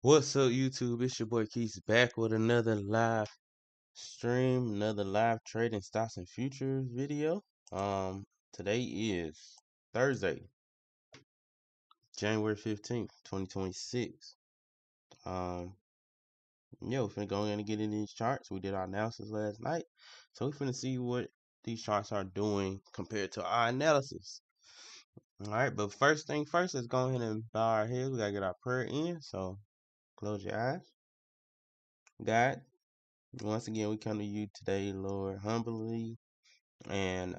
What's up, YouTube? It's your boy Keith back with another live stream, another live trading stocks and futures video. Today is Thursday, January 15th, 2026. We're finna go in and get in these charts. We did our analysis last night, so we're finna see what these charts are doing compared to our analysis. All right, but first thing first, let's go ahead and bow our heads. We gotta get our prayer in, so close your eyes. God, once again, we come to you today, Lord, humbly and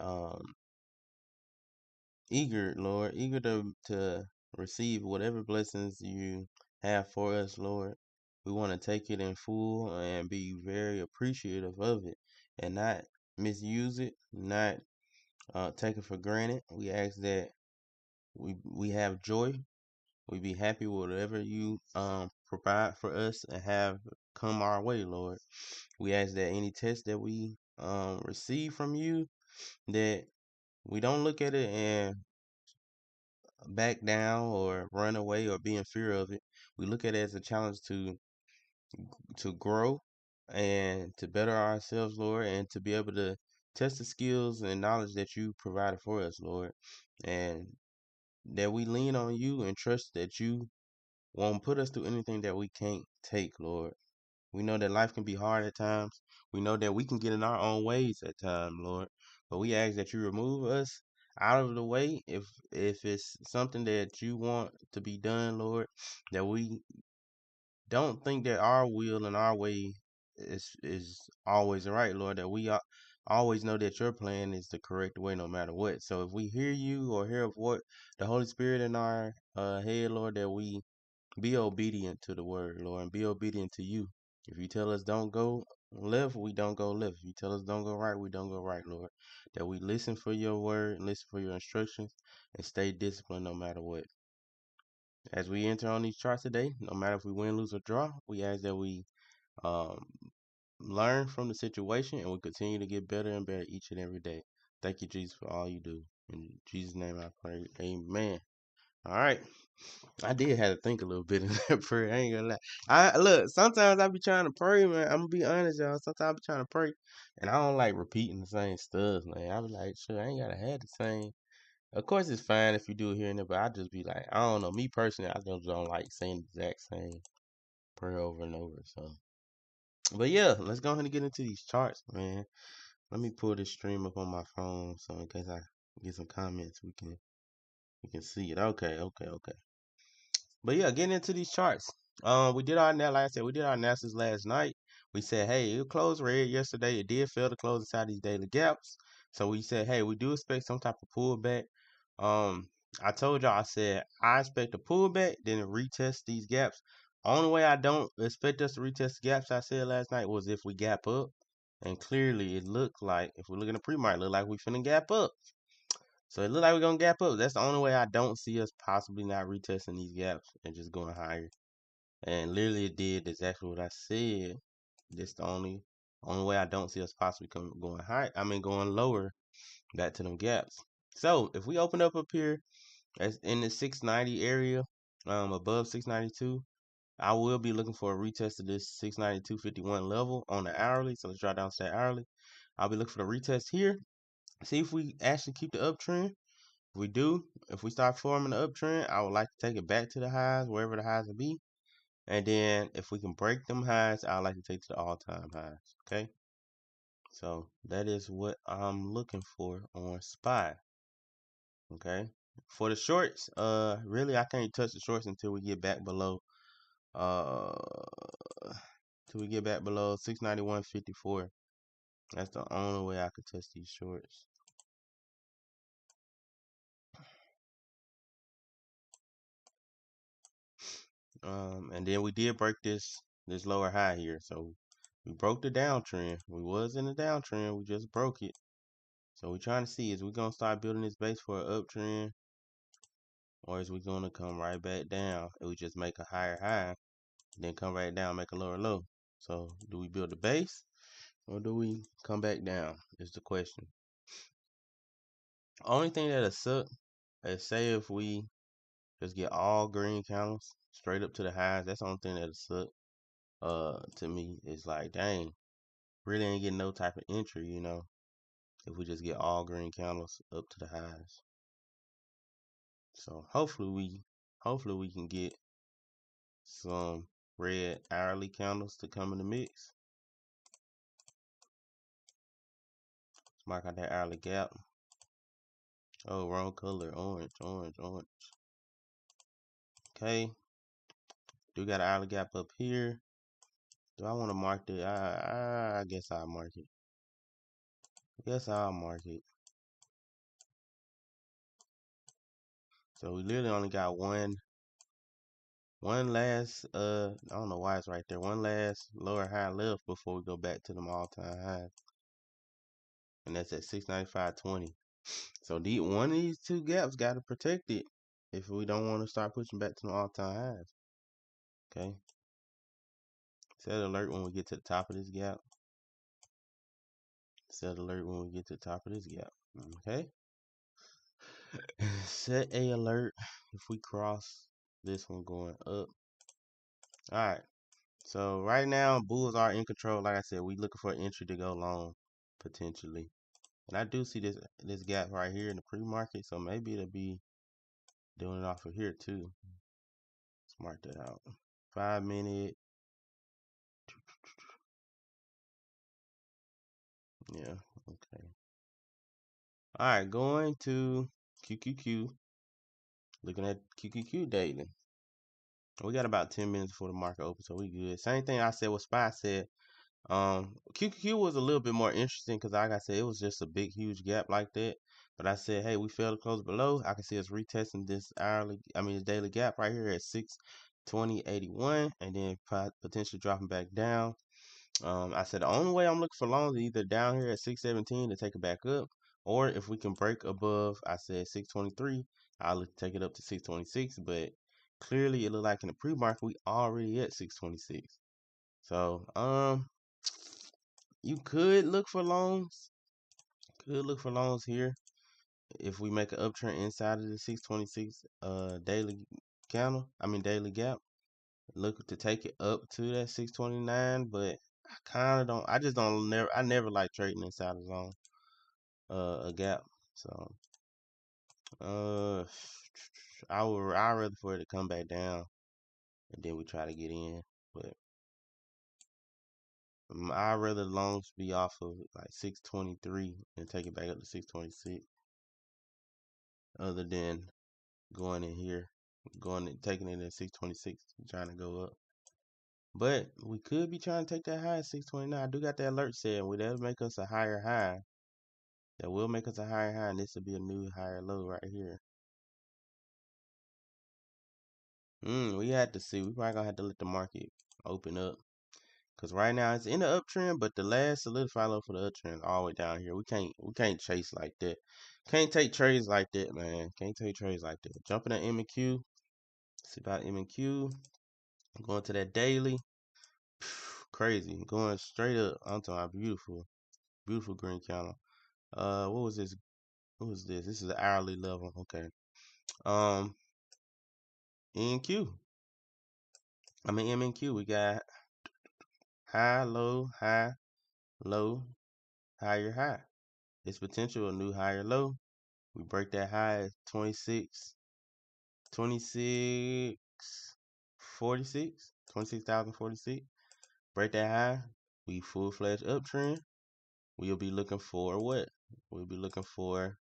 eager, Lord, eager to receive whatever blessings you have for us, Lord. We want to take it in full and be very appreciative of it and not misuse it, not take it for granted. We ask that we have joy. We be happy with whatever you provide for us and have come our way, Lord. We ask that any test that we receive from you, that we don't look at it and back down or run away or be in fear of it. We look at it as a challenge to grow and to better ourselves, Lord, and to be able to test the skills and knowledge that you provided for us, Lord, and that we lean on you and trust that you won't put us through anything that we can't take, Lord. We know that life can be hard at times. We know that we can get in our own ways at times, Lord. But we ask that you remove us out of the way if it's something that you want to be done, Lord, that we don't think that our will and our way is always right, Lord, that we always know that your plan is the correct way no matter what. So if we hear you or hear of what the Holy Spirit in our head, Lord, that we be obedient to the word, Lord, and be obedient to you. If you tell us don't go left, we don't go left. If you tell us don't go right, we don't go right, Lord. That we listen for your word, listen for your instructions, and stay disciplined no matter what. As we enter on these charts today, no matter if we win, lose, or draw, we ask that we um, learn from the situation and we continue to get better and better each and every day. Thank you, Jesus, for all you do. In Jesus' name I pray. Amen. All right. I did have to think a little bit in that prayer. I ain't gonna lie. I look, sometimes I be trying to pray, man. I'm gonna be honest, y'all. Sometimes I be trying to pray and I don't like repeating the same stuff, man. I be like, sure, I ain't gotta have the same. Of course it's fine if you do it here and there, but I just be like, I don't know. Me personally, I just don't like saying the exact same prayer over and over. So but yeah, let's go ahead and get into these charts, man. Let me pull this stream up on my phone so in case I get some comments we can see it. Okay. But yeah, getting into these charts. We did our like I said, we did our analysis last night. We said, hey, it closed red yesterday. It did fail to close inside these daily gaps. So we said, hey, we do expect some type of pullback. Um, I told y'all, I said I expect a pullback, then retest these gaps. Only way I don't expect us to retest the gaps I said last night was if we gap up. And clearly it looked like if we look at the pre-market, it looked like we finna gap up. So it look like we're gonna gap up. That's the only way I don't see us possibly not retesting these gaps and just going higher. And literally it did exactly what I said. That's the only way I don't see us possibly going high. I mean going lower back to them gaps. So if we open up here as in the 690 area, above 692, I will be looking for a retest of this 692.51 level on the hourly. So let's drop down to that hourly. I'll be looking for the retest here. See if we actually keep the uptrend. If we start forming the uptrend, I would like to take it back to the highs, wherever the highs will be. And then if we can break them highs, I'd like to take to the all-time highs. Okay. So that is what I'm looking for on SPY. Okay. For the shorts, really I can't touch the shorts until we get back below till we get back below 691.54. That's the only way I could touch these shorts. And then we did break this lower high here. So we broke the downtrend. We was in the downtrend. We just broke it. So we're trying to see, is we going to start building this base for an uptrend? Or is we going to come right back down and we just make a higher high, then come right down, make a lower low? So do we build a base or do we come back down is the question. Only thing that'll suck is say if we just get all green candles straight up to the highs. That's the only thing that suck. To me, it's like, dang, really ain't getting no type of entry, you know. If we just get all green candles up to the highs. So hopefully we can get some red hourly candles to come in the mix. Let's mark out that hourly gap. Oh, wrong color. Orange. Okay. Do got an hourly gap up here. Do I want to mark it? I guess I'll mark it. So we literally only got one last I don't know why it's right there. One last lower high left before we go back to them all-time highs. And that's at 695.20. So one of these two gaps got to protect it if we don't want to start pushing back to the all-time highs. Okay. Set alert when we get to the top of this gap. Set alert when we get to the top of this gap. Okay. Set a alert if we cross this one going up. Alright. So right now bulls are in control. Like I said, we looking for an entry to go long potentially. And I do see this gap right here in the pre-market, so maybe it'll be doing it off of here too. Let's mark that out. 5 minute. Yeah, okay. Alright, going to QQQ. Looking at QQQ daily. We got about 10 minutes before the market opens, so we good. Same thing I said what Spy said. QQQ was a little bit more interesting because, like I said, it was just a big, huge gap like that. But I said, hey, we failed to close below. I can see us retesting this this daily gap right here at 620.81, and then potentially dropping back down. I said the only way I'm looking for longs is either down here at 617 to take it back up, or if we can break above, I said 623, I'll take it up to 626. But clearly, it looked like in the pre-market we already at 626. So you could look for longs. Here if we make an uptrend inside of the 626 daily daily gap. Look to take it up to that 629, but I never like trading inside the zone a gap. So I'd rather for it to come back down and then we try to get in. But I'd rather longs be off of like 623 and take it back up to 626 other than going in here, taking it at 626, trying to go up. But we could be trying to take that high at 629. I do got that alert set. That'll make us a higher high. That will make us a higher high, and this will be a new higher low right here. We had to see. We probably gonna have to let the market open up. Cause right now it's in the uptrend, but the last solidified low for the uptrend all the way down here. We can't chase like that. Can't take trades like that, man. Can't take trades like that. Jumping at M and Q. See about M and Q. Going to that daily. Crazy. Going straight up. I'm talking about beautiful green candle. What was this? What was this? This is the hourly level. Okay. NQ. MNQ. We got high, low, high, low, higher, high. It's potential a new higher low. We break that high at 26, 46, 26,046. Break that high. We full-fledged uptrend. We'll be looking for what? We'll be looking for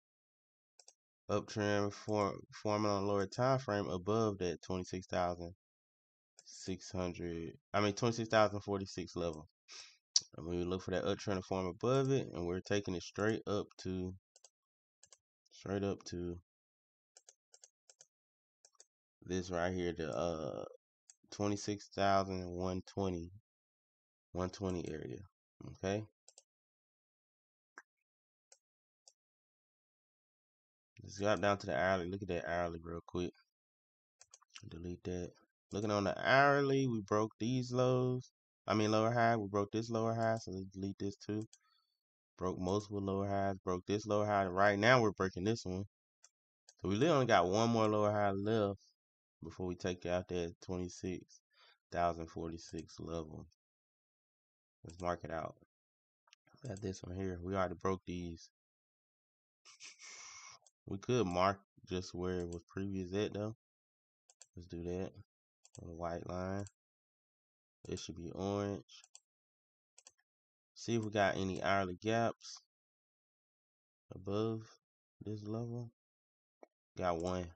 uptrend forming on a lower time frame above that 26,046 level. And we look for that uptrend to form above it, and we're taking it straight up to this right here, the 26,120 area. Okay. Let's drop down to the hourly. Look at that hourly real quick. Delete that. Looking on the hourly, we broke these lows. Lower high. We broke this lower high, so let's delete this too. Broke multiple lower highs. Broke this lower high. Right now, we're breaking this one. So we literally only got one more lower high left. before we take out that 26,046 level. Let's mark it out. Got this one here. We already broke these. We could mark just where it was previous at though. Let's do that. On a white line. It should be orange. See if we got any hourly gaps above this level. Got one.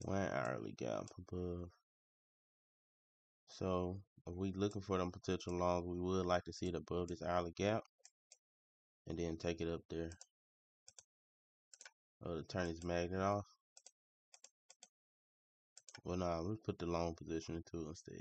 One hourly gap above. So if we looking for them potential longs, we would like to see it above this hourly gap. And then take it up there. To turn this magnet off. Well, nah, let's put the long position into it instead.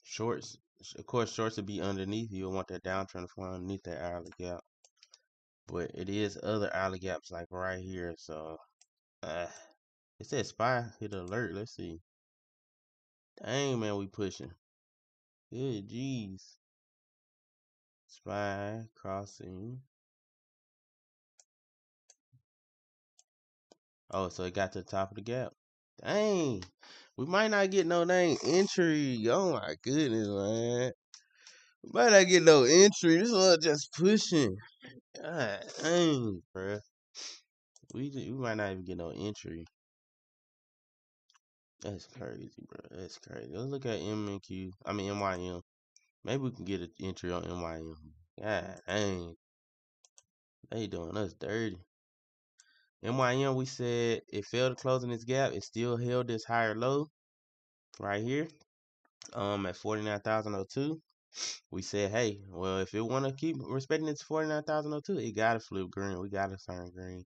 Shorts, of course, shorts would be underneath. You'll want that downtrend to form underneath that hourly gap. But it is other hourly gaps like right here. So, it says SPY hit alert. Let's see. Dang, man, we pushing. Good, jeez. SPY crossing. Oh, so it got to the top of the gap. Dang, we might not get no dang entry. Oh my goodness, man. We might not get no entry. This one just pushing. God dang, bruh. We might not even get no entry. That's crazy, bro. That's crazy. Let's look at MNQ. I mean MYM. Maybe we can get an entry on MYM. God dang. They doing us dirty. MYM, we said it failed to close in this gap. It still held this higher low right here. At 49,002. We said, hey, well, if it want to keep respecting its 49,002, it gotta flip green. We gotta turn green.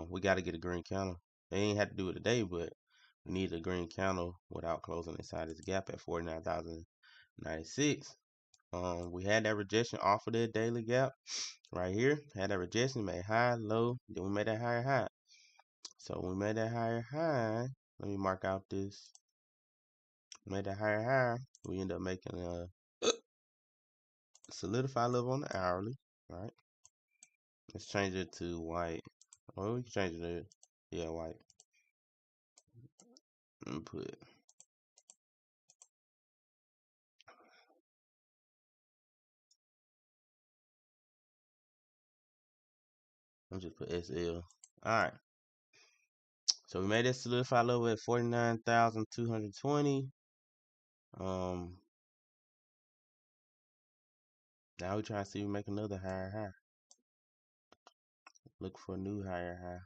We gotta get a green candle. They ain't had to do it today, but we need a green candle without closing inside this gap at 49,096. We had that rejection off of the daily gap right here. Had that rejection, made high, low, then we made that higher high. So when we made that higher high, let me mark out this. Made that higher high. We end up making a solidify level on the hourly, right? Let's change it to white. Well, we can change it to, yeah, white. Input. I'm just put SL. Alright. So we made this solidify level at 49,220. Now we try to see if we make another higher high. Look for a new higher high.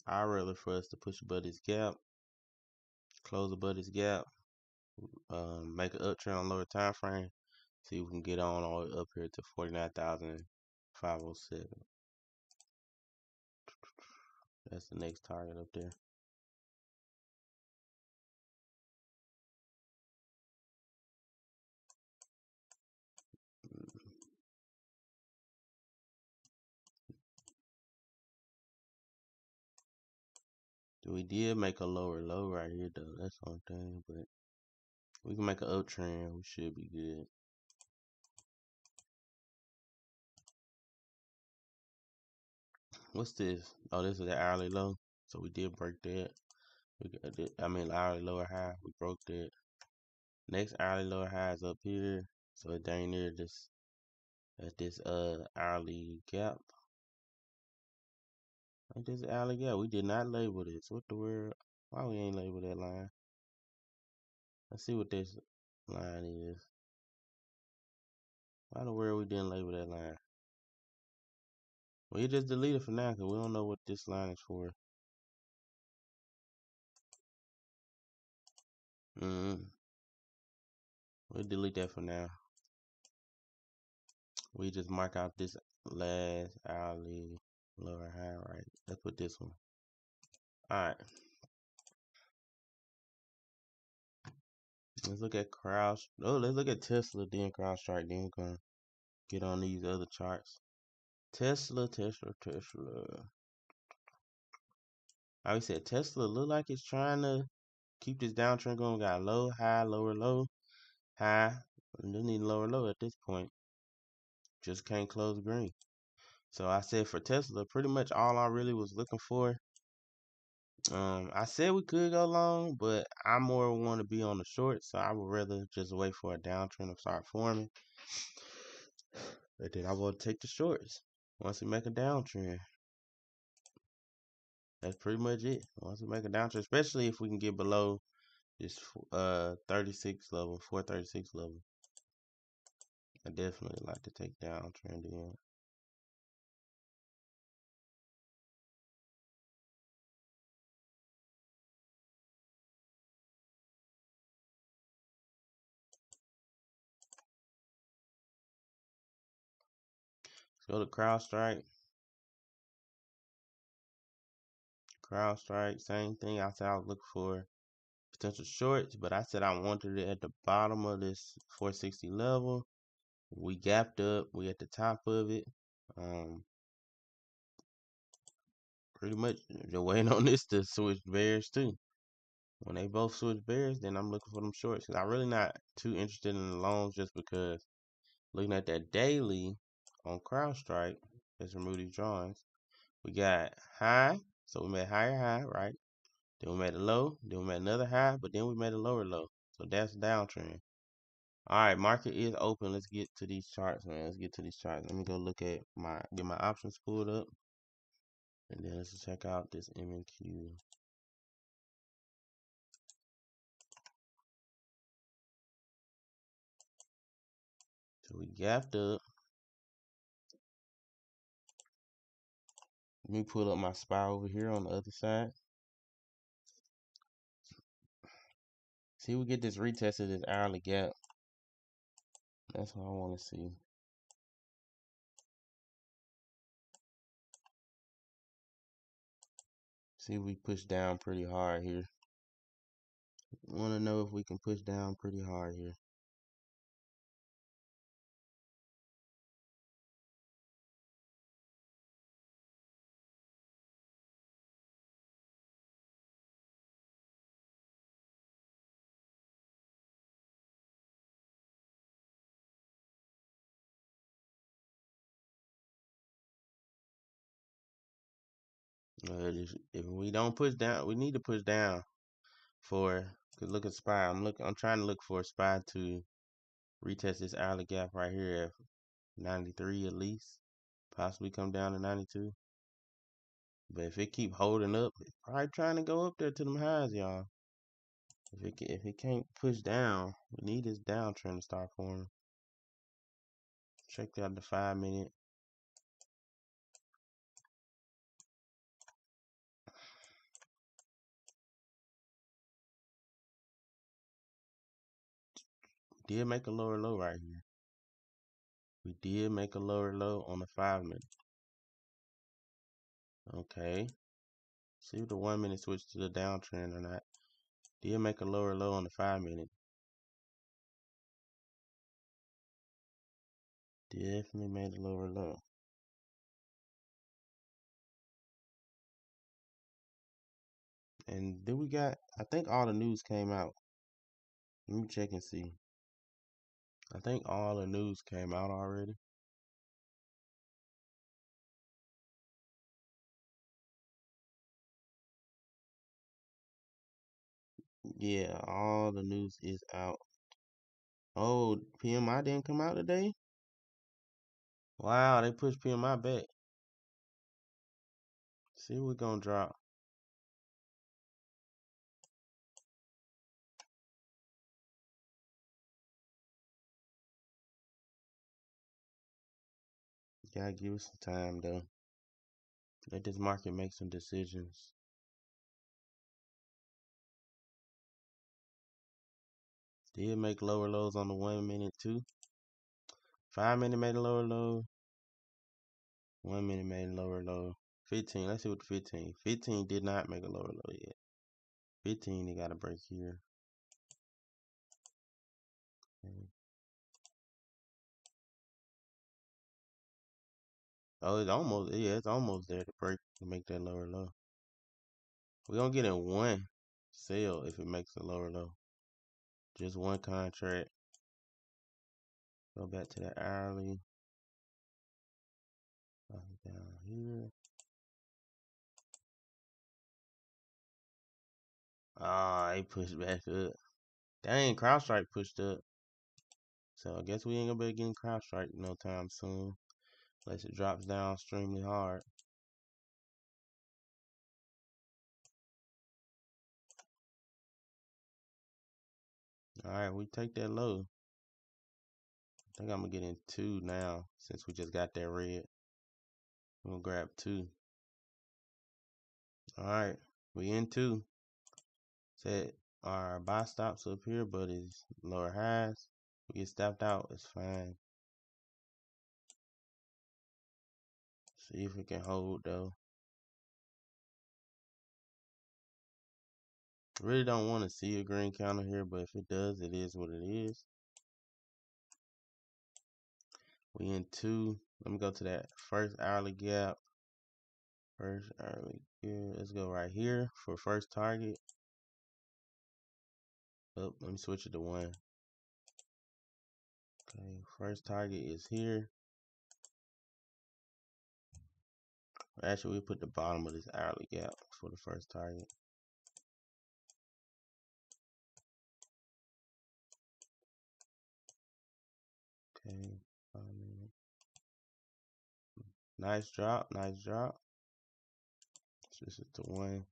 I'd rather for us to push above this gap, close above this gap, make an uptrend on lower time frame, see if we can get on all the way up here to 49,507. That's the next target up there. We did make a lower low right here though. That's one thing, but we can make an uptrend. We should be good. What's this? Oh, this is the hourly low. So we did break that. I mean, hourly lower high. We broke that. Next hourly lower high is up here. So it dang near this at this hourly gap. Like this hourly gap. We did not label this. What the world? Why we ain't label that line? Let's see what this line is. Why the world we didn't label that line? We just delete it for now because we don't know what this line is for. We'll delete that for now. We just mark out this last hourly lower high, right? Let's put this one. Alright. Let's look at let's look at Tesla, then CrowdStrike, then we're gonna get on these other charts. Tesla. Like we said, Tesla look like it's trying to keep this downtrend going. Got low, high, lower, low, high. And they need lower, low at this point. Just can't close green. So I said for Tesla, pretty much all I really was looking for. I said we could go long, but I more want to be on the short, so I would rather just wait for a downtrend to start forming. But then I will take the shorts once we make a downtrend. That's pretty much it. Once we make a downtrend, especially if we can get below this 36 level, 436 level. I definitely like to take downtrend in. Let's go to CrowdStrike. CrowdStrike, same thing. I said I was looking for potential shorts, but I said I wanted it at the bottom of this 460 level. We gapped up. We at the top of it. Pretty much just waiting on this to switch bears too. When they both switch bears, then I'm looking for them shorts. Cause I'm really not too interested in the longs just because looking at that daily on CrowdStrike, let's remove these drawings. We got high, so we made higher high, right? Then we made a low, then we made another high, but then we made a lower low. So that's a downtrend. All right, market is open. Let's get to these charts, man. Let's get to these charts. Let me go look at get my options pulled up, and then let's check out this MNQ. So we gapped up. Let me pull up my SPY over here on the other side. See, we get this retest of this hourly gap. That's what I want to see. See if we push down pretty hard here. Want to know if we can push down pretty hard here. If we don't push down, we need to push down for. Cause look at SPY. I'm trying to look for a SPY to retest this hourly gap right here at 93 at least. Possibly come down to 92. But if it keep holding up, it's probably trying to go up there to them highs, y'all. If it can't push down, we need this downtrend to start forming. Check out the 5-minute. Did make a lower low right here. We did make a lower low on the 5-minute. Okay. See if the 1-minute switched to the downtrend or not. Did make a lower low on the 5-minute. Definitely made a lower low. And then we got, I think all the news came out. Let me check and see. I think all the news came out already. Yeah, all the news is out. Oh, PMI didn't come out today? Wow, they pushed PMI back. See what we're gonna drop. You gotta give it some time though. Let this market make some decisions. Did make lower lows on the 1-minute too. 5-minute made a lower low. 1-minute made a lower low. 15. Let's see what the 15. 15 did not make a lower low yet. 15 they got a break here. Oh, it's almost, yeah, it's almost there to break to make that lower low. We're gonna get in one sale if it makes a lower low. Just one contract. Go back to the hourly. Down here. Ah, they pushed back up. Dang, CrowdStrike pushed up. So I guess we ain't gonna be getting CrowdStrike no time soon. Unless it drops down extremely hard. Alright, we take that low. I think I'm gonna get in 2 now since we just got that red. I'm gonna grab 2. Alright, we in 2. Set our buy stops up here, but it's lower highs. We get stopped out, it's fine. See if it can hold though. Really don't want to see a green counter here, but if it does, it is what it is. We in 2. Let me go to that first hourly gap. First hourly gap. Let's go right here for first target. Oh, let me switch it to 1. Okay, first target is here. Actually, we put the bottom of this hourly gap for the first target. Okay, nice drop, nice drop. Switch it to 1.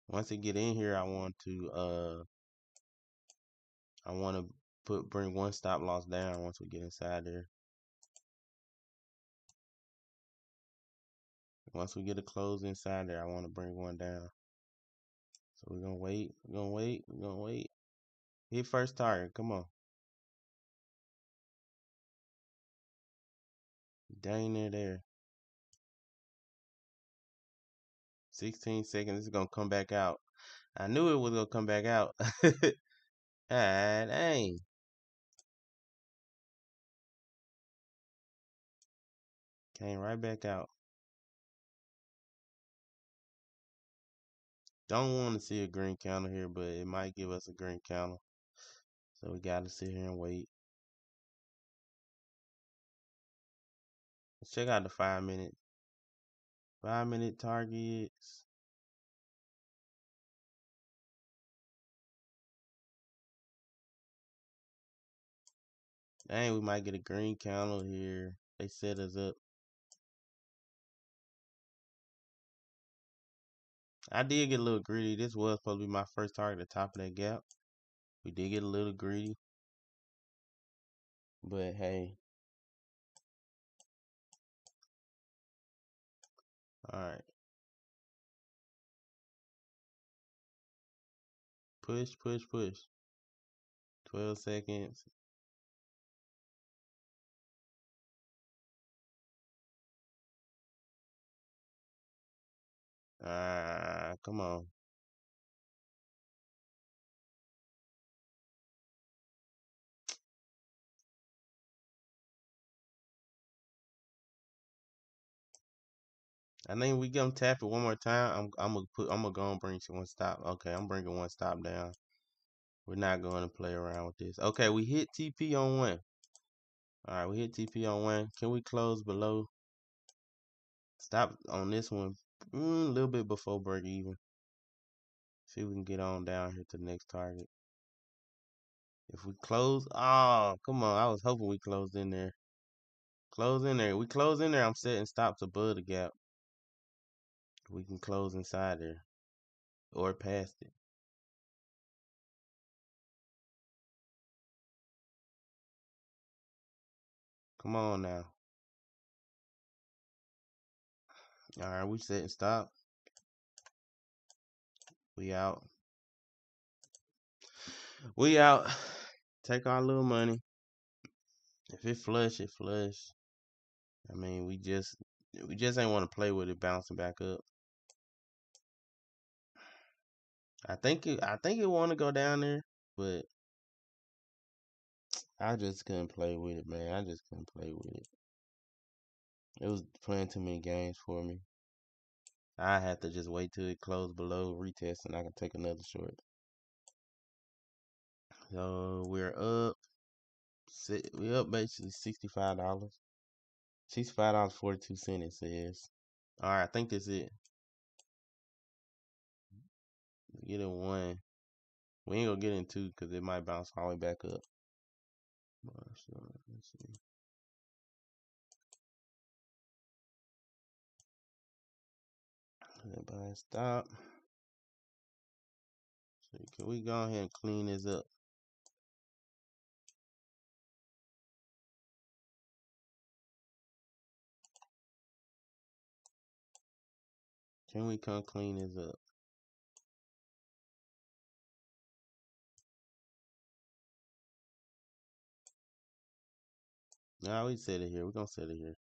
Once it get in here, I want to bring 1 stop loss down once we get inside there. Once we get a close inside there, I want to bring 1 down. So we're gonna wait, we're gonna wait, we're gonna wait. Hit first target, come on. Dang near there. 16 seconds, it's gonna come back out. I knew it was gonna come back out. Ah, dang. Came right back out. Don't want to see a green counter here, but it might give us a green counter. So we gotta sit here and wait. Let's check out the 5-minute. 5-minute targets. Dang, we might get a green counter here. They set us up. I did get a little greedy. This was supposed to be my first target at the top of that gap. We did get a little greedy. But hey. Alright. Push, push, push. 12 seconds. Come on. I think we gonna tap it one more time. I'm gonna go and bring 1 stop. Okay, I'm bringing 1 stop down. We're not going to play around with this. Okay, we hit TP on 1. Alright, we hit TP on 1. Can we close below? Stop on this one. A little bit before break even. See if we can get on down here to the next target. If we close, oh, come on. I was hoping we closed in there. Close in there. We close in there. I'm setting stops above the gap. We can close inside there or past it. Come on now. All right, we setting stop. We out. We out. Take our little money. If it flush, it flush. I mean, we just ain't want to play with it bouncing back up. I think it want to go down there, but I just couldn't play with it, man. I just couldn't play with it. It was playing too many games for me. I had to just wait till it closed below retest, and I can take another short. So we're up. We up basically $65. $65.42 it says. All right, I think that's it. Get in one. We ain't gonna get in two because it might bounce all the way back up. So, let's see. Buy stop. So can we go ahead and clean this up? Can we come clean this up? Nah, we set it here. We're gonna set it here.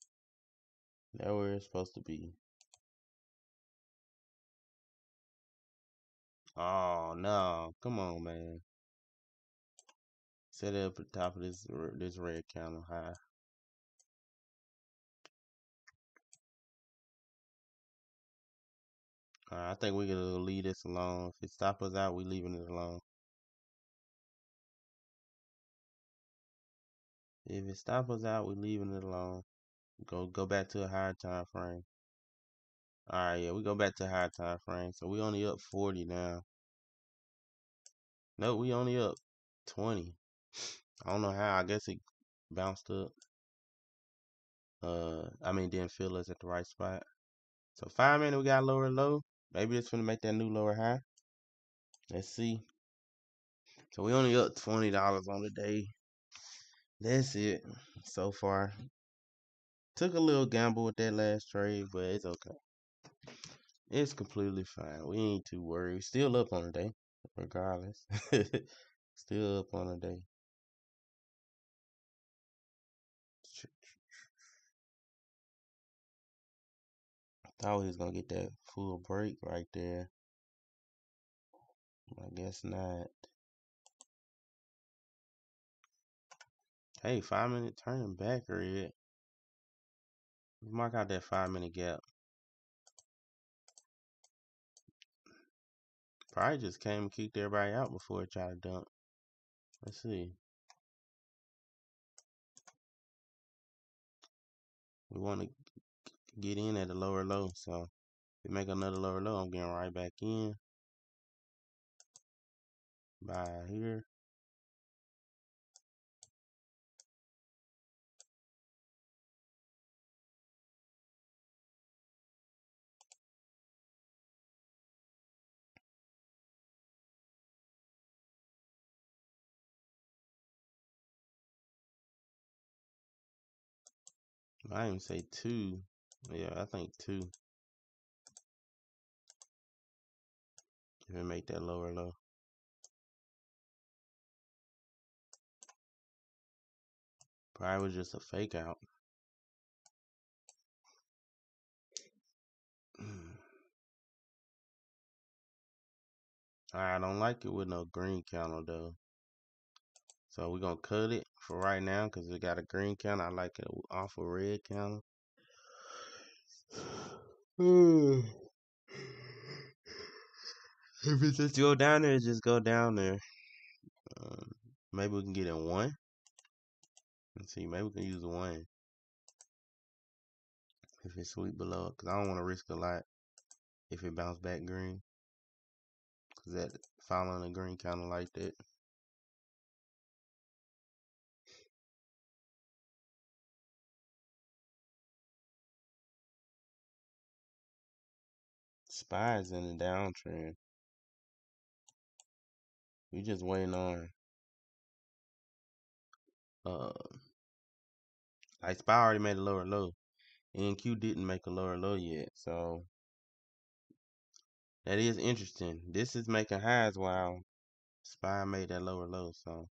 That's where it's supposed to be. Oh no! Come on, man. Set it up at the top of this red candle high. Alright, I think we're gonna leave this alone. If it stop us out, we leaving it alone. If it stop us out, we leaving it alone. Go back to a higher time frame. Alright, yeah, we go back to a higher time frame. So we only up 40 now. No, we only up 20. I don't know how. I guess it bounced up. Didn't feel us at the right spot. So 5 minutes, we got lower low. Maybe it's gonna make that new lower high. Let's see. So we only up $20 on the day. That's it so far. Took a little gamble with that last trade, but it's okay. It's completely fine. We ain't too worried. Still up on the day, regardless. Still up on the day. Thought we was gonna get that full break right there. I guess not. Hey, 5 minute turning back red. Mark out that 5 minute gap. Probably just came and kicked everybody out before it tried to dump. Let's see. We want to get in at a lower low, so if we make another lower low, I'm getting right back in. Buy here. I even say two. Yeah, I think two. If we make that lower low. Probably was just a fake out. I don't like it with no green candle though. So we're gonna cut it for right now because it got a green candle. I like it off a red candle. If it just go down there, just go down there. Maybe we can get in one. Let's see, maybe we can use one. If it's sweep below, because I don't want to risk a lot if it bounce back green. Because that following a green candle like that. SPY is in the downtrend. We just waiting on like SPY already made a lower low. NQ didn't make a lower low yet, so that is interesting. This is making highs while SPY made that lower low, so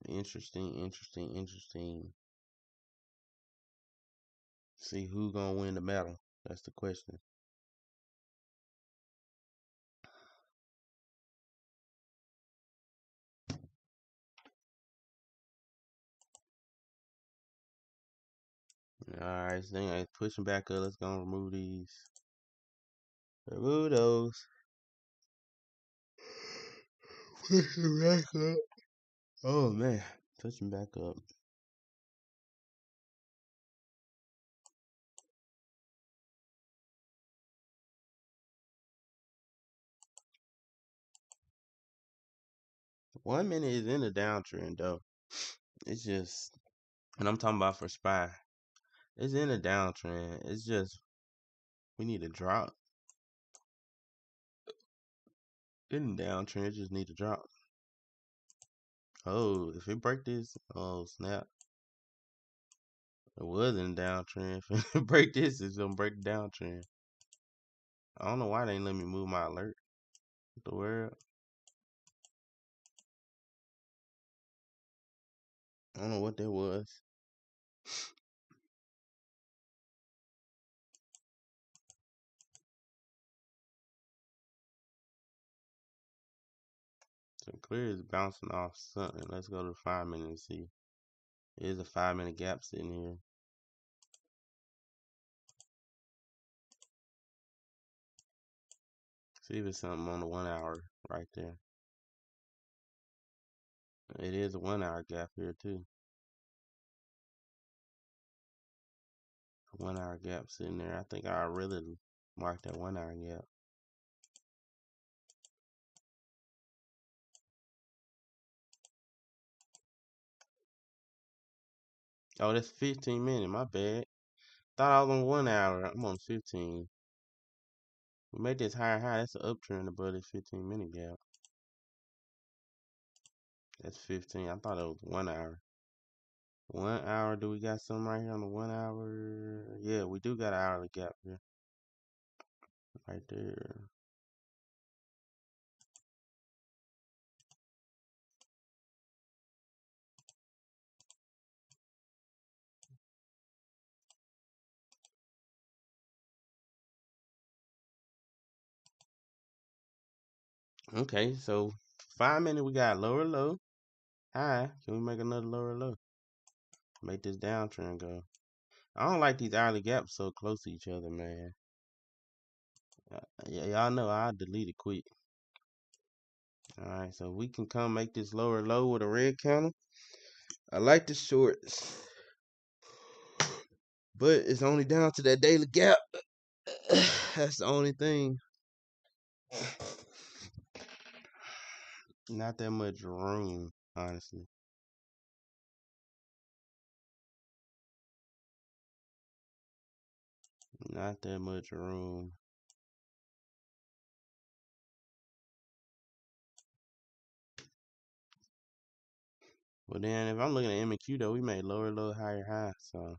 interesting. See who gonna win the battle. That's the question. Alright, so then I pushing back up. Let's go and remove these. Remove those. Pushing back up. Oh man, pushing back up. 1 minute is in the downtrend though. It's just, and I'm talking about for SPY. It's in a downtrend. It's just we need to drop. In the downtrend, it just need to drop. Oh, if it break this, oh snap. It was in a downtrend. If it break this, it's gonna break the downtrend. I don't know why they ain't let me move my alert. What the world? I don't know what that was. So clear is bouncing off something. Let's go to 5 minutes and see. There's a 5 minute gap sitting here. See if it's something on the 1 hour right there. It is a 1 hour gap here too. 1 hour gap sitting there. I think I really mark that 1 hour gap. Oh, that's 15 minutes. My bad. Thought I was on 1 hour. I'm on 15. We make this higher high. That's an uptrend above this 15 minute gap. That's 15. I thought it was 1 hour. 1 hour. Do we got something right here on the 1 hour? Yeah, we do got an hourly gap here. Right there. Okay, so 5 minutes we got lower low, high. Can we make another lower low? Make this downtrend go. I don't like these hourly gaps so close to each other, man. Yeah, y'all know I'll delete it quick. Alright, so we can come make this lower low with a red counter. I like the shorts, but it's only down to that daily gap. That's the only thing. Not that much room, honestly. Not that much room. But then if I'm looking at M&Q though, we made lower low, higher high, so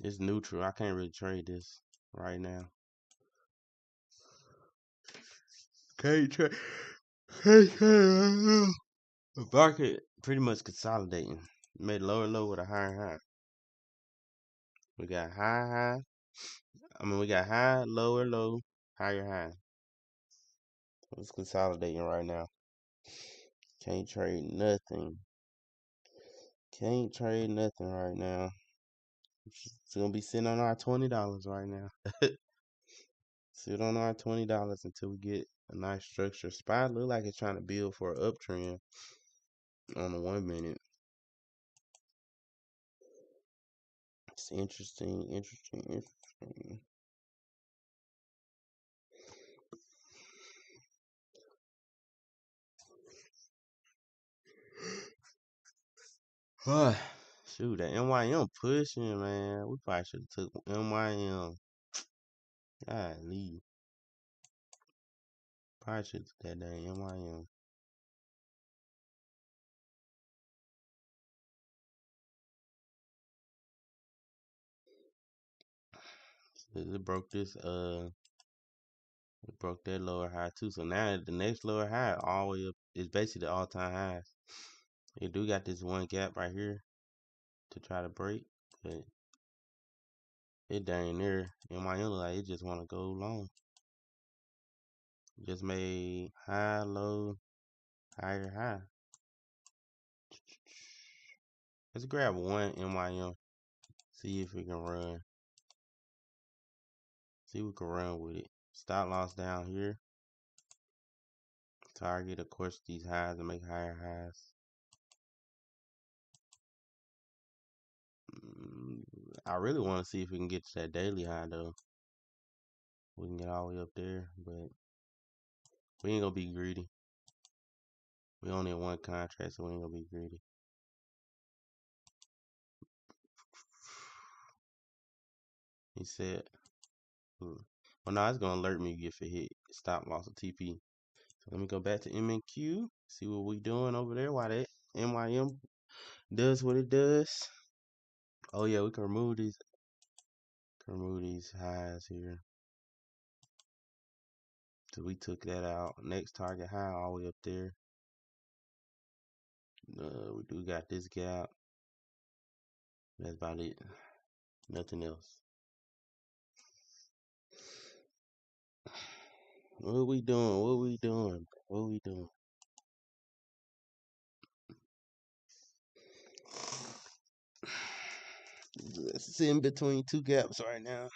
it's neutral. I can't really trade this right now. Can't trade. Can't trade right now. The market pretty much consolidating. Made lower low with a higher high. We got high high. We got high, lower low, higher high. It's consolidating right now. Can't trade nothing. Can't trade nothing right now. It's gonna be sitting on our $20 right now. Sit on our $20 until we get a nice structure. SPY look like it's trying to build for an uptrend on the 1 minute. It's interesting. Shoot, that NYM pushing, man. We probably should have took NYM. Golly. Probably should have took that dang NYM. It broke this, it broke that lower high too. So now the next lower high all the way up is basically the all-time highs. It do got this one gap right here to try to break, but it dang near. NYM look like it just want to go long. Just made high, low, higher, high. Let's grab one NYM. See if we can run. See if we can run with it. Stop loss down here. Target, of course, these highs and make higher highs. I really want to see if we can get to that daily high though. We can get all the way up there, but we ain't gonna be greedy. We only have one contract, so we ain't gonna be greedy. He said, well, no, it's gonna alert me if it hit stop loss of TP. So let me go back to MNQ, see what we doing over there. Why that MYM does what it does. Oh yeah, we can remove these highs here. So we took that out. Next target high all the way up there. We do got this gap. That's about it. Nothing else. What we doing? What we doing? What we doing? It's in between two gaps right now.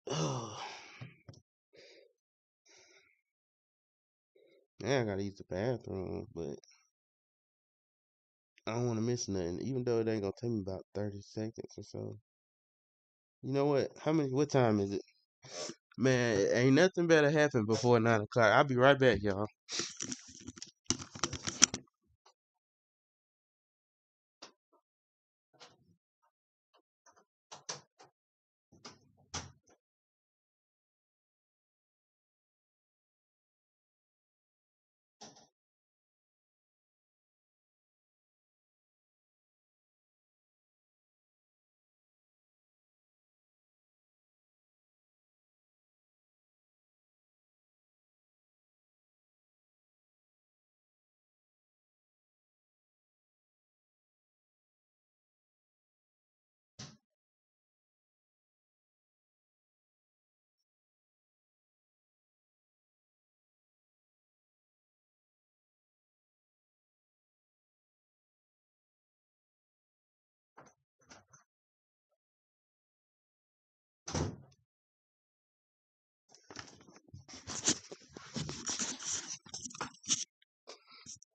Oh, man, I gotta use the bathroom, but I don't want to miss nothing. Even though it ain't gonna take me about 30 seconds or so. You know what? What time is it? Man, ain't nothing better happen before 9 o'clock. I'll be right back, y'all.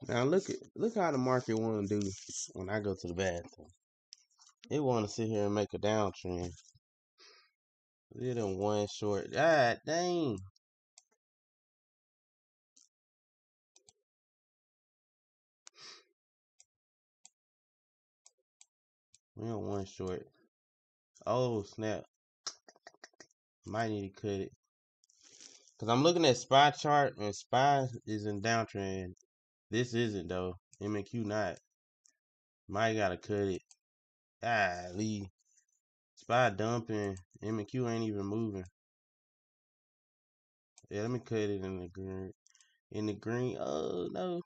Now look how the market want to do when I go to the bathroom. It want to sit here and make a downtrend. It done one short. God dang. We on one short. Oh snap. Might need to cut it. Cause I'm looking at SPY chart and SPY is in downtrend. This isn't though. MQ not. Might gotta cut it. Lee. SPY dumping. MQ ain't even moving. Yeah, let me cut it in the green. In the green. Oh no.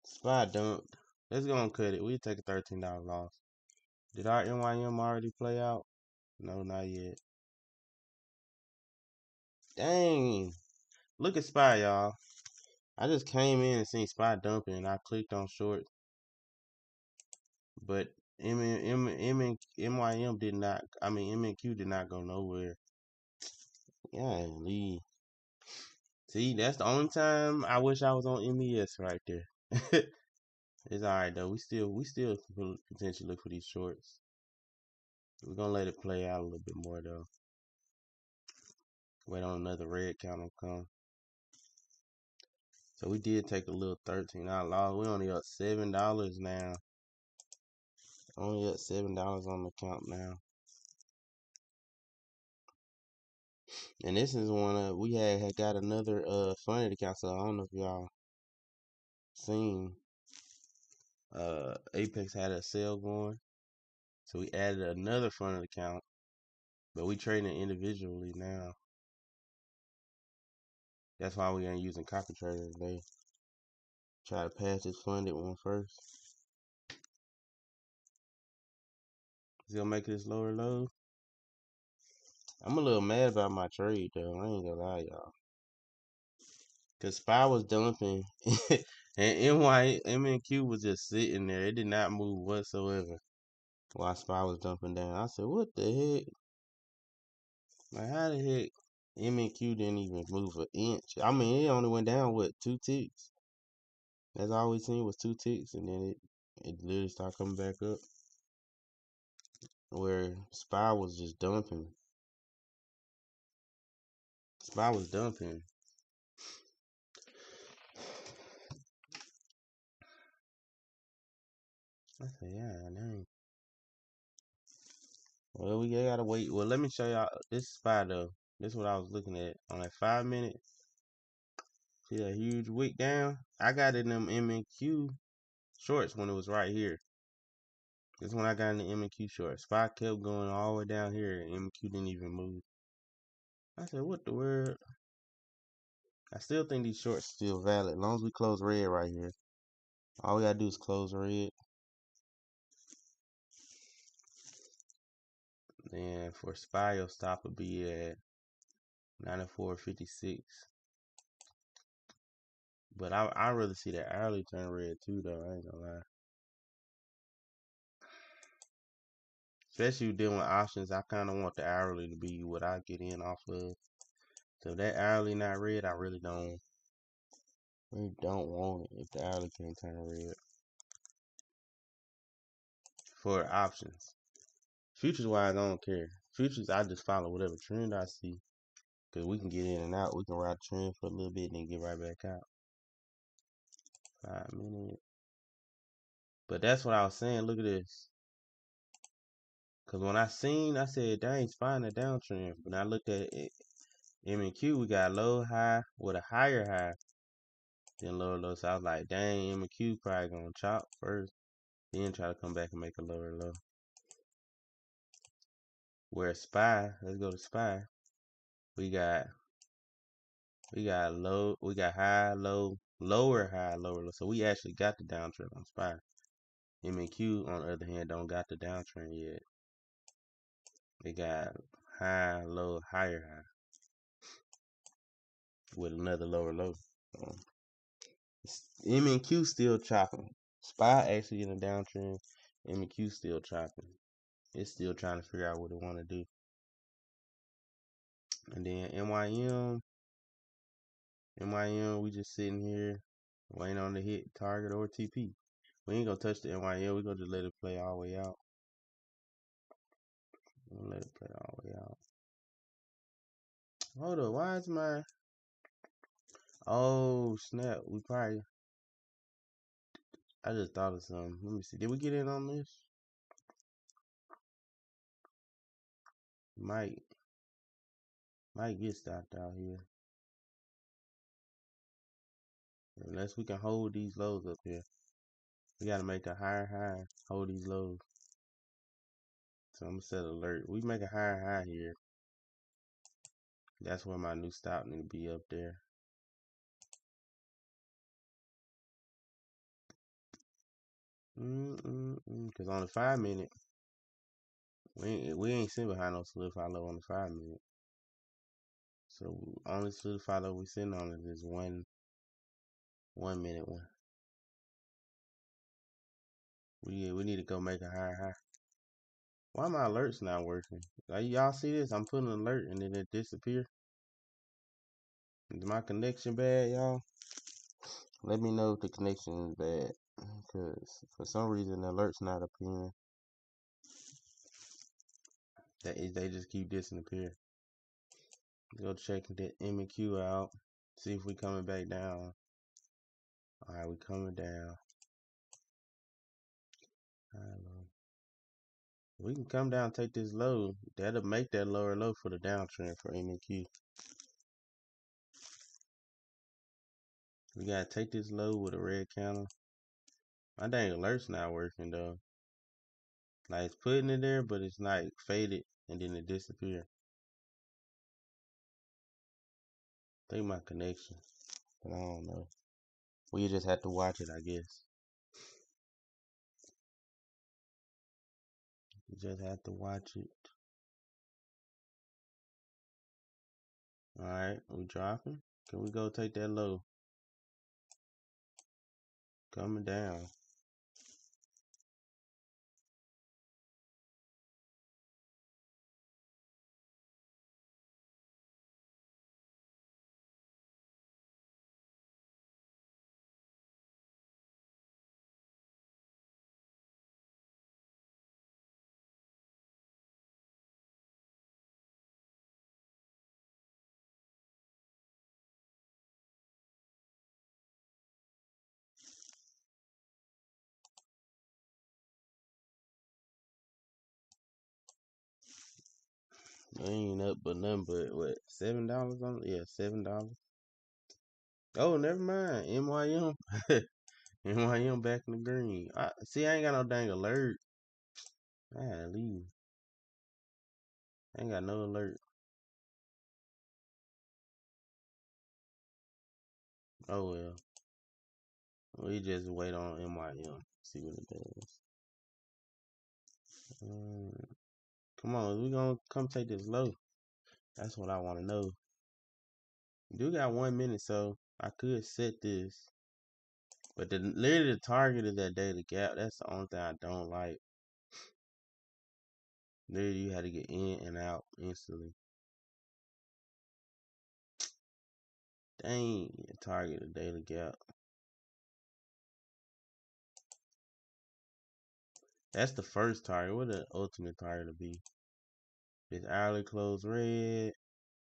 SPY dumped. Let's go and cut it. We'll take a $13 loss. Did our NYM already play out? No, not yet. Dang. Look at SPY, y'all. I just came in and seen SPY dumping and I clicked on short. But MYM did not, MNQ did not go nowhere. Yeah, Lee. See, that's the only time I wish I was on MES right there. It's alright though. We still potentially look for these shorts. We're gonna let it play out a little bit more though. Wait on another red counter to come. So we did take a little $13 loss. We only up $7 now. Only up $7 on the count now. And this is one we had got another funded account. So I don't know if y'all seen Apex had a sale going. So we added another funded account. But we trading individually now. That's why we ain't using copy traders today. Try to pass this funded one first. Is gonna make this lower low? I'm a little mad about my trade though. I ain't gonna lie, y'all. Cause SPY was dumping And NY MNQ was just sitting there. It did not move whatsoever while SPY was dumping down. I said, what the heck? Like, how the heck MNQ didn't even move an inch? I mean, it only went down, what, 2 ticks? That's all we seen was 2 ticks, and then it literally started coming back up. Where SPY was just dumping. SPY was dumping. I said, yeah, dang. Well, we gotta wait. Well, let me show y'all this SPY though. This is what I was looking at on that 5 minute. See that huge wick down? I got in them MNQ shorts when it was right here. This one I got in the MNQ shorts. SPY kept going all the way down here, and MNQ didn't even move. I said, what the word? I still think these shorts still valid. As long as we close red right here. All we gotta do is close red. Then for SPY, your stop will be at 94.56. But I rather see that hourly turn red too, though. I ain't gonna lie. Especially dealing with options, I kind of want the hourly to be what I get in off of. So if that hourly not red, I really don't want it if the hourly can't turn red. For options. Futures wise, I don't care. Futures, I just follow whatever trend I see. Because we can get in and out. We can ride the trend for a little bit and then get right back out. 5 minutes. But that's what I was saying. Look at this. Because when I seen, I said, dang, it's fine a downtrend. When I looked at it, M&Q, we got low, high, with a higher high than lower low. So I was like, dang, M&Q probably going to chop first. Then try to come back and make a lower low. Where SPY, let's go to SPY. We got low, we got high, low, lower, high, lower, low. So we actually got the downtrend on SPY. M&Q, on the other hand, don't got the downtrend yet. They got high, low, higher, high. With another lower low. M&Q still chopping. SPY actually in a downtrend. M&Q still chopping. It's still trying to figure out what it want to do. And then NYM, we just sitting here waiting on the hit target or TP. We ain't gonna touch the NYM. We gonna just let it play all the way out. We'll let it play all the way out. Hold up, why is my... Oh, snap. We probably... I just thought of something. Let me see. Did we get in on this? Might get stopped out here. Unless we can hold these lows up here. We gotta make a higher high. Hold these lows. So I'm gonna set alert. We make a higher high here. That's where my new stop need to be up there. Cause on the 5 minute, we ain't sitting behind no solidify low on the 5 minute. So only solidify low we sitting on is this 1 minute one. We need to go make a higher high. Why my alerts not working? Like, y'all see this? I'm putting an alert and then it disappear. Is my connection bad, y'all? Let me know if the connection is bad. Because for some reason the alert's not appearing. They just keep disappearing. Go check the M&Q out. See if we coming back down. Alright, we coming down. We can come down and take this low. That'll make that lower low for the downtrend for M&Q. We gotta take this low with a red candle. My dang alert's not working though. Like, it's putting it there, but it's like faded and then it disappears. I think my connection, but I don't know. We just have to watch it, I guess. You just have to watch it. Alright, we dropping. Can we go take that low? Coming down. They ain't up but nothing but what, $7 on it? Yeah, $7. Oh, never mind. MYM. MYM back in the green. See, I ain't got no dang alert. I had to leave. I ain't got no alert. Oh well. We just wait on MYM. See what it does. Come on, we gonna come take this low. That's what I want to know. Do got 1 minute, so I could set this. But literally the target is that daily gap. That's the only thing I don't like. Literally, you had to get in and out instantly. Dang, target the daily gap. That's the first target. What the ultimate target to be? It's hourly close red.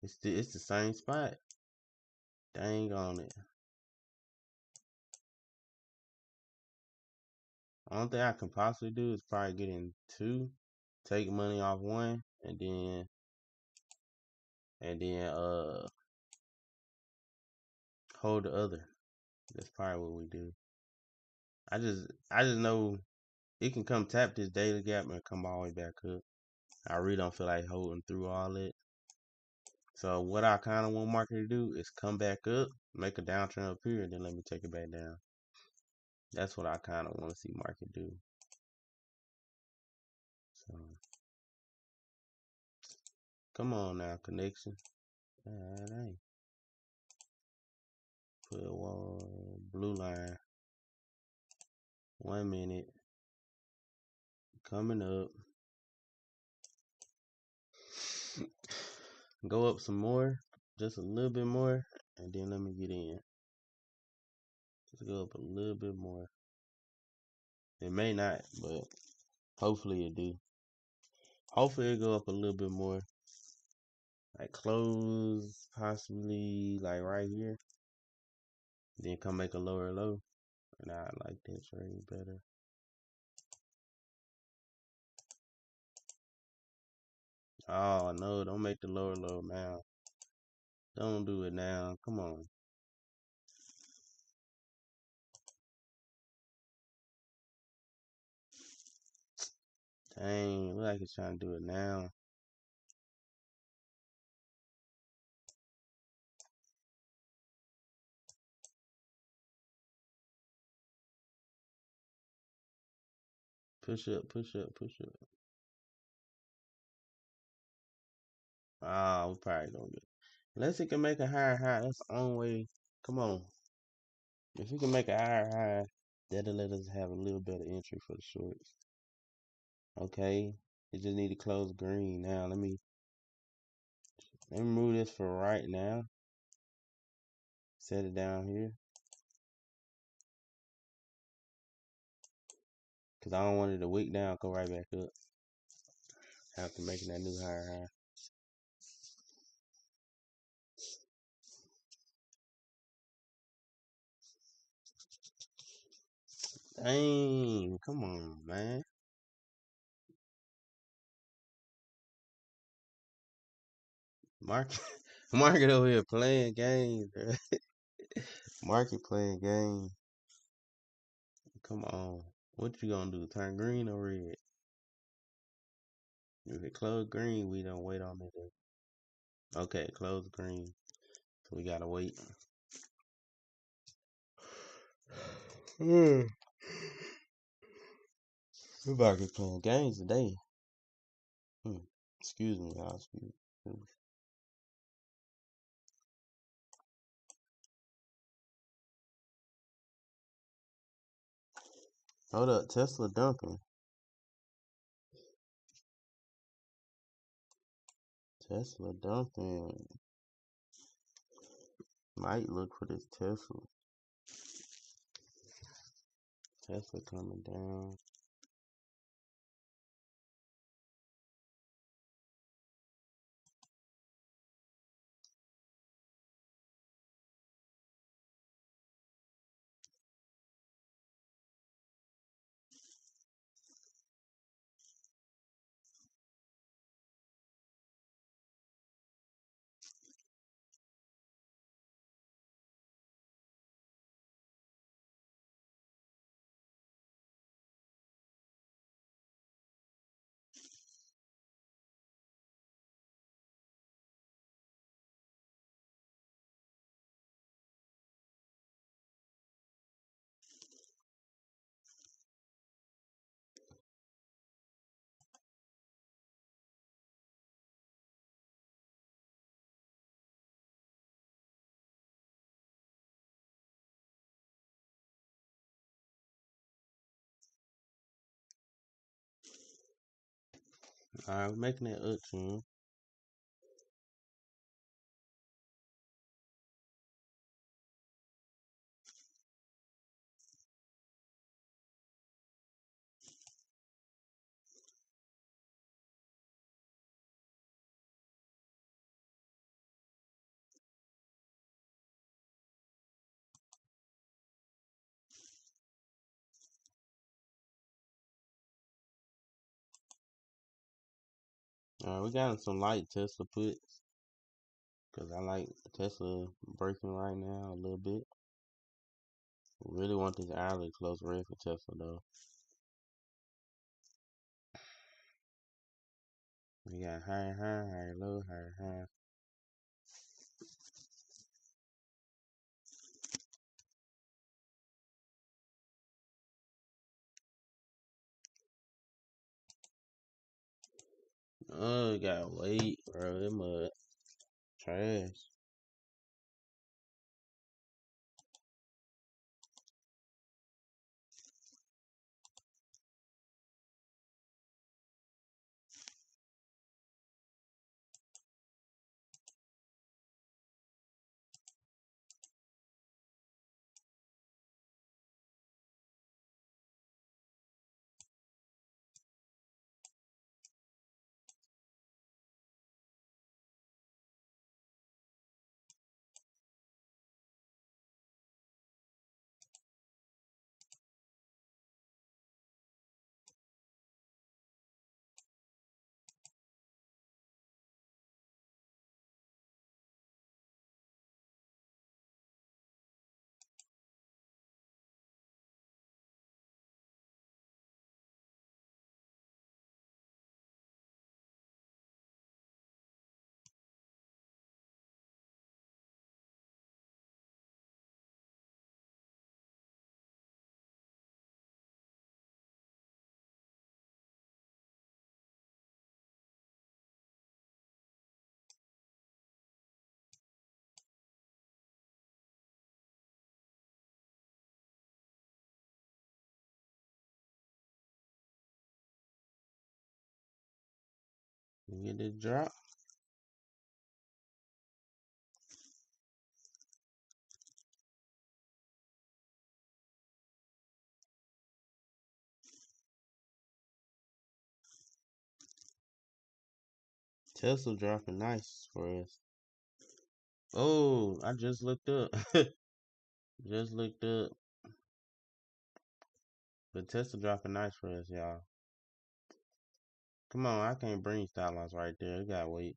It's the same spot. Dang on it. Only thing I can possibly do is probably get in two, take money off one, and then hold the other. That's probably what we do. I just know it can come tap this daily gap and come all the way back up. I really don't feel like holding through all that. So what I kind of want market to do is come back up, make a downtrend up here, and then let me take it back down. That's what I kind of want to see market do. So come on now, connection. Alright. Put a wall, blue line. 1 minute. Coming up. Go up some more, just a little bit more, and then let me get in. Just go up a little bit more. It may not, but hopefully it do. Hopefully it go up a little bit more. Like close possibly like right here. Then come make a lower low. And I like that trade better. Oh no, don't make the lower low now. Don't do it now. Come on. Dang, look like it's trying to do it now. Push up, push up, push up. Ah, we probably gonna get. Unless it can make a higher high, that's the only way. Come on. If we can make a higher high, that'll let us have a little better entry for the shorts. Okay. It just need to close green. Now let me move this for right now. Set it down here. Cause I don't want it to wick down, go right back up. After making that new higher high. Dang, come on, man. Market, market over here playing games, bro. Market playing games. Come on. What you gonna do? Turn green or red? If it close green, we don't wait on it. Okay, close green. So we gotta wait. The market playing games today. Excuse me, y'all. Excuse me. Hold up, Tesla dumping. Tesla dumping. Might look for this Tesla. Tesla coming down. Alright, we're making that up soon. Alright, we got some light Tesla puts. Cause I like Tesla breaking right now a little bit. Really want this hourly close red for Tesla though. We got higher, higher, low, higher, high. Oh, we gotta wait, bro. That mud trash. You get this drop. Tesla dropping nice for us. Oh, I just looked up. Just looked up. But Tesla dropping nice for us, y'all. Come on, I can't bring stop loss right there. You gotta wait.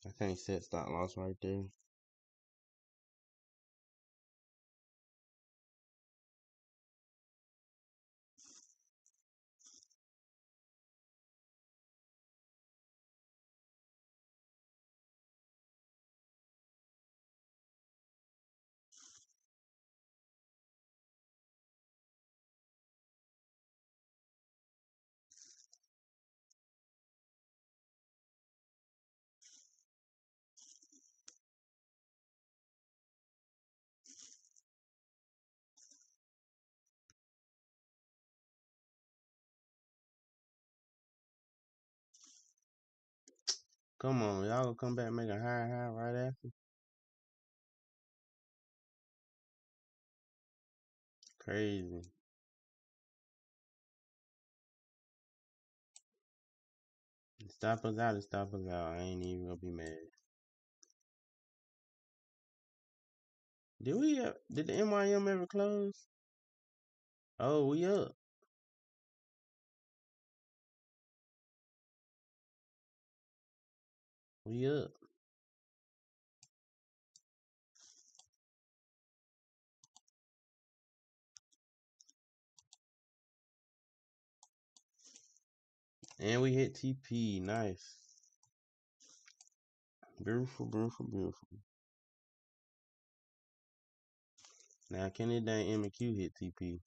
I can't set stop loss right there. Come on, y'all gonna come back and make a higher high right after? Crazy. Stop us out and stop us out. I ain't even gonna be mad. Did the NYM ever close? Oh, we up. We up. And we hit TP. Nice. Beautiful, beautiful, beautiful. Now can it dang M and Q hit TP?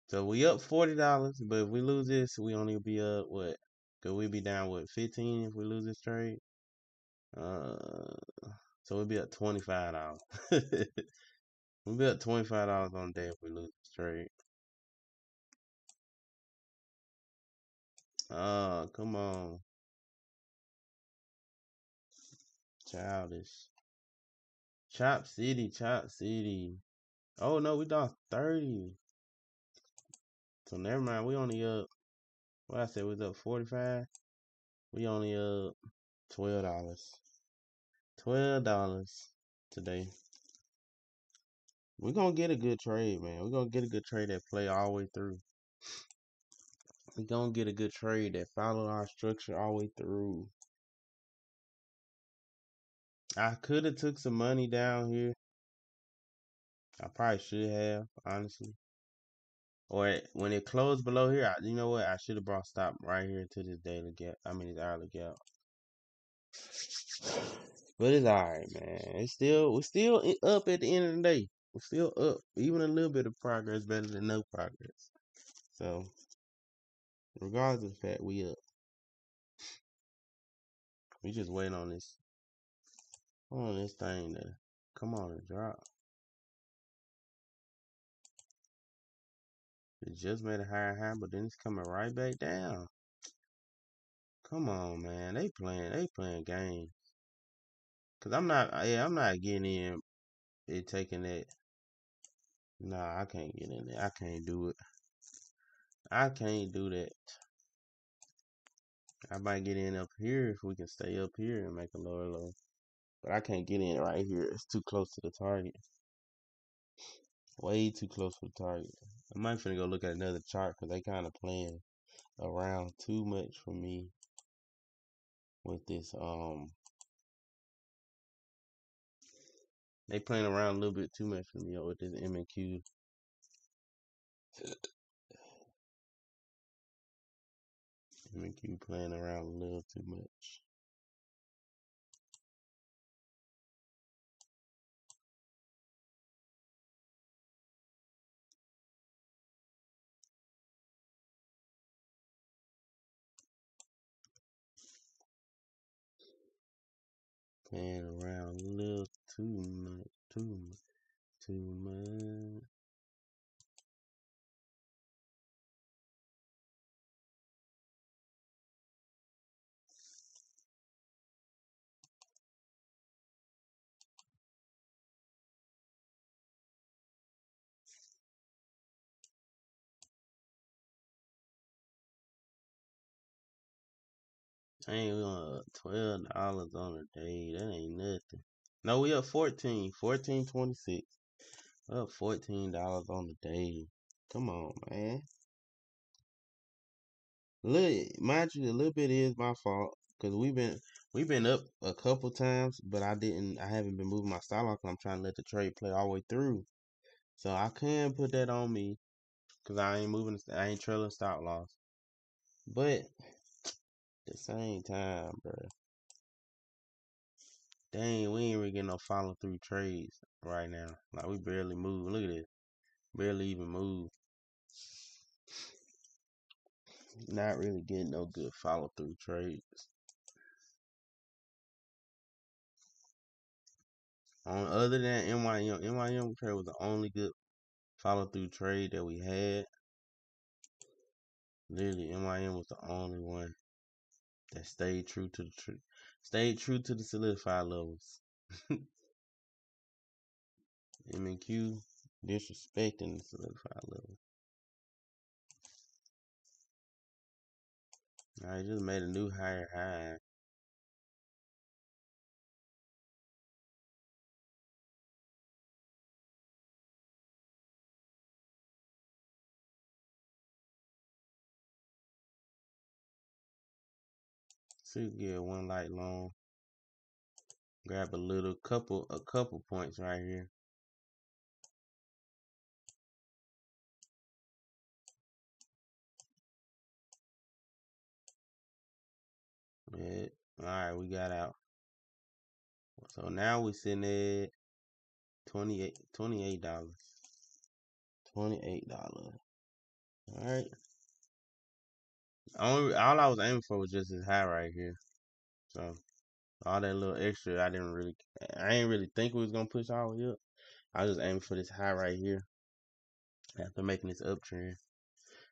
So we up $40, but if we lose this, we only be up what? Cause we be down what 15 if we lose this trade. Uh, so we'll be up $25. We'll be up $25 on the day if we lose this trade. Oh, come on, childish. Chop City, Chop City. Oh no, we lost 30. So never mind. We only up. What I said was up 45. We only up $12. $12 today. We're gonna get a good trade, man. We're gonna get a good trade that play all the way through. We're gonna get a good trade that follow our structure all the way through. I could have took some money down here. I probably should have, honestly. Or when it closed below here, you know what? I should have brought stop right here to this daily gap. I mean, this hourly gap. But it's alright, man. We're still up at the end of the day. We're still up. Even a little bit of progress better than no progress. So, regardless of the fact, we up. We just waiting on this thing to come on and drop. It just made a higher high, but then it's coming right back down. Come on, man. They playing games. Cause I'm not getting in it taking that. Nah, I can't get in there. I can't do it. I can't do that. I might get in up here if we can stay up here and make a lower low. But I can't get in right here. It's too close to the target. Way too close for the target. I might finna go look at another chart because they kind of playing around too much for me with this. They playing around a little bit too much for me with this M and Q. M and Q playing around a little too much. Playing around a little too much. Too much. Dang, we on $12 on a day. That ain't nothing. No, we up 14. 14.26. Up $14 on the day. Come on, man. Look, mind you, a little bit is my fault because we've been up a couple times, but I haven't been moving my style off. I'm trying to let the trade play all the way through, so I can put that on me because I ain't trailing stop loss. But at the same time, bro, dang, we ain't really getting no follow through trades right now. Like we barely move. Look at this, barely even move. Not really getting no good follow through trades. On other than NYM trade was the only good follow through trade that we had. Literally, NYM was the only one. that stayed true to the stayed true to the solidified levels. M and Q disrespecting the solidified level. I just made a new higher high. See, get one light long. Grab a couple points right here. Yeah. All right, we got out. So now we sitting at $28. $28. All right. All I was aiming for was just this high right here. So all that little extra, I didn't really think we was gonna push all the way up. I was just aiming for this high right here after making this uptrend.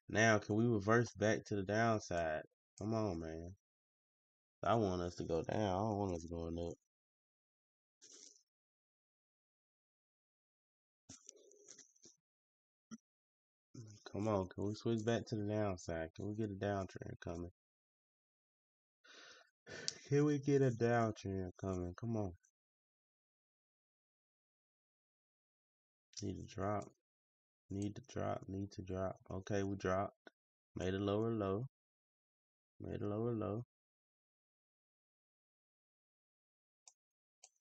Now, can we reverse back to the downside? Come on, man. I want us to go down. I don't want us going up. Come on, can we switch back to the downside? Can we get a downtrend coming? Can we get a downtrend coming? Come on. Need to drop. Need to drop. Need to drop. Okay, we dropped. Made a lower low. Made a lower low.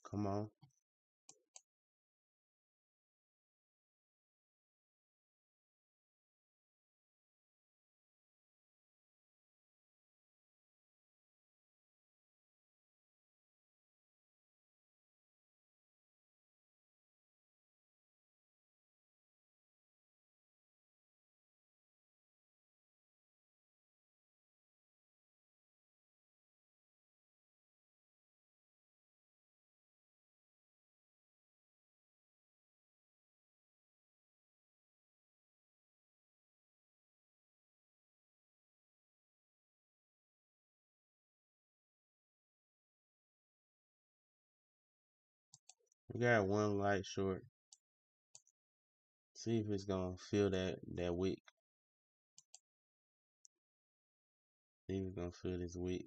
Come on. We got one light short. See if it's gonna feel that wick. See if it's gonna feel this wick.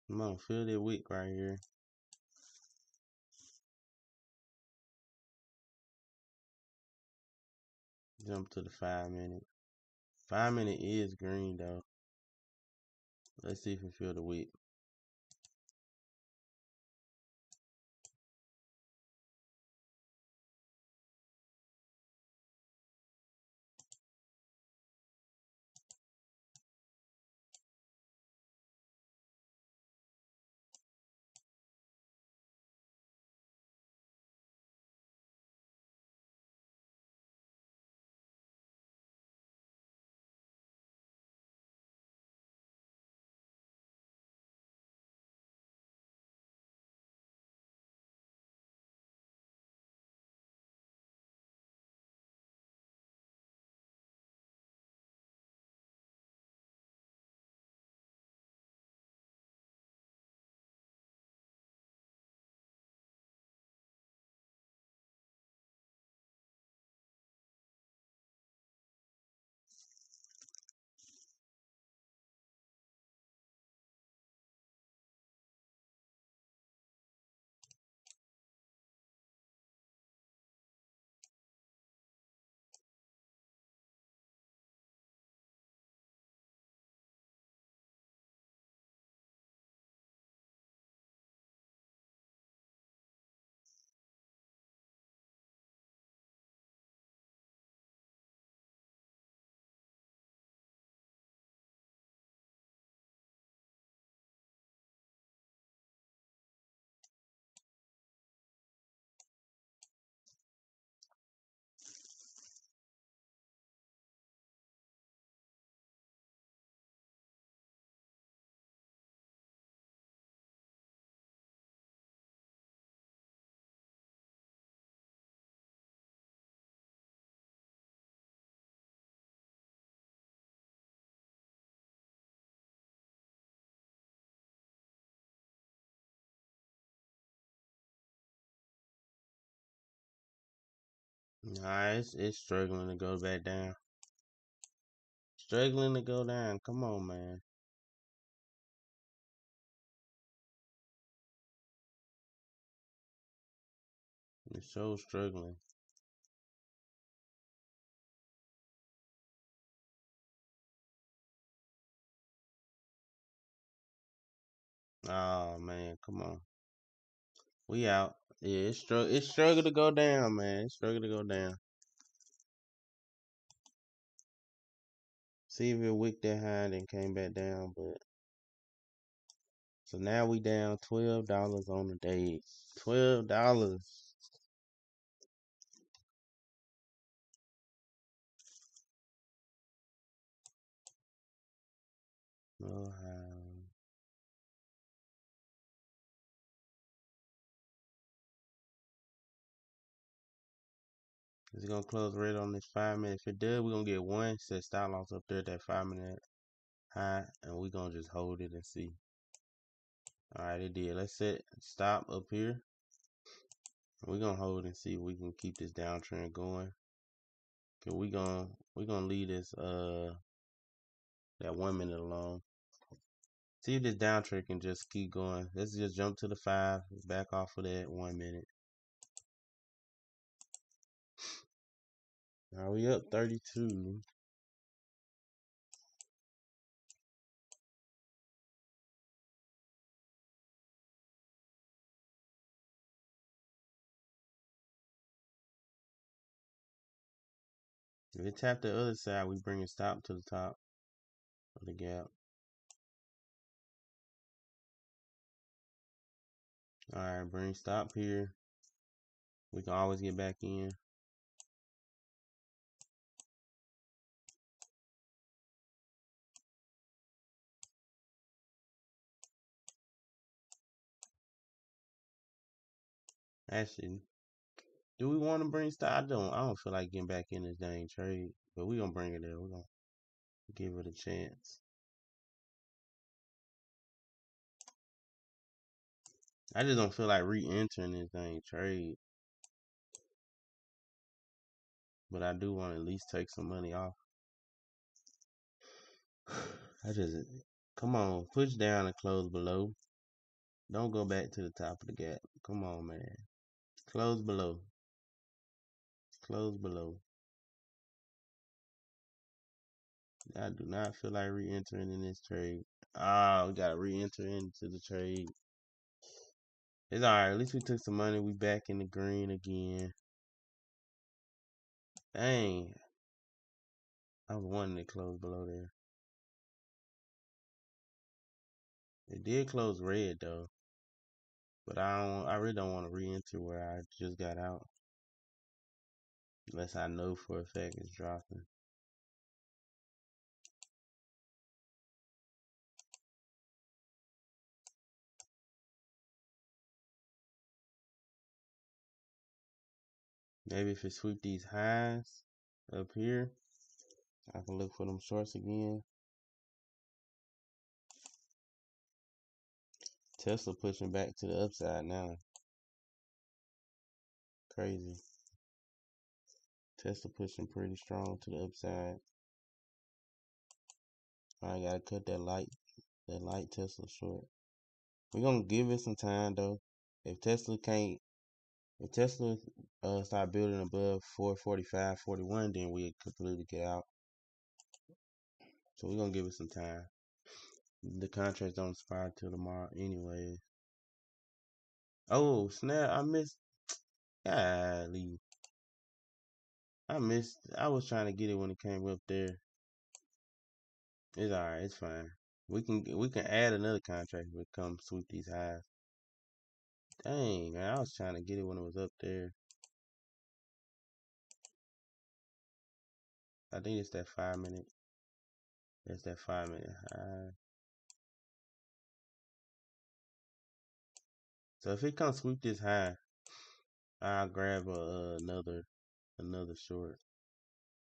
Come on, feel that wick right here. Jump to the 5 minute. 5 minute is green though. Let's see if we feel the wick. Nah, it's struggling to go back down. Struggling to go down. Come on, man. It's so struggling. Oh man, come on. We out. Yeah, it's struggle to go down, man. It's struggle to go down. See if it wicked that high and came back down, but so now we down $12 on the day. $12. Oh, is it gonna close right on this 5 minute? If it does, we're gonna get one set stop loss up there at that 5 minute high, and we're gonna just hold it and see. Alright, it did. Let's set stop up here. We're gonna hold and see if we can keep this downtrend going. Cause we gonna leave this that 1 minute alone. See if this downtrend can just keep going. Let's just jump to the 5, back off of that 1 minute. Now we up 32. If it tap the other side, we bring it stop to the top of the gap. Alright, bring stop here. We can always get back in. Actually, do we want to bring stop? I don't feel like getting back in this dang trade. But we gonna bring it there. We're gonna give it a chance. I just don't feel like re-entering this dang trade. But I do want to at least take some money off. I just come on, push down and close below. Don't go back to the top of the gap. Come on, man. Close below. Close below. I do not feel like re-entering in this trade. Ah, we gotta re-enter into the trade. It's alright. At least we took some money. We back in the green again. Dang. I was wanting to close below there. It did close red though. But I really don't want to re-enter where I just got out. Unless I know for a fact it's dropping. Maybe if it sweep these highs up here, I can look for them shorts again. Tesla pushing back to the upside now. Crazy. Tesla pushing pretty strong to the upside. I gotta cut that light Tesla short. We're gonna give it some time though. If Tesla start building above 445, 41, then we completely get out. So we're gonna give it some time. The contracts don't expire till tomorrow anyway. Oh snap! I missed. Golly. I was trying to get it when it came up there. It's alright. It's fine. We can add another contract if it comes sweep these highs. Dang man, I was trying to get it when it was up there. I think it's that 5 minute. That's that 5 minute high. So if it comes sweep this high, I'll grab another short.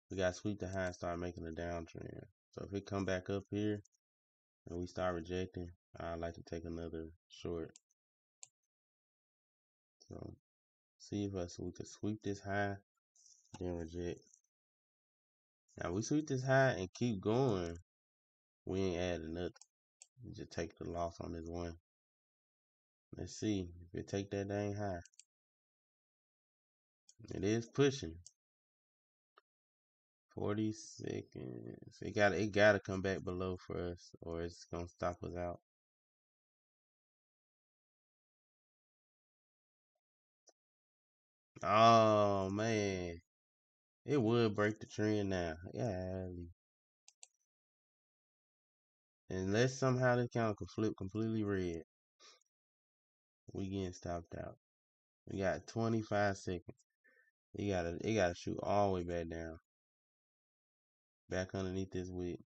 We got to sweep the high and start making a downtrend. So if it come back up here and we start rejecting, I'd like to take another short. So see if we can sweep this high Then reject. Now we sweep this high and keep going. We ain't adding nothing. We just take the loss on this one. Let's see if it take that dang high. It is pushing. 40 seconds. It gotta come back below for us, or it's gonna stop us out. Oh man, it would break the trend now. Yeah, unless somehow this counter could flip completely red, we getting stopped out. We got 25 seconds. It gotta shoot all the way back down, back underneath this wick.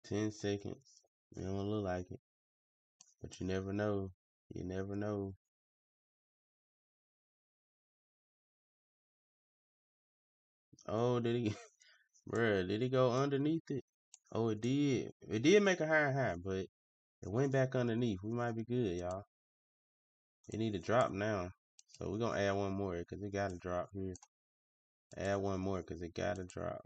10 seconds. It don't look like it, but you never know. You never know. Oh, did he, bruh? Did he go underneath it? Oh, it did. It did make a higher high, but it went back underneath. We might be good, y'all. It need to drop now. So we're going to add one more because it got to drop here. Add one more because it got to drop.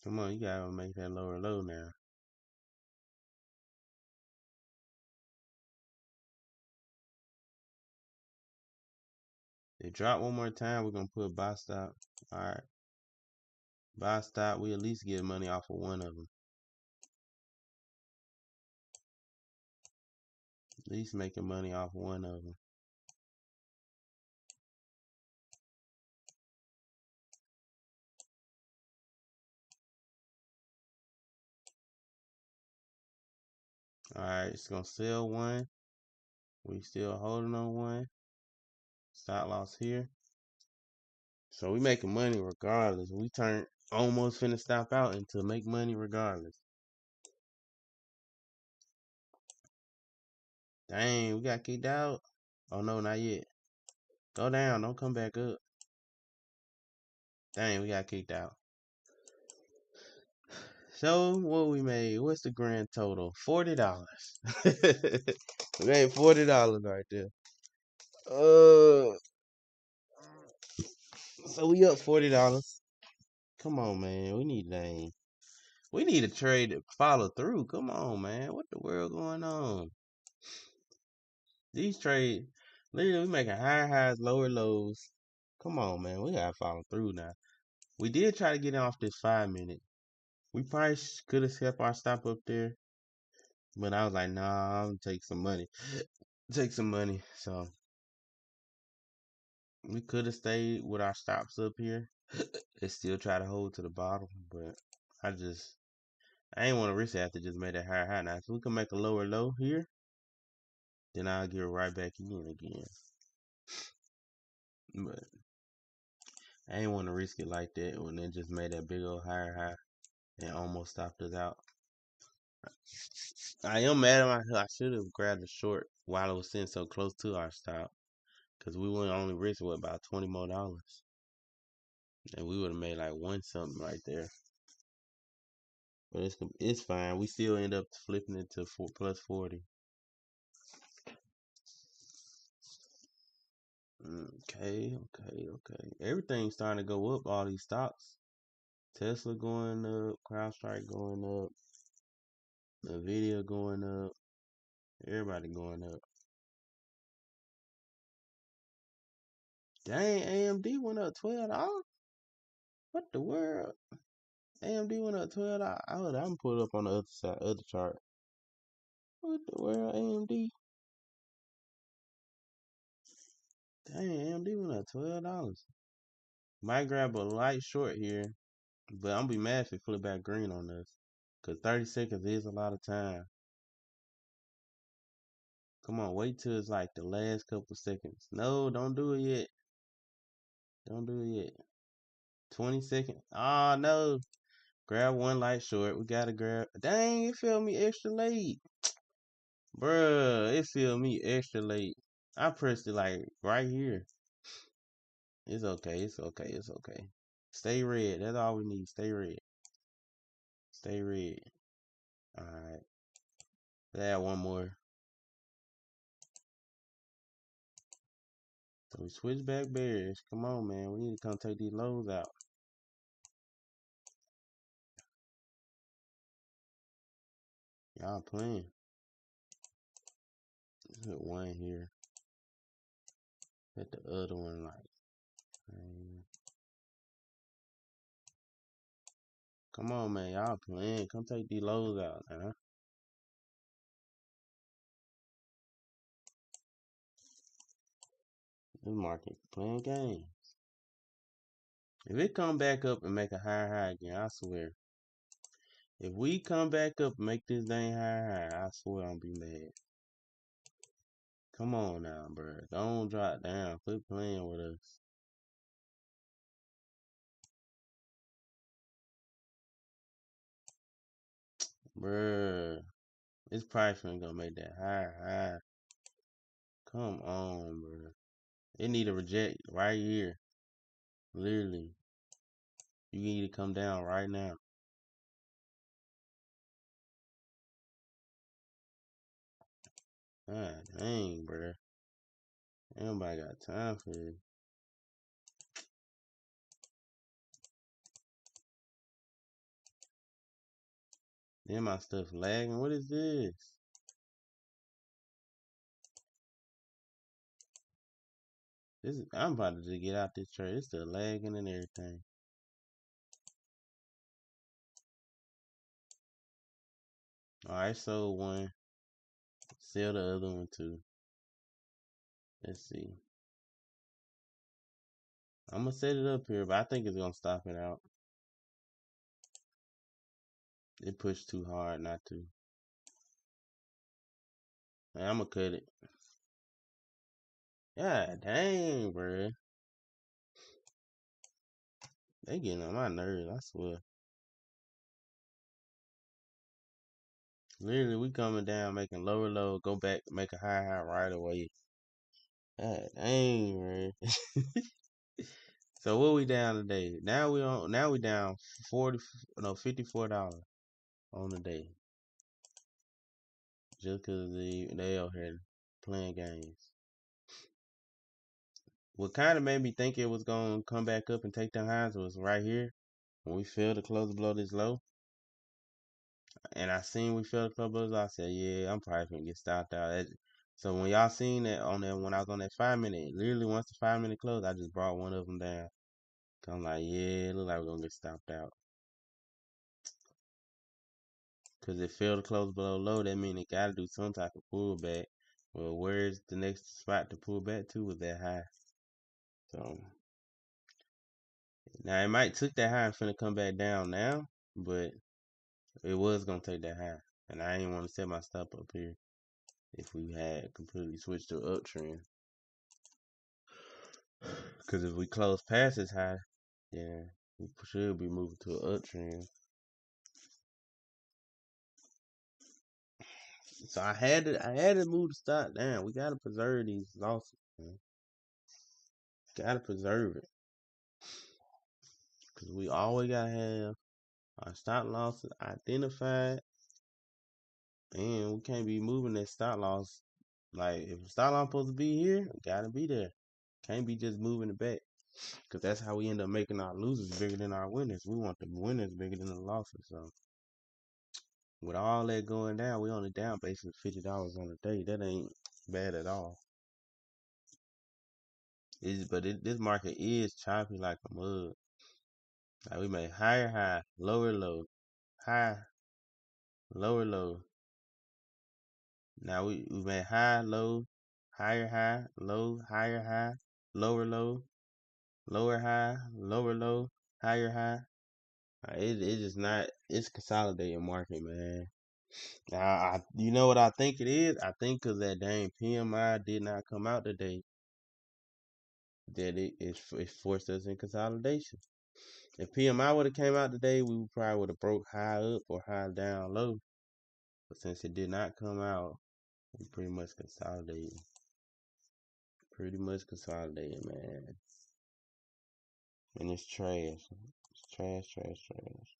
Come on, you got to make that lower low now. It drop one more time, we're going to put buy stop. All right. Buy stop, we at least get money off of one of them. At least making money off one of them. All right, it's going to sell one. We still holding on one. Stop loss here. So we making money regardless. We turn almost finna stop out into make money regardless. Dang, we got kicked out. Oh no, not yet. Go down, don't come back up. Dang, we got kicked out. So what we made? What's the grand total? $40. We made $40 right there. So we up $40. Come on, man. We need a trade to follow through. Come on, man. What the world going on? These trades, literally, we making high highs, lower lows. Come on, man. We gotta follow through now. We did try to get off this 5 minute. We probably could have kept our stop up there, but I was like, nah, I'm gonna take some money. Take some money. So we could have stayed with our stops up here and still try to hold to the bottom, but I ain't want to risk it after just made that higher high. Now, if we can make a lower low here, then I'll get right back in again. But I ain't want to risk it like that when it just made that big old higher high and almost stopped us out. I am mad at myself. I should have grabbed a short while it was sitting so close to our stop, because we would only risk about $20 more, and we would have made like one something right there. But it's fine. We still end up flipping it to plus 40. Okay. Everything's starting to go up. All these stocks. Tesla going up. CrowdStrike going up. Nvidia going up. Everybody going up. Dang, AMD went up $12. What the world? AMD went up $12. I'm gonna put it up on the other side, other chart. What the world, AMD? Dang, AMD went up $12. Might grab a light short here, but I'm gonna be mad if it flip back green on us. Cause 30 seconds is a lot of time. Come on, wait till it's like the last couple seconds. No, don't do it yet. Don't do it yet. 20 seconds. Oh no. Grab one light short. We gotta grab. Dang, it fell me extra late. Bruh, it fell me extra late. I pressed it like right here. It's okay. It's okay. It's okay. Stay red. That's all we need. Stay red. Stay red. All right. Let's add one more. So we switch back bears. Come on, man. We need to come take these lows out. Y'all playing. Let's hit one here. Hit the other one like. Come on, man. Y'all playing. Come take these lows out, man. This market playing games. If it come back up and make a higher high again, I swear. If we come back up and make this dang higher high, I swear I'm be mad. Come on now, bro. Don't drop down. Quit playing with us. Bruh. This price ain't gonna make that higher high. Come on, bro. It need to reject right here. Literally. You need to come down right now. God dang, bro. Nobody got time for this. Then my stuff lagging. What is this? I'm about to just get out this trade. It's still lagging and everything. Alright, sold one. Sell the other one too. Let's see. I'm gonna set it up here, but I think it's gonna stop it out. It pushed too hard not to. I'm gonna cut it. God dang, bro. They getting on my nerves, I swear. Literally, we coming down, making lower low, go back, make a high high right away. God dang, man. So what we down today? Now we down $54 on the day. Just cause they out here playing games. What kind of made me think it was gonna come back up and take the highs was right here when we failed to close below this low. And I seen we failed to close below this low. I said, yeah, I'm probably gonna get stopped out. So when y'all seen that on that when I was on that 5 minute, literally once the 5 minute closed, I just brought one of them down. I'm like, yeah, it look like we're gonna get stopped out. Cause it failed to close below low, that means it gotta do some type of pullback. Well, where's the next spot to pull back to was that high. So now it might took that high and finna come back down now, but it was gonna take that high. And I ain't wanna set my stop up here if we had completely switched to uptrend. Cause if we close past this high, yeah, we should be moving to an uptrend. So I had to move the stock down. We gotta preserve these losses, man. Gotta preserve it. Cause we always gotta have our stop losses identified. And we can't be moving that stop loss. Like if the stop loss supposed to be here, it gotta be there. Can't be just moving it back. Cause that's how we end up making our losers bigger than our winners. We want the winners bigger than the losses. So with all that going down, we only down basically $50 on the day. That ain't bad at all. This market is choppy like a mug. Like we made higher high, lower low, high, lower low. Now we made high, low, higher, low, higher, high, lower, low, lower, high, lower, low, higher, high. It's just not. It's consolidating market, man. Now, you know what I think it is? I think because that dang PMI did not come out today, that it forced us in consolidation. If PMI would have came out today, we probably would have broke high up or high down low. But since it did not come out, we pretty much consolidated. Pretty much consolidated, man. And it's trash. It's trash, trash, trash.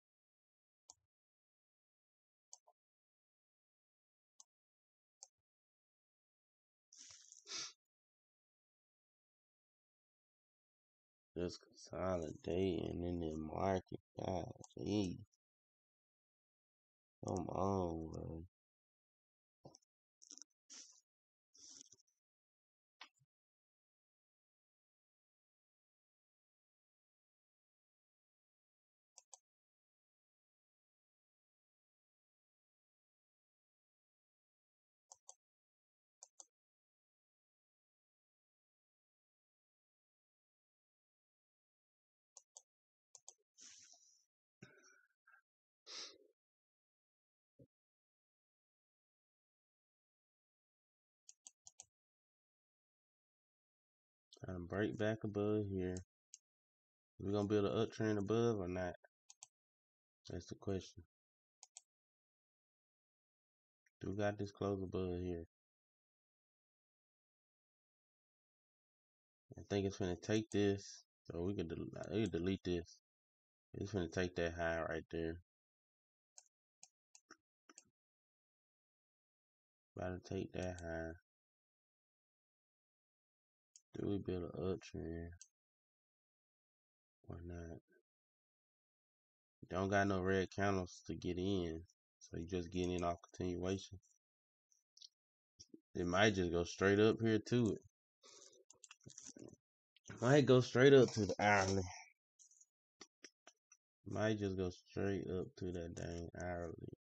Just consolidating in the market. God, geez. Come on, bro. Trying to break back above here. We gonna build an uptrend above or not? That's the question. Do we got this close above here? I think it's gonna take this, so we can delete this. It's gonna take that high right there. About to take that high. Do we build an uptrend or not? Don't got no red candles to get in, so you just get in off continuation. It might just go straight up here to it. Might go straight up to the hourly. Might just go straight up to that dang hourly.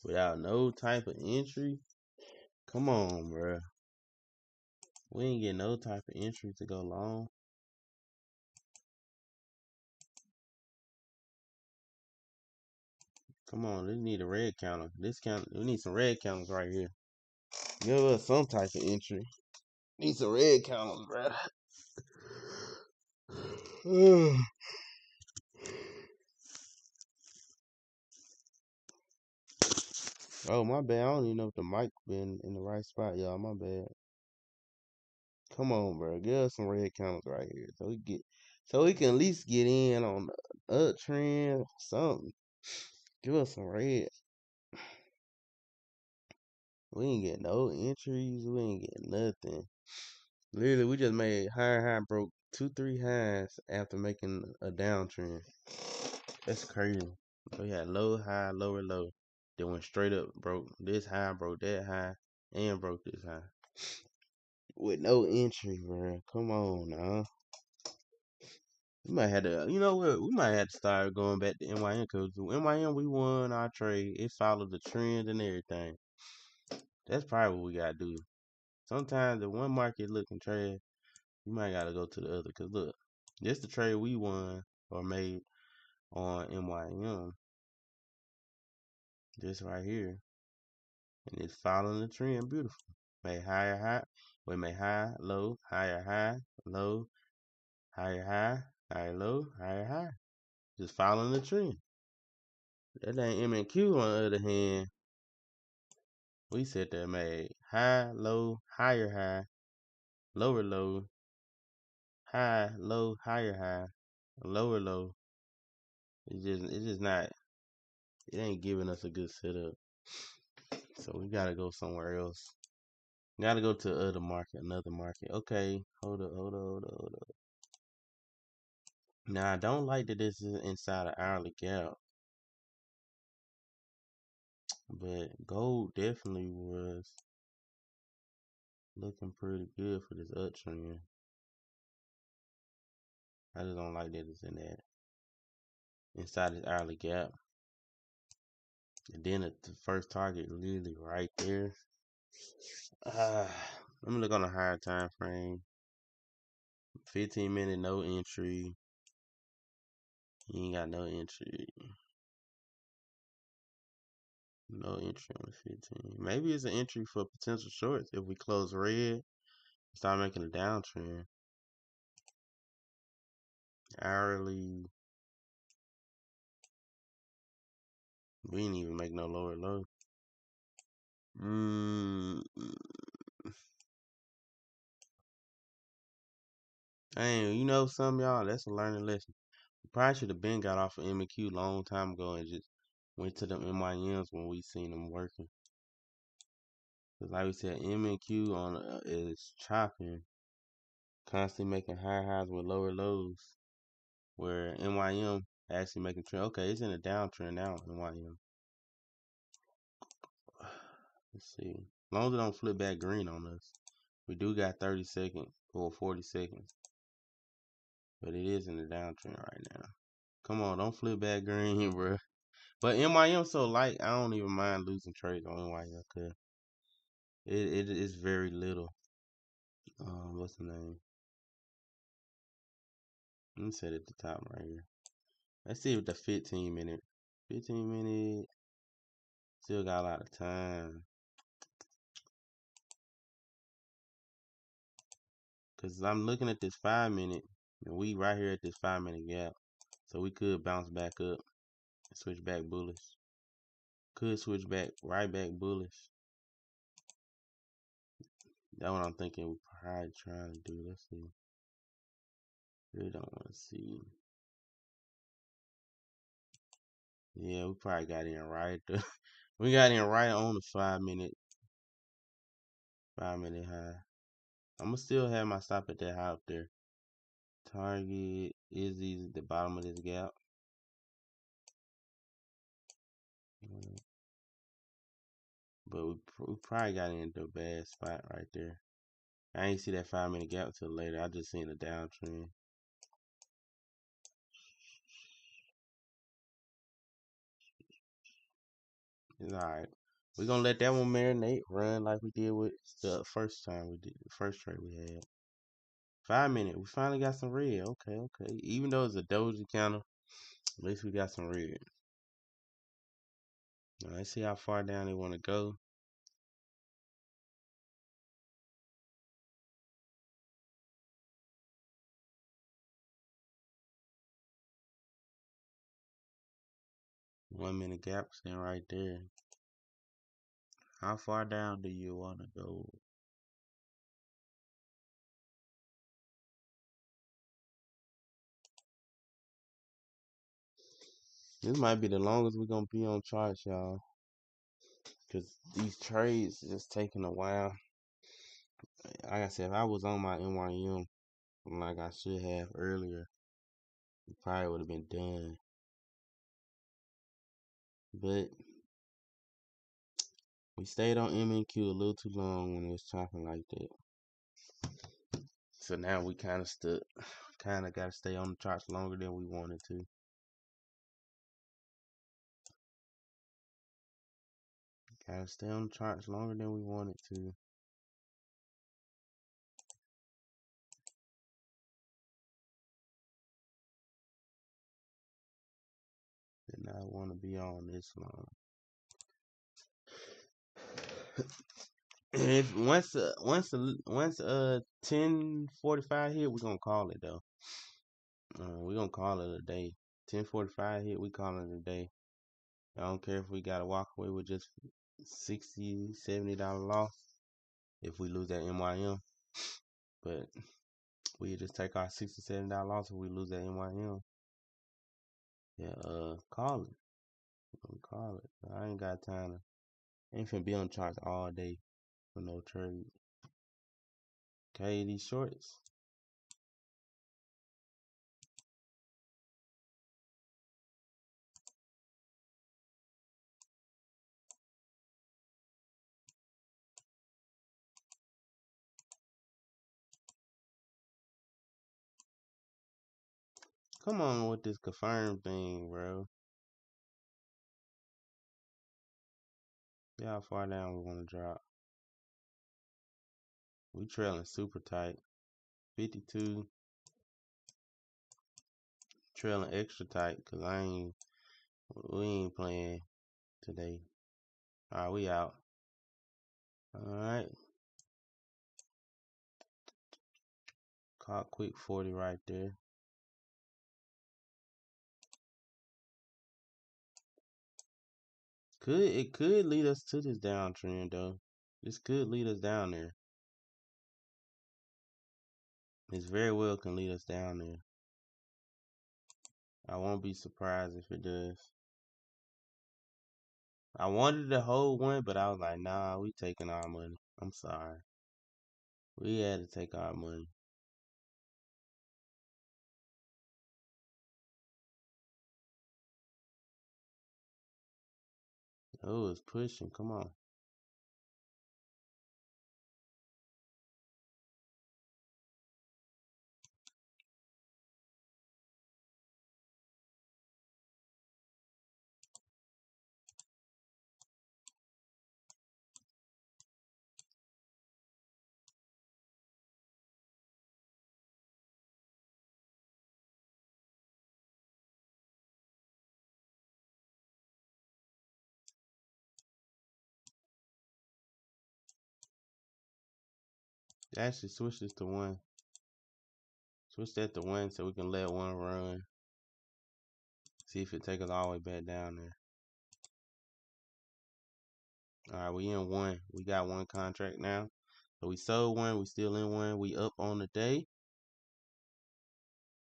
Without no type of entry. Come on, bro. We ain't get no type of entry to go long. Come on, we need a red counter. We need some red counters right here. Give us some type of entry. Need some red counters, bro. Oh, my bad. I don't even know if the mic been in the right spot, y'all. My bad. Come on, bro. Give us some red counters right here, so we can at least get in on the uptrend, something. Give us some red. We ain't get no entries. We ain't get nothing. Literally, we just made high, broke 2-3 highs after making a downtrend. That's crazy. We had low, high, lower, low. Then went straight up, broke this high, broke that high, and broke this high. With no entry, bro. Come on now. We might have to, you know what? We might have to start going back to NYM because NYM, we won our trade. It followed the trend and everything. That's probably what we got to do. Sometimes if one market looking trash, you might got to go to the other. Because look, this the trade we won or made on NYM. This right here. And it's following the trend beautiful. Made higher high. We made high, low, higher, low, higher, low, higher, high. Just following the trend. That ain't M&Q on the other hand. We said that made high, low, higher, lower, low, high, low, higher, lower, low. It's just not. It ain't giving us a good setup. So we gotta go somewhere else. Gotta go to another market. Okay, hold up. Now I don't like that this is inside an hourly gap, but gold definitely was looking pretty good for this uptrend. I just don't like that it's in that inside this hourly gap. And then at the first target literally right there. Let me look on a higher time frame. 15-minute no entry. You ain't got no entry. No entry on the 15. Maybe it's an entry for potential shorts if we close red. Start making a downtrend. Hourly. We didn't even make no lower low. And you know some y'all, that's a learning lesson. We probably should have been got off of M&Q long time ago and just went to them MIMs when we seen them working. Cause like we said, M&Q on is chopping, constantly making higher highs with lower lows. Where NYM actually making trend. Okay, it's in a downtrend now. NYM. Let's see. As long as it don't flip back green on us, we do got 30 seconds or 40 seconds, but it is in the downtrend right now. Come on, don't flip back green, bro. But NYM so light, I don't even mind losing trades on NYM because it is very little. What's the name? Let me set it at the top right here. Let's see if the 15 minute. 15 minute still got a lot of time. Cause I'm looking at this 5 minute, and we right here at this 5 minute gap, so we could bounce back up and switch back bullish. Could switch back right back bullish. That's what I'm thinking. We probably trying to do. Let's see. Really don't want to see. Yeah, we probably got in right. We got in right on the 5 minute, 5 minute high. I'm gonna still have my stop at that high up there. Target is these at the bottom of this gap. But we probably got into a bad spot right there. I ain't see that 5 minute gap till later. I just seen the downtrend. It's alright. We're gonna let that one marinate, run like we did with the first time we did the first trade we had. 5 minute, we finally got some red. Okay, okay. Even though it's a doji counter, at least we got some red. Now, let's see how far down they want to go. 1 minute gap sitting right there. How far down do you want to go? This might be the longest we're gonna be on charts, y'all. Cause these trades just taking a while. Like I said, if I was on my NYM like I should have earlier, it probably would have been done. But we stayed on M&Q a little too long when it was chopping like that. So now we kind of stuck. Kind of got to stay on the charts longer than we wanted to. Got to stay on the charts longer than we wanted to. Did not want to be on this long. If once 10:45 hit, we're gonna call it though. We're gonna call it a day. 10:45 hit, we call it a day. I don't care if we gotta walk away with just $60, $70 loss if we lose that MYM. But we just take our $60, $70 loss if we lose that MYM. Yeah, call it. Call it. I ain't got time to. Ain't finna be on charts all day for no trade. Okay, these shorts. Come on with this confirm thing, bro. See how far down we want to drop. We trailing super tight. 52. Trailing extra tight because we ain't playing today. Alright, we out. Alright. Caught quick 40 right there. It could lead us to this downtrend though. This could lead us down there. It's very well can lead us down there. I won't be surprised if it does. I wanted to hold one, but I was like, nah, we taking our money. I'm sorry. We had to take our money. Oh, it's pushing. Come on. Actually, switch this to one. Switch that to one so we can let one run. See if it take us all the way back down there. Alright, we in one. We got one contract now. So we sold one. We still in one. We up on the day.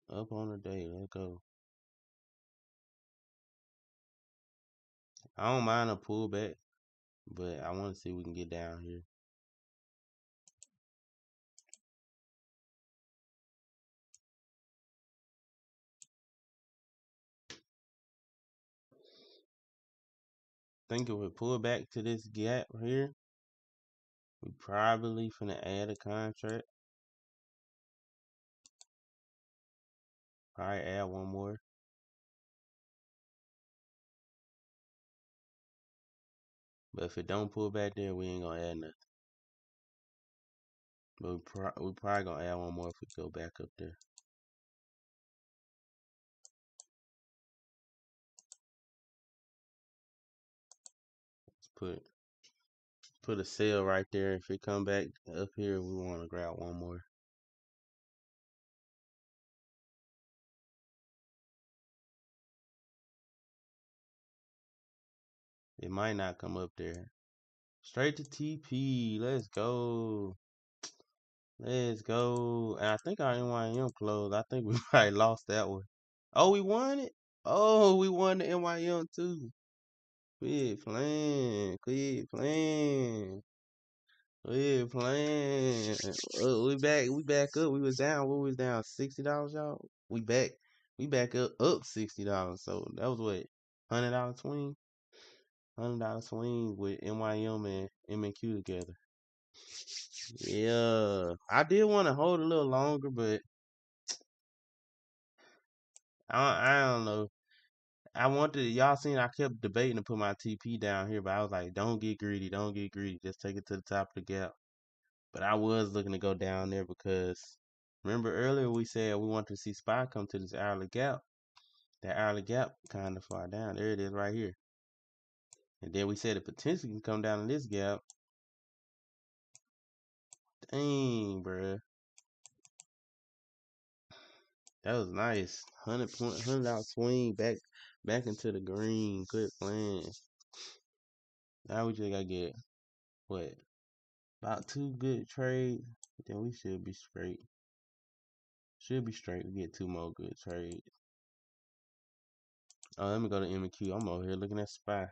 Up on the day. Let's go. I don't mind a pullback, but I want to see if we can get down here. Think if we pull back to this gap here, we probably finna add a contract. Probably add one more. But if it don't pull back there, we ain't gonna add nothing. But we probably gonna add one more if we go back up there. Let's put a sale right there. If it come back up here, we want to grab one more. It might not come up there. Straight to TP. Let's go. Let's go. And I think our NYM closed. I think we probably lost that one. Oh, we won it? Oh, we won the NYM too. Quit playing. Quit playing. Quit playing. We back up. We was down. What was down? $60, y'all? We back up $60. So that was what? $100 swing? $100 swing with NYM and M&Q together. Yeah. I did want to hold a little longer, but I don't know. I wanted y'all seen I kept debating to put my TP down here, but I was like, don't get greedy, don't get greedy. Just take it to the top of the gap. But I was looking to go down there because remember earlier we said we wanted to see SPY come to this hourly gap. That hourly gap kind of far down. There it is right here. And then we said it potentially can come down in this gap. Dang, bruh. That was nice. $100 swing back into the green. Quit playing. Now we just gotta get what? About two good trades. Then we should be straight. Should be straight. We get two more good trades. Oh, let me go to M&Q. I'm over here looking at SPY.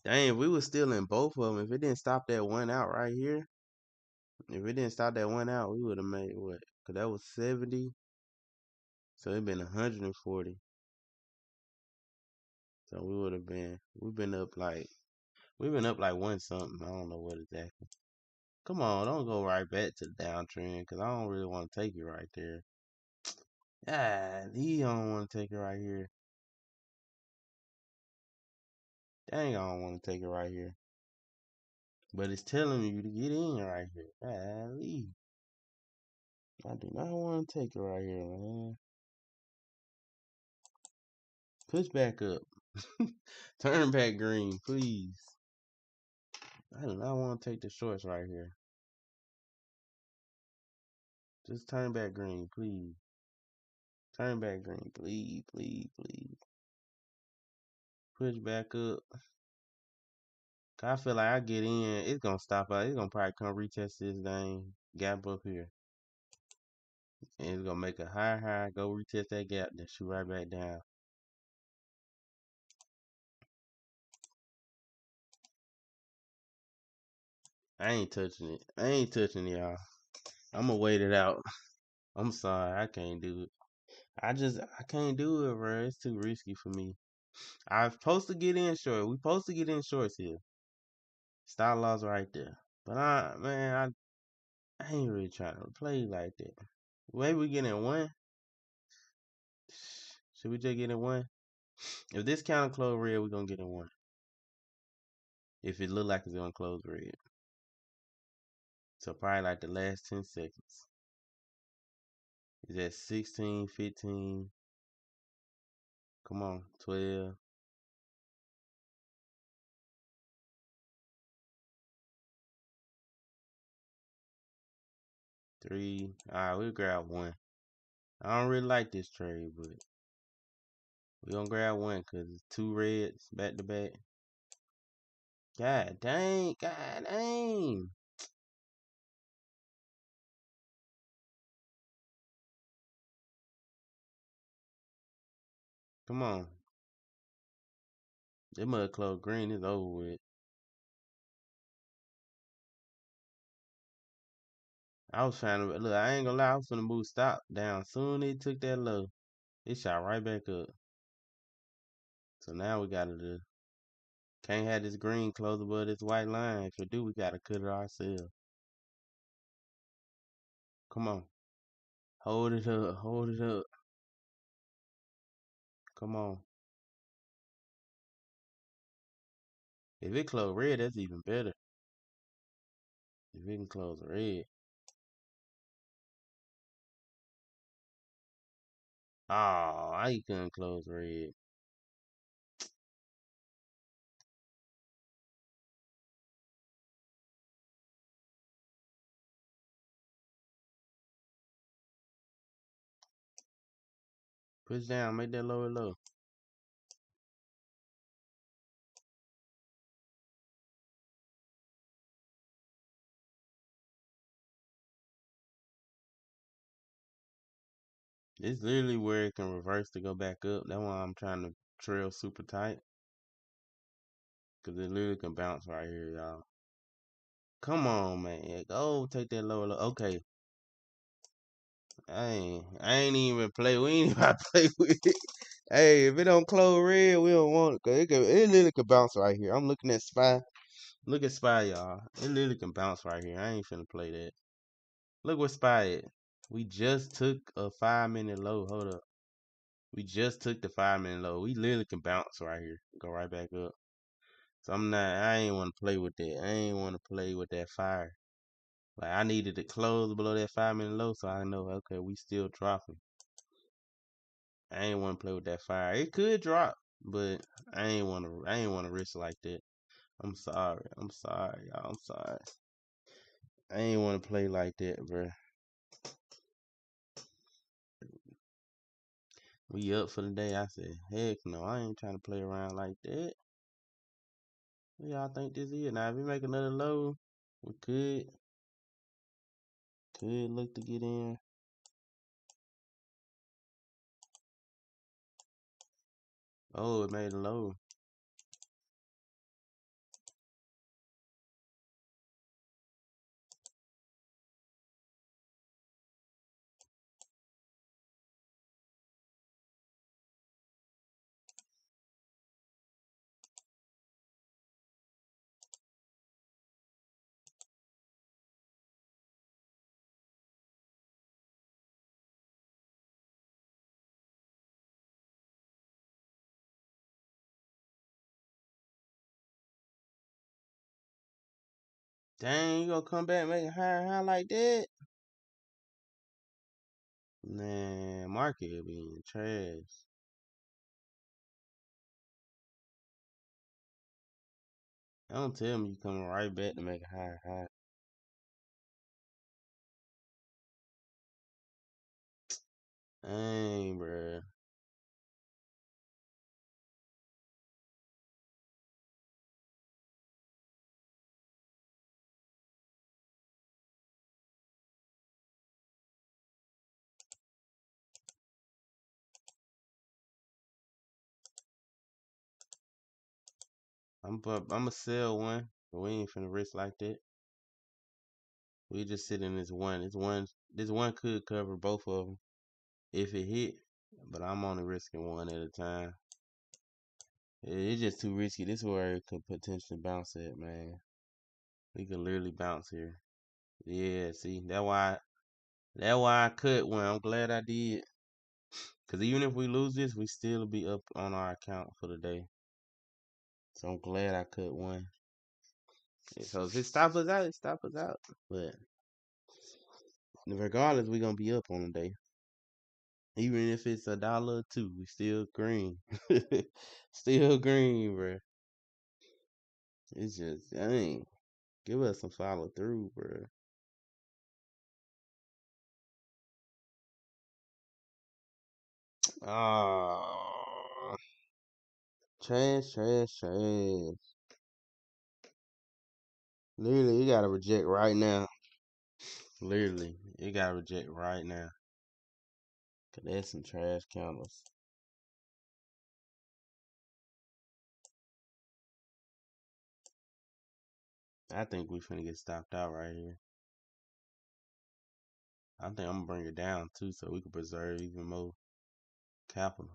Dang, if we was still in both of them, if it didn't stop that one out right here, if it didn't stop that one out, we would have made what? Cause that was 70. So it been 140. So we've been up like one something. I don't know what exactly. Come on, don't go right back to the downtrend, cause I don't really want to take it right there. Ah, he don't want to take it right here. Dang, I don't want to take it right here. But it's telling you to get in right here. Golly. I do not want to take it right here, man. Push back up. Turn back green, please. I do not want to take the shorts right here. Just turn back green, please. Turn back green, please, please, please. Push back up. 'Cause I feel like I get in, it's gonna stop out. It's gonna probably come retest this dang gap up here. And it's gonna make a high, go retest that gap, then shoot right back down. I ain't touching it. I ain't touching it, y'all. I'm gonna wait it out. I'm sorry, I can't do it. I can't do it, bro. It's too risky for me. I'm supposed to get in short. We supposed to get in shorts here. Stop loss right there. But I ain't really trying to play like that. Maybe we get in one. Should we just get in one? If this counter close red, we gonna get in one. If it look like it's gonna close red. So probably like the last 10 seconds. Is at 16, 15. Come on, 12. 3. Alright, we'll grab one. I don't really like this trade, but we gonna grab one because it's two reds back to back. God dang, God dang. Come on. It must close green, it's over with. I was trying to look, I ain't gonna lie, I was finna move stop down. Soon it took that low. It shot right back up. So now we gotta do can't have this green close above this white line. If we do, we gotta cut it ourselves. Come on. Hold it up. Hold it up. Come on. If it close red, that's even better. If it can close red. Oh, I couldn't close red. Push down, make that lower low. It's literally where it can reverse to go back up. That's why I'm trying to trail super tight. Cause it literally can bounce right here, y'all. Come on, man. Go take that lower low. Okay. I ain't even play. We ain't even play with it. Hey, if it don't close red, we don't want it. Cause it literally can bounce right here. I'm looking at SPY. Look at SPY, y'all. It literally can bounce right here. I ain't finna play that. Look where SPY at. We just took a 5-minute low. Hold up. We just took the 5-minute low. We literally can bounce right here. Go right back up. So I ain't want to play with that. I ain't want to play with that fire. Like I needed to close below that 5-minute low so I know, okay, we still dropping. I ain't want to play with that fire. It could drop, but I ain't want to risk like that. I'm sorry. I'm sorry, y'all. I'm sorry. I ain't want to play like that, bro. We up for the day. I said, heck no, I ain't trying to play around like that. What y'all think this is? Now, if we make another low, we could look to get in. Oh, it made a low. Dang, you gonna come back and make it high like that? Man, market being trash. Don't tell me you coming right back to make it high. Dang, bruh. I'm gonna sell one, but we ain't finna risk like that. We just sit in this one. This one could cover both of them if it hit, but I'm only risking one at a time. It's just too risky. This is where it could potentially bounce at, man. We could literally bounce here. Yeah, see, that why I cut one. I'm glad I did. Cause even if we lose this, we still be up on our account for the day. So I'm glad I cut one. So if it stop us out, it stop us out. But regardless, we gonna be up on the day. Even if it's $1 or $2, we still green. Still green, bro. It's just, dang. Give us some follow through, bro. Ah, trash, trash, trash. Literally, you gotta reject right now. Literally, you gotta reject right now. Cause that's some trash counters. I think we finna get stopped out right here. I think I'm gonna bring it down too, so we can preserve even more capital.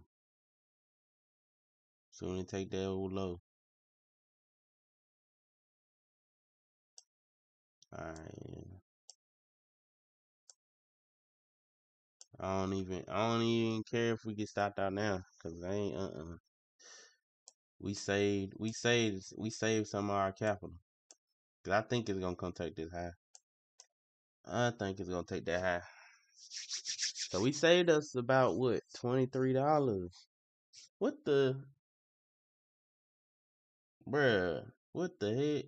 Soon as take that old low. Alright. I don't even care if we get stopped out now, cause I ain't we saved some of our capital. Cause I think it's gonna come take this high. I think it's gonna take that high. So we saved us about what, $23? What the bruh? What the heck?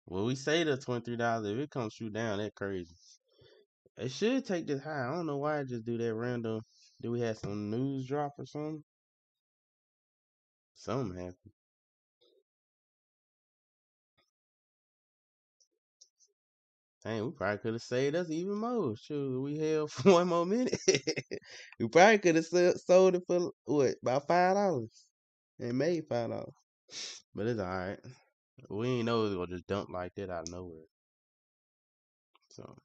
Well, we saved us $23. If it comes shoot down, that crazy. It should take this high. I don't know why I just do that random. Do we have some news drop or something? Something happened. Dang, we probably could have saved us even more. Shoot, we held for 1 more minute. We probably could have sold it for what, about $5 and made $5. But it's alright. We ain't know it was gonna just dump like that out of nowhere. So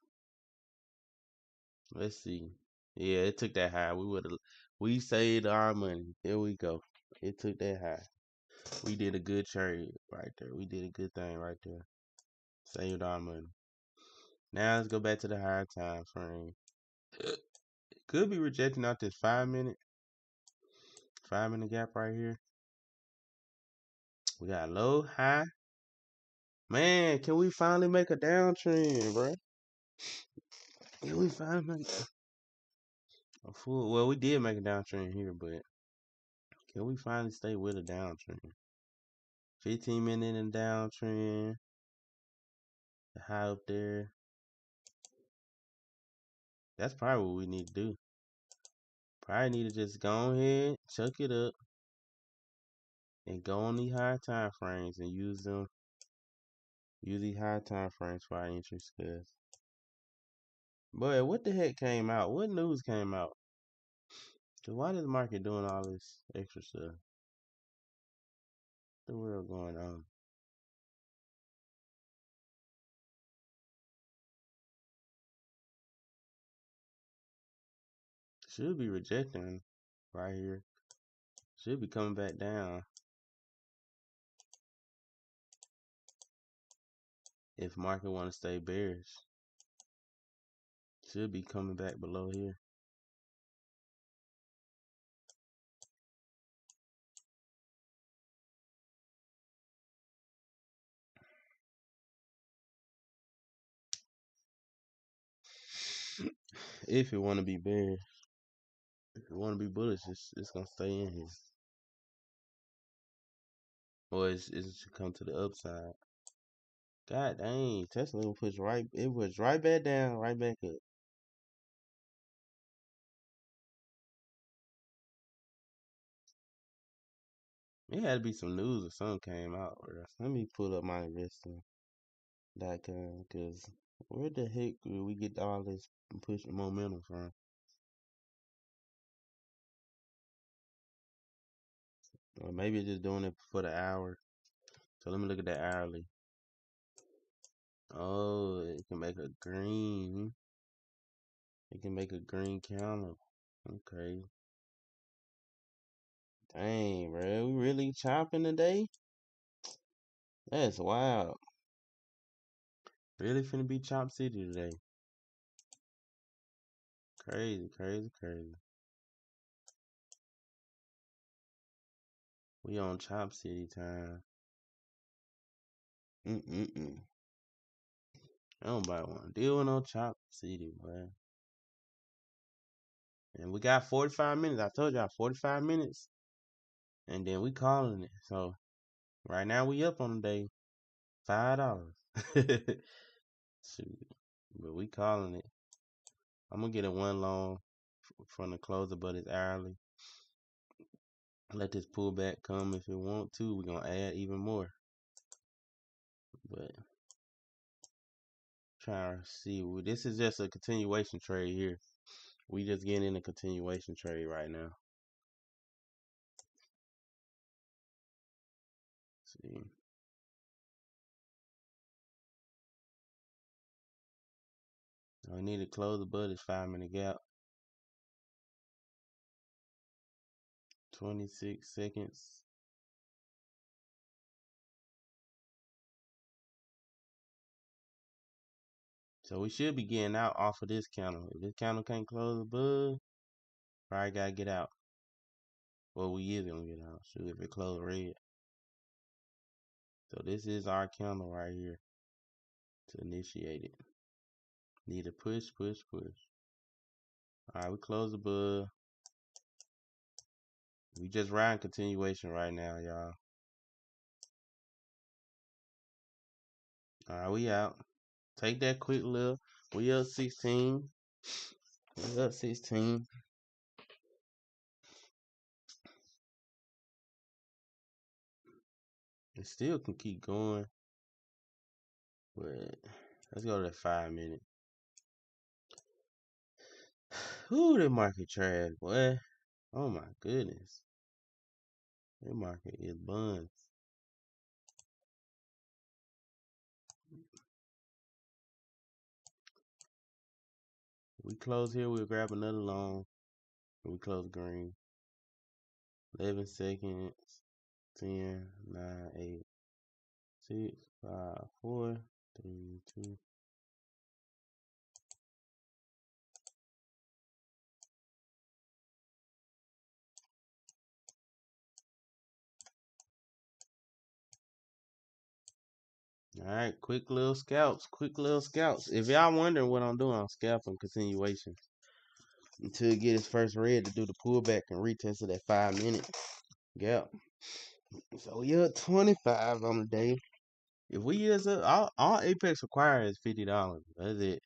let's see. Yeah, it took that high. We saved our money. Here we go. It took that high. We did a good trade right there. We did a good thing right there. Saved our money. Now let's go back to the higher time frame. Could be rejecting out this 5 minute gap right here. We got low, high. Man, can we finally make a downtrend, bro? Can we finally make a full? Well, we did make a downtrend here, but can we finally stay with a downtrend? 15 minute in downtrend. The high up there. That's probably what we need to do. Probably need to just go ahead, chuck it up, and go on these higher time frames and use them. Use these higher time frames for our interest, cause. Boy, what the heck came out? What news came out? Cause why is the market doing all this extra stuff? What the world going on? Should be rejecting right here. Should be coming back down. If market want to stay bearish, should be coming back below here. If it want to be bearish, if it want to be bullish, it's gonna stay in here, or it should come to the upside. God dang, Tesla will push right. It was right back down, right back up. It had to be some news or something came out. Bro. Let me pull up my investing.com, because where the heck did we get all this pushing momentum from? Or maybe it's just doing it for the hour. So let me look at that hourly. Oh, it can make a green. It can make a green counter. Okay. Dang, bro. We really chopping today? That's wild. Really finna be Chop City today. Crazy, crazy, crazy. We on Chop City time. Mm-mm-mm. Nobody want to deal with no Chop City, boy. And we got 45 minutes. I told y'all 45 minutes. And then we calling it. So right now we up on the day. $5. Shoot. But we calling it. I'm gonna get a one long from the closer, but it's hourly. Let this pullback come if it want to. We're gonna add even more. But trying to see. This is just a continuation trade here. We just getting in a continuation trade right now. Let's see. I need to close above this 5-minute gap. 26 seconds. So we should be getting out off of this candle. If this candle can't close above, probably gotta get out. Well, we is gonna get out. Shoot, if it close red. So this is our candle right here to initiate it. Need to push, push, push. Alright, we close above. We just riding continuation right now, y'all. Alright, we out. Take that quick little. We up 16. We up 16. It still can keep going. But let's go to that 5-minute. Whoo, that market trash, boy. Oh my goodness. That market is buns. We close here, we'll grab another long. We close green. 11 seconds. 10, 9, 8, 6, 5, 4, 3, 2. Alright, quick little scalps. Quick little scalps. If y'all wondering what I'm doing, I'm scalping continuation until it get his first red to do the pullback and retest of that 5-minute gap. So we up 25 on the day. If we use all Apex requires is $50. That's it.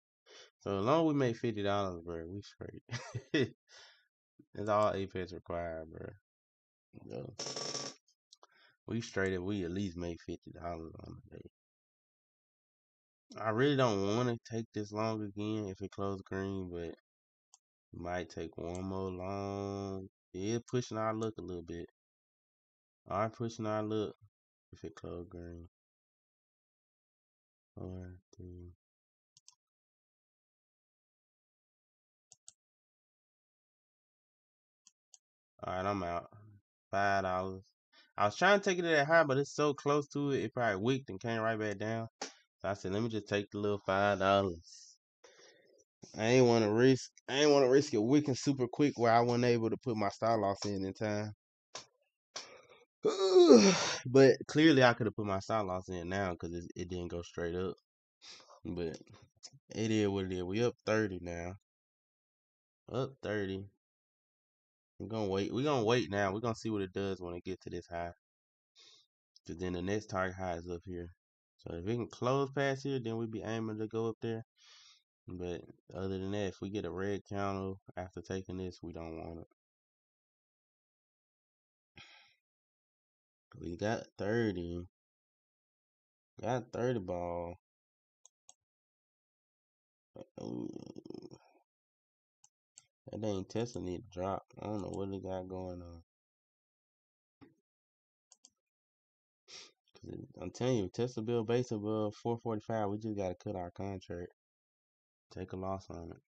So as long as we make $50, bro, we straight. That's all Apex required, bro. So we straight if we at least make $50 on the day. I really don't want to take this long again if it closed green, but might take one more long. Yeah, pushing our luck a little bit. Are pushing our luck if it closed green. 4, 3. Alright, I'm out. $5. I was trying to take it to that high, but it's so close to it, it probably wicked and came right back down. So I said, let me just take the little $5. I ain't want to risk it wicking super quick where I wasn't able to put my stop loss in time. But clearly I could have put my stop loss in now because it didn't go straight up. But it is what it is. We up 30 now. Up 30. We're gonna wait. We're gonna wait now. We're gonna see what it does when it gets to this high. Cause then the next target high is up here. So if we can close past here, then we be aiming to go up there. But other than that, if we get a red candle after taking this, we don't want it. We got 30. Got 30 ball. Ooh. That dang Tesla need to drop. I don't know what it got going on. I'm telling you, Tesla bill base above 445. We just gotta cut our contract. Take a loss on it.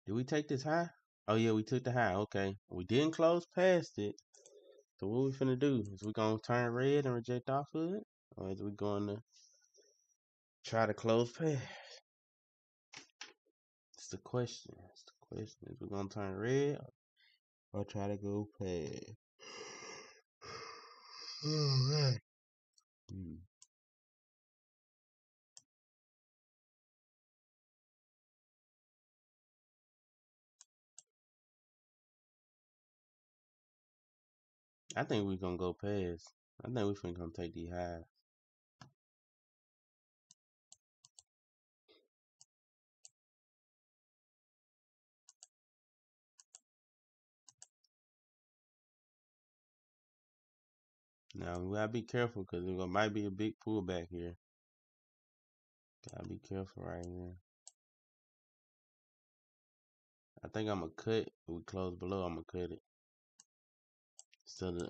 Did we take this high? Oh yeah, we took the high. Okay. We didn't close past it. So what we finna do? Is we gonna turn red and reject off of it? Or is we gonna try to close past? It's the question. It's the question. Is we gonna turn red or try to go past? Oh man. I think we gonna go past. I think we finna come take these highs. Now we gotta be careful because there might be a big pullback here. Gotta be careful right here. I think I'm gonna cut. If we close below, I'm gonna cut it.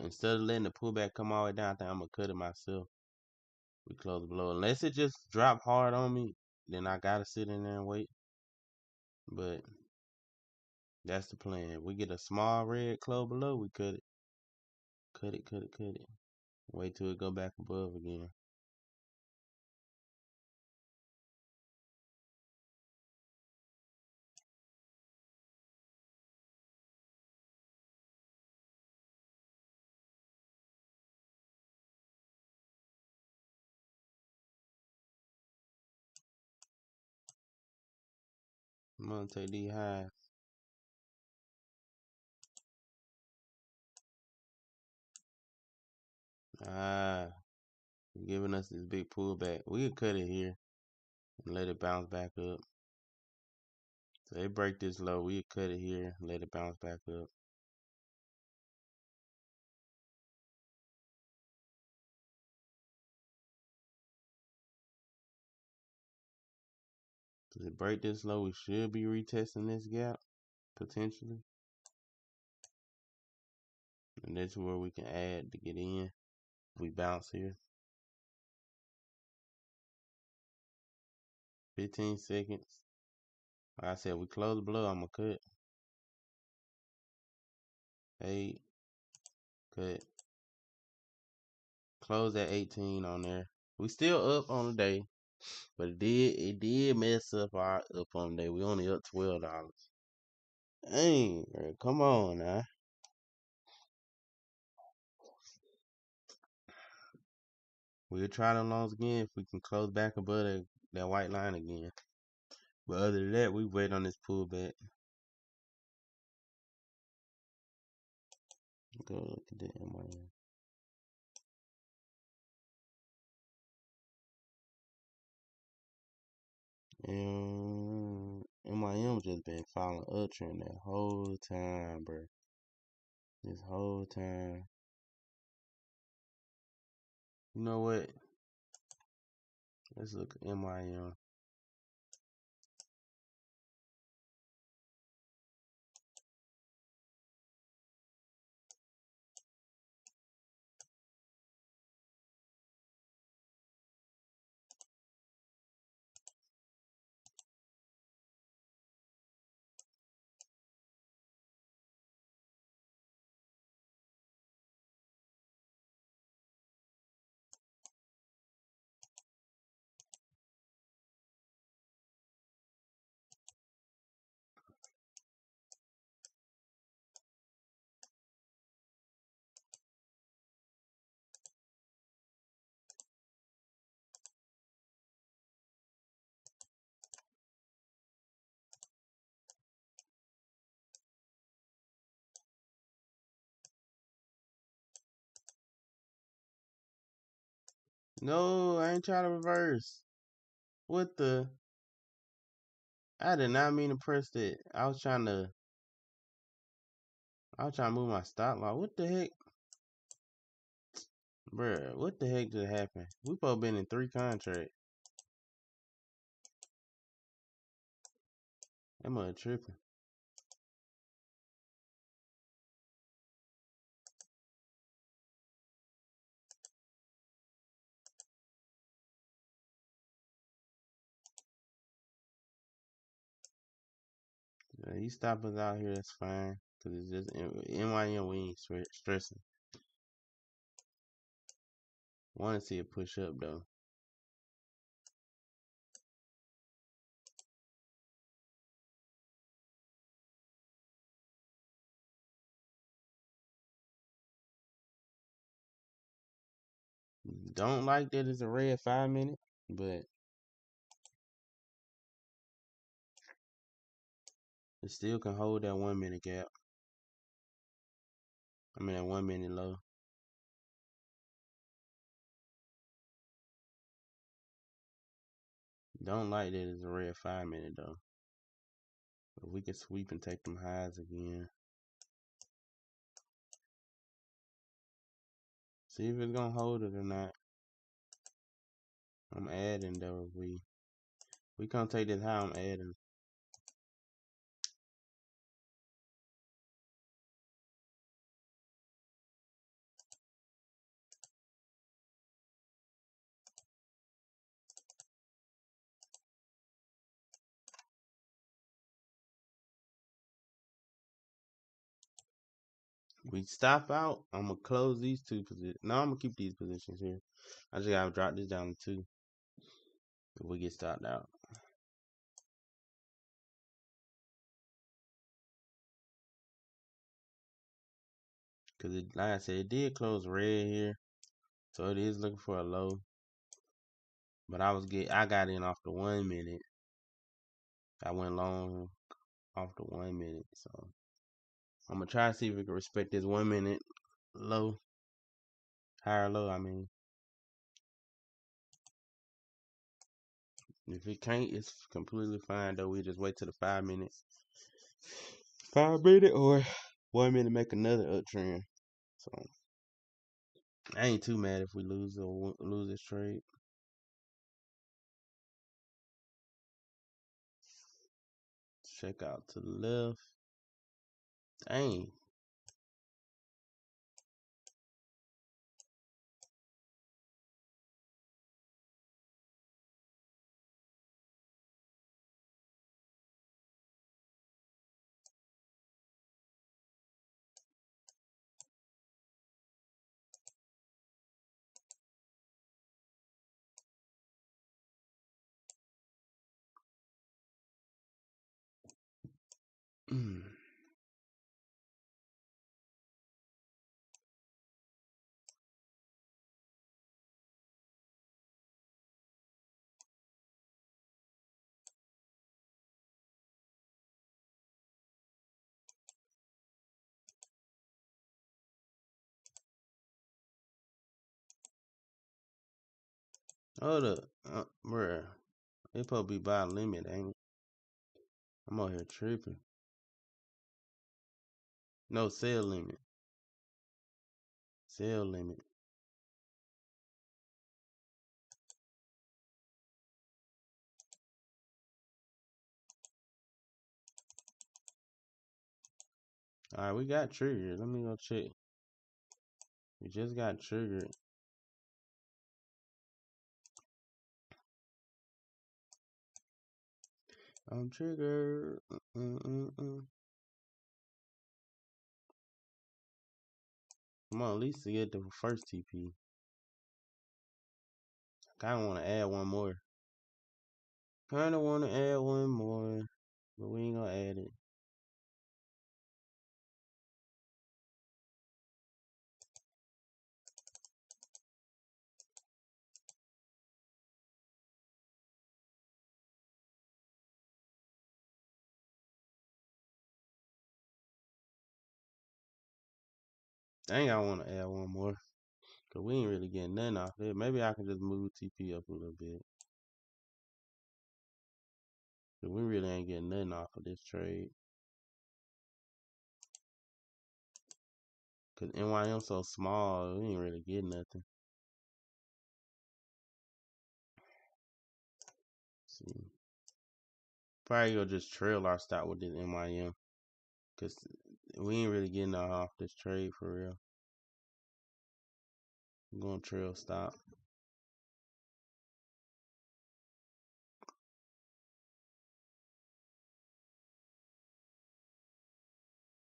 Instead of letting the pullback come all the way down, I think I'm gonna cut it myself. We close below. Unless it just drop hard on me, then I gotta sit in there and wait. But that's the plan. If we get a small red close below, we cut it. Cut it, cut it, cut it. Wait till it go back above again. I'm gonna take these highs. Ah, giving us this big pullback. We could cut it here and let it bounce back up. So they break this low. We could cut it here and let it bounce back up. If it break this low, we should be retesting this gap potentially. And that's where we can add to get in. If we bounce here. 15 seconds. Like I said, we close below, I'm gonna cut. 8, cut. Close at 18 on there. We still up on the day, but it did mess up our up on the day. We only up $12. Dang, bro, come on now. We'll try them longs again if we can close back above that white line again. But other than that, we wait on this pullback. Go look at the MIM. And MIM just been following uptrend that whole time, bro. This whole time. You know what? Let's look at MIM. No, I ain't trying to reverse. What the? I did not mean to press that. I was trying to move my stop loss. What the heck? Bruh, what the heck just happened? We both been in 3 contracts. That mother tripping. You stop us out here, that's fine. Cause it's just NYM. We ain't stressing. Want to see it push up though. Don't like that it's a red 5 minute, but it still can hold that 1 minute gap. I mean that 1 minute low. Don't like that it's a red 5 minute though. If we can sweep and take them highs again. See if it's gonna hold it or not. I'm adding though. If we can't take this high, I'm adding. We stop out. I'm gonna close these two positions. No, I'm gonna keep these positions here. I just gotta drop this down to 2 if we get stopped out. Cause it, like I said, it did close red here, so it is looking for a low. But I got in off the 1 minute. I went long off the 1 minute, so I'm gonna try to see if we can respect this 1 minute low, higher low. I mean, if it can't, it's completely fine though. We just wait till the 5 minute, 5 minute or 1 minute make another uptrend. So I ain't too mad if we lose this trade. Check out to the left. Dang. Hold up. Bruh. It supposed to be by limit, ain't it? I'm out here tripping. No, sell limit. Sell limit. Alright, we got triggered. Let me go check. We just got triggered. I'm triggered. Come on, at least to get the first TP. I kinda wanna add one more. Kinda wanna add one more. But we ain't gonna add it. I ain't gonna wanna add one more. Cause we ain't really getting nothing off it. Maybe I can just move TP up a little bit. Cause we really ain't getting nothing off of this trade. Cause NYM so small, we ain't really getting nothing. Let's see. Probably gonna just trail our stop with this NYM. Cause we ain't really getting nothing off this trade for real. I'm gonna trail stop.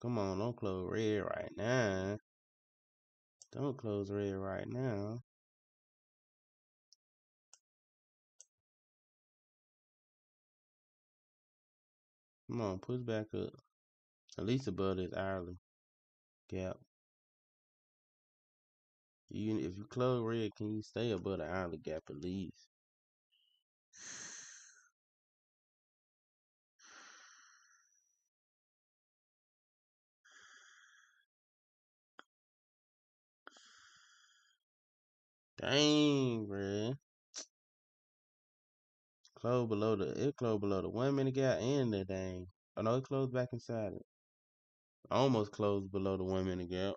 Come on, don't close red right now. Don't close red right now. Come on, push back up. At least above this hourly gap. If you close red, can you stay above the hourly gap at least? Dang, bruh. It closed below the 1 minute gap and the dang. Oh no, it closed back inside it. Almost closed below the 1 minute gap.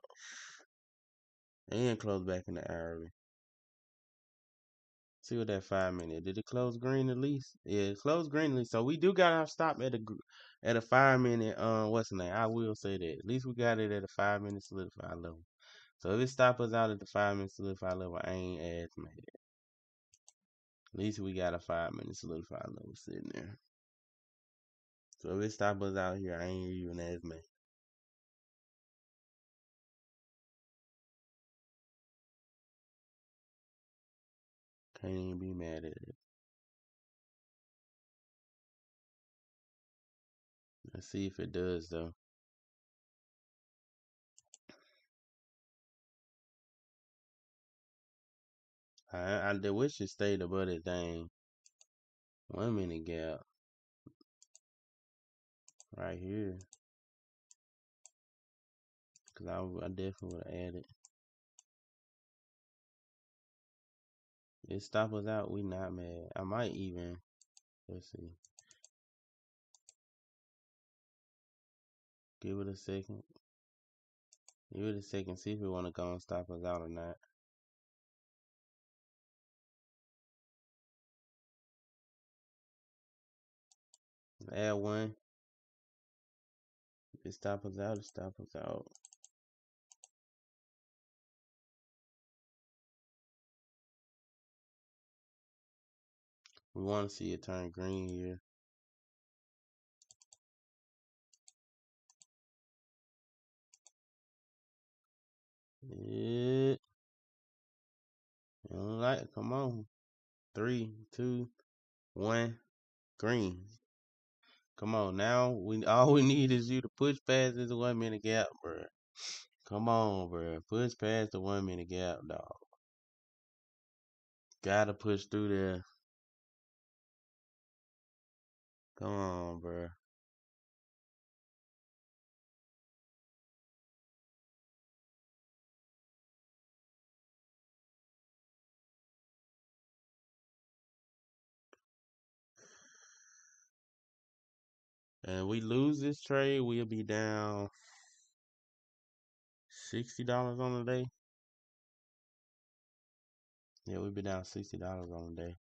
And closed back in the hourly. See what that 5 minute. Did it close green at least? Yeah, it closed green at least. So we do got our stop at a 5 minute. What's the name? I will say that. At least we got it at a 5 minute solidified level. So if it stop us out at the 5 minute solidified level, I ain't as mad. At least we got a 5 minute solidified level sitting there. So if it stop us out here, I ain't even as mad. Can't even be mad at it. Let's see if it does though. I wish it stayed above that dang 1 minute gap right here. Cause I definitely would have added. It stop us out, we not mad. I might even, let's see. Give it a second. Give it a second, see if it wanna go and stop us out or not. Add one. If it stop us out, it stop us out. We wanna see it turn green here. Yeah. Like, come on. 3, 2, 1, green. Come on, now all we need is you to push past this 1 minute gap, bro. Come on, bro. Push past the 1 minute gap, dog. Gotta push through there. Come on, bro. And we lose this trade, we'll be down $60 on the day. Yeah, we'll be down $60 on the day.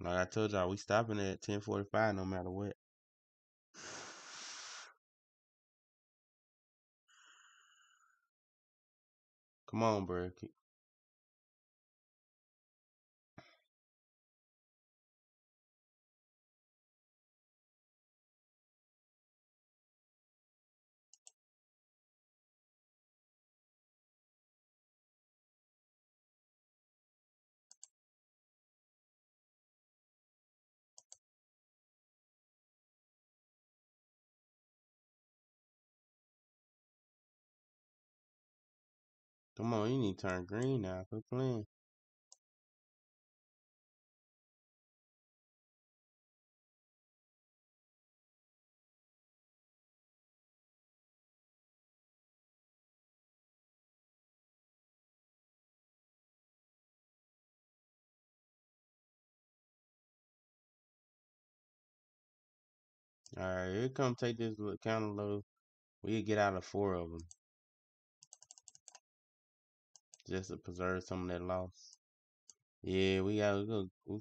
Like I told y'all, we stopping at 10:45 no matter what. Come on, bro. Come on, you need to turn green now. Quit playing. Alright, here come take this little counter low. We'll get out of 4 of them. Just to preserve some of that loss. Yeah, we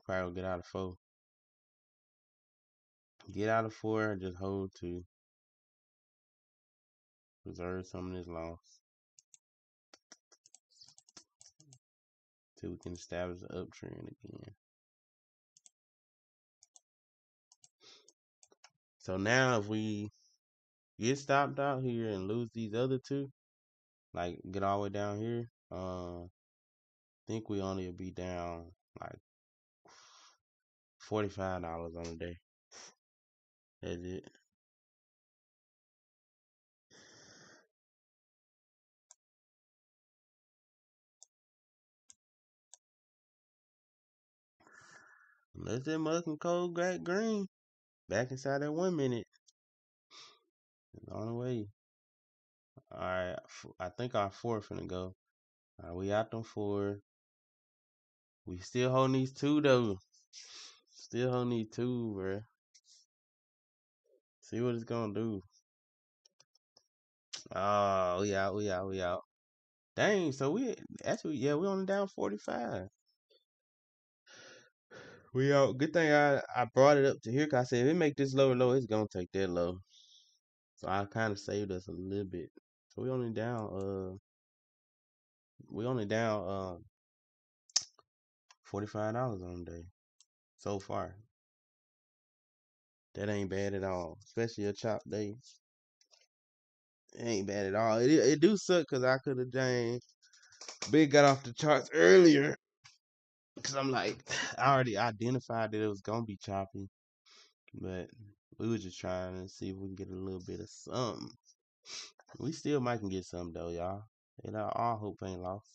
probably get out of 4. Get out of 4, just hold 2. Preserve some of this loss. Till we can establish the uptrend again. So now if we get stopped out here and lose these other two, like get all the way down here, think we only be down like $45 on the day. That's it. Unless that mug and cold got green. Back inside that 1 minute. That's the only way. Alright, I think our four finna go. Alright, we out them four. We still holding these two though. Still holding these two, bruh. See what it's gonna do. Oh, we out. Dang, so we actually, yeah, we only down 45. We out. Good thing I brought it up to here, cause I said if it make this low, it's gonna take that low. So I kind of saved us a little bit. So we only down $45 on the day so far. That ain't bad at all, especially a chop day. It ain't bad at all. It do suck because I could have dang big got off the charts earlier. Cause I'm like, I already identified that it was gonna be choppy, but we were just trying to see if we can get a little bit of something. We still might can get something though, y'all. All hope ain't lost.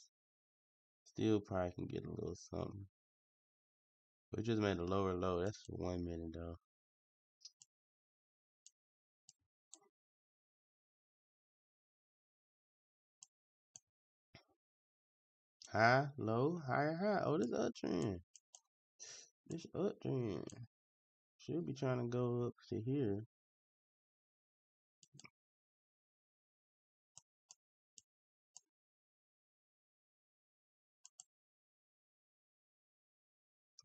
Still probably can get a little something. We just made a lower low. That's for 1 minute though. High, low, higher, high. Oh, this uptrend. This uptrend. Should be trying to go up to here.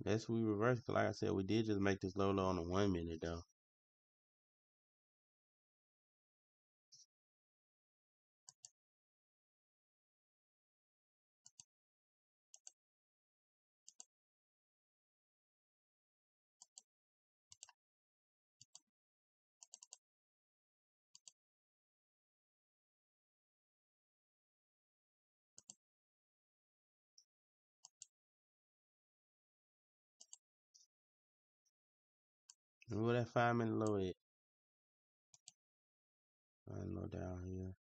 That's we reversed. Like I said, we did just make this low on the 1 minute though. And where that 5 minute low at? I know down here.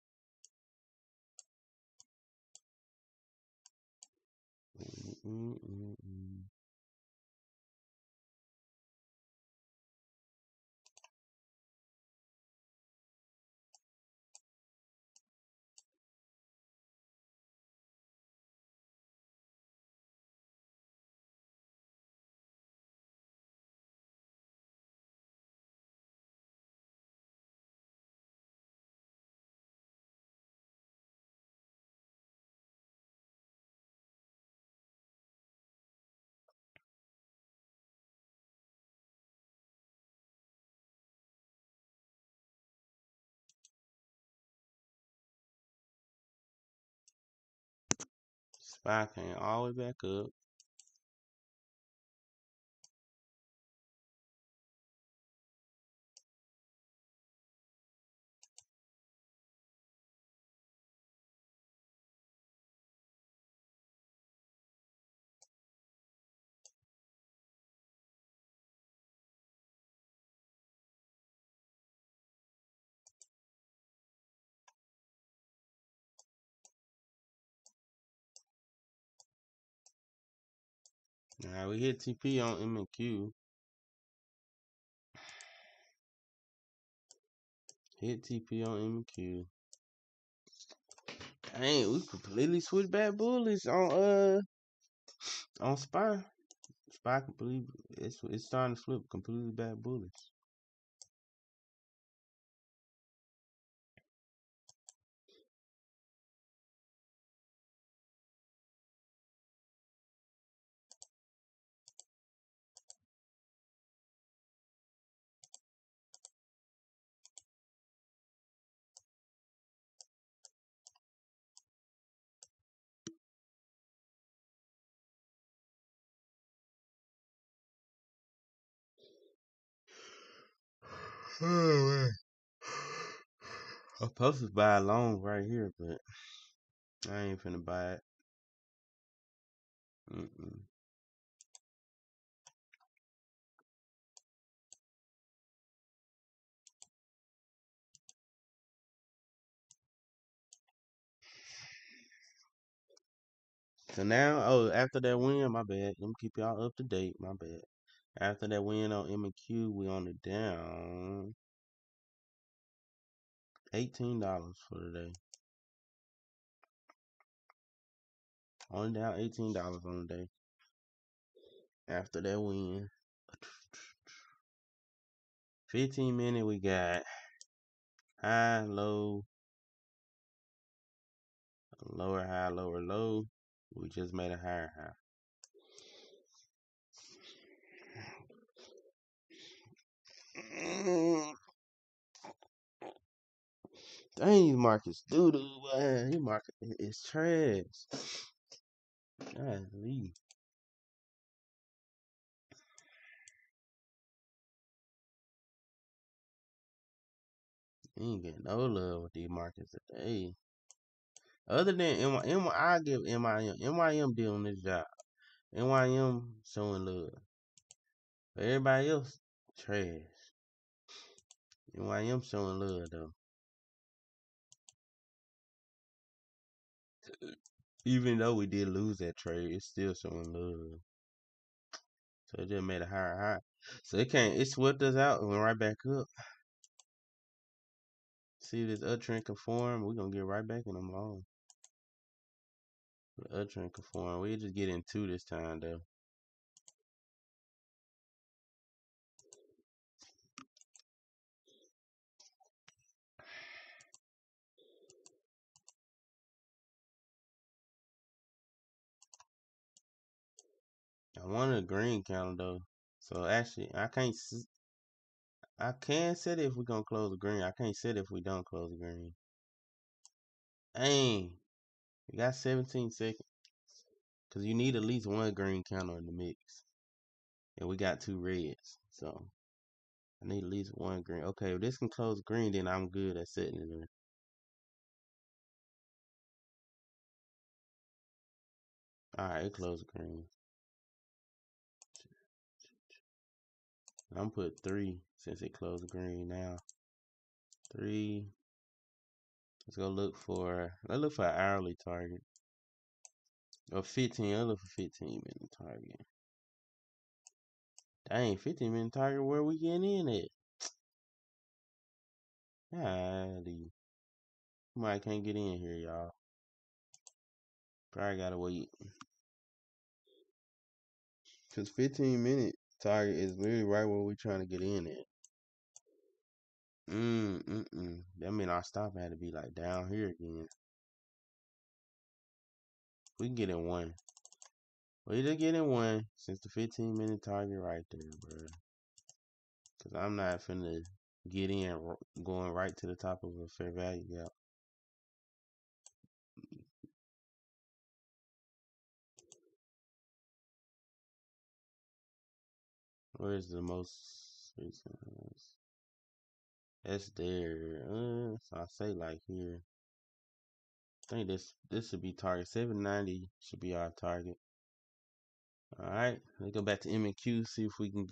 SPY came all the way back up. Alright, we hit TP on M and Q. Hit TP on M and Q. Dang, we completely switched back bullish on SPY. SPY completely it's starting to flip completely back bullish. Oh, man. I'm supposed to buy a loan right here, but I ain't finna buy it. Mm-mm. So now, oh, after that win, my bad. Let me keep y'all up to date. My bad. After that win on M&Q, we on the down $18 for the day. Only down $18 on the day. After that win. 15 minute, we got high, low, lower, high, lower, low. We just made a higher high. Dang, these markets doo-doo, man. These market is trash. Golly. Ain't getting no love with these markets today. Other than I give MIM. MIM doing this job. NYM showing love. But everybody else, trash. NYM showing love, though. Even though we did lose that trade, it's still showing love. So it just made a higher high. So it swept us out and went right back up. See if this uptrend conform, we're gonna get right back in them long. The uptrend conform. We just get in two this time though. I wanted a green candle though. So actually I can set it if we're gonna close the green. I can't set it if we don't close the green. Dang. We got 17 seconds. Cause you need at least one green candle in the mix. And we got two reds. So I need at least one green. Okay, if this can close green, then I'm good at setting it in. Alright, it closed green. I'm put 3 since it closed green now. 3. Let's look for an hourly target. Or 15. I'll look for 15-minute target. Dang, 15-minute target, where we getting in at? Golly. Somebody can't get in here, y'all. Probably gotta wait. Cause 15-minute target is literally right where we trying to get in at. That mean our stop had to be like down here again. We can get in one. We just get in one since the 15-minute target right there, bro. Cause I'm not finna get in going right to the top of a fair value gap. Where's the most recent? That's there. So I say like here. I think this should be target 790 should be our target. All right, let's go back to M&Q, see if we can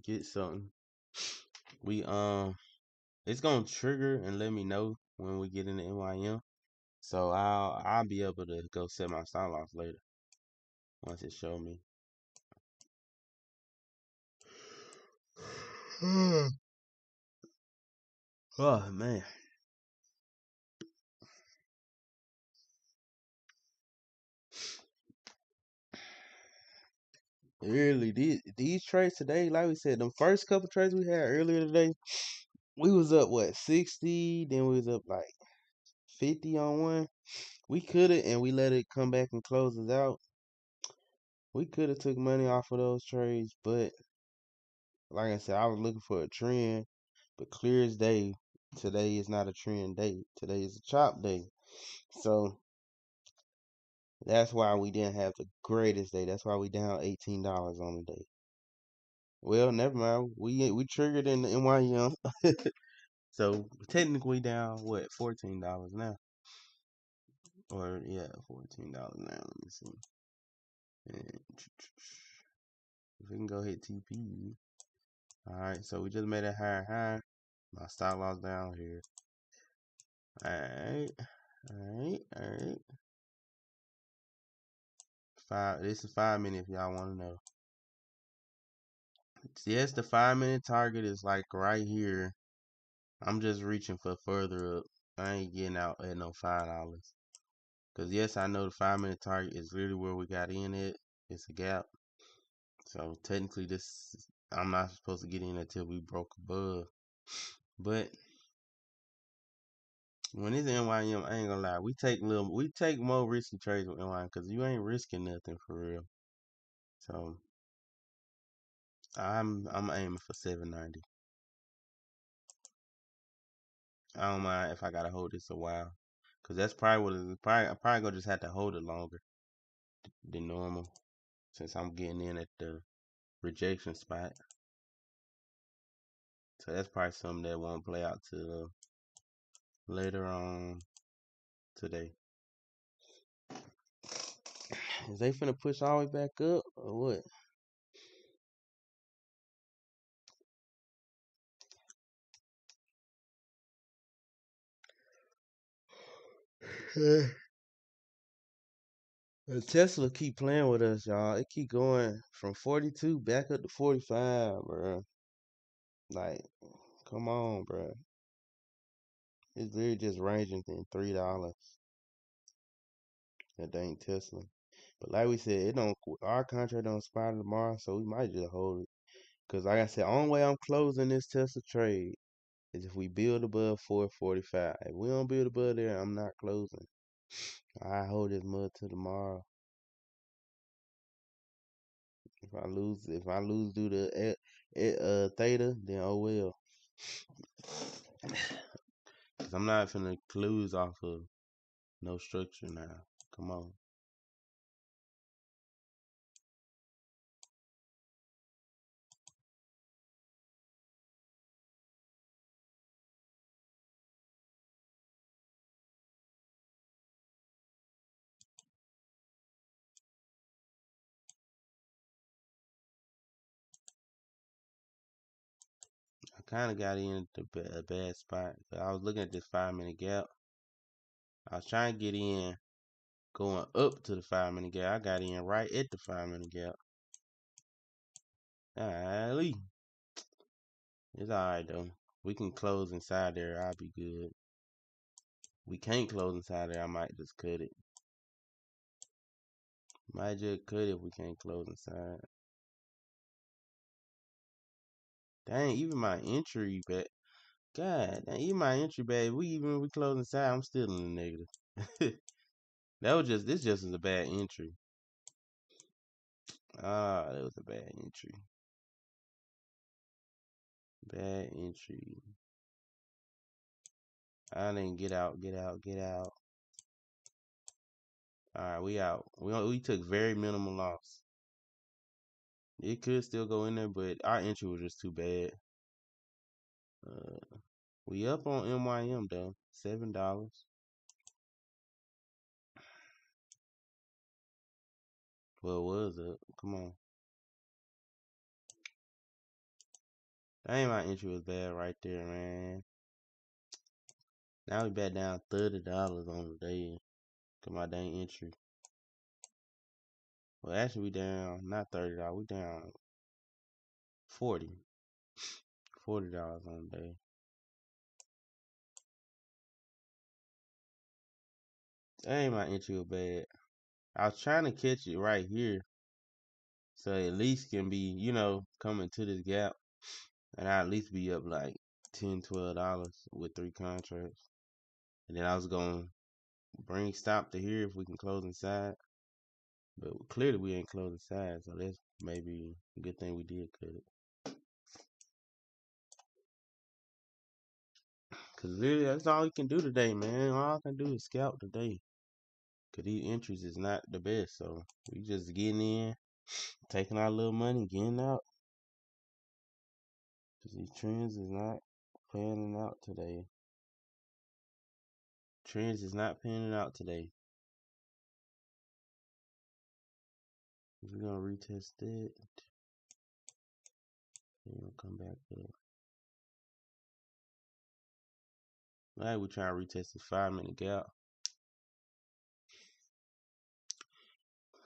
get something. We it's gonna trigger and let me know when we get in the NYM. So I'll be able to go set my stop loss later once it show me. Oh man. Really, these trades today, like we said, the first couple trades we had earlier today, we was up what 60, then we was up like 50 on one. We could have, and we let it come back and close us out. We could have took money off of those trades, but like I said, I was looking for a trend. But clear as day, today is not a trend day. Today is a chop day. So that's why we didn't have the greatest day. That's why we down $18 on the day. Well, never mind. We triggered in the NYM. So technically down what, $14 now. Or yeah, $14 now. Let me see. And if we can go hit TP. Alright, so we just made a higher high. My stop loss down here. Alright. Alright. This is 5 minutes if y'all wanna know. Yes, the 5 minute target is like right here. I'm just reaching for further up. I ain't getting out at no $5. Cause yes, I know the 5 minute target is really where we got in at. It's a gap. So technically I'm not supposed to get in until we broke above. But when it's NYM, I ain't gonna lie, we take more risky trades with NYM because you ain't risking nothing for real. So I'm aiming for 790. I don't mind if I gotta hold this a while. Cause that's probably what it is. I probably gonna just have to hold it longer than normal. Since I'm getting in at the rejection spot. So that's probably something that won't play out till later on today. Is they finna push all the way back up or what? Tesla keep playing with us, y'all. It keep going from 42 back up to 45, bro. Like, come on, bro. It's really just ranging in $3. That dang Tesla. But like we said, our contract don't expire tomorrow, so we might just hold it. Cause like I said, only way I'm closing this Tesla trade is if we build above 445. If we don't build above there, I'm not closing. I hold this mud till tomorrow. If I lose due to theta, then oh well. Cause I'm not finna lose off of no structure now. Come on. I kind of got in a bad spot. I was looking at this 5 minute gap. I was trying to get in going up to the 5 minute gap. I got in right at the 5 minute gap. Golly. It's alright though. We can close inside there. I'll be good. We can't close inside there. I might just cut it. Might just cut it if we can't close inside. Dang, even my entry back. God, dang, even my entry back. We close inside. I'm still in the negative. This just was a bad entry. Ah, that was a bad entry. Bad entry. I didn't get out. Alright, we out. We took very minimal loss. It could still go in there, but our entry was just too bad. We up on NYM though. $7. Well, it was up. Come on. Dang, my entry was bad right there, man. Now we back down $30 on the day. Cause my dang entry. Well, actually, we down not $30. We down 40. $40 on the day. Dang, my entry was bad. I was trying to catch it right here, so at least can be, coming to this gap, and I at least be up like $10, $12 with 3 contracts, and then I was gonna bring stop to here if we can close inside, but clearly we ain't closing inside, so that's maybe a good thing we did cut it. Cause really, that's all you can do today, man. All I can do is scalp today. Cause these entries is not the best, so we just getting in, taking our little money, getting out. These trends is not panning out today. Trends is not panning out today. We're gonna retest it. Then we'll come back up. Like we're trying to retest the 5-minute gap.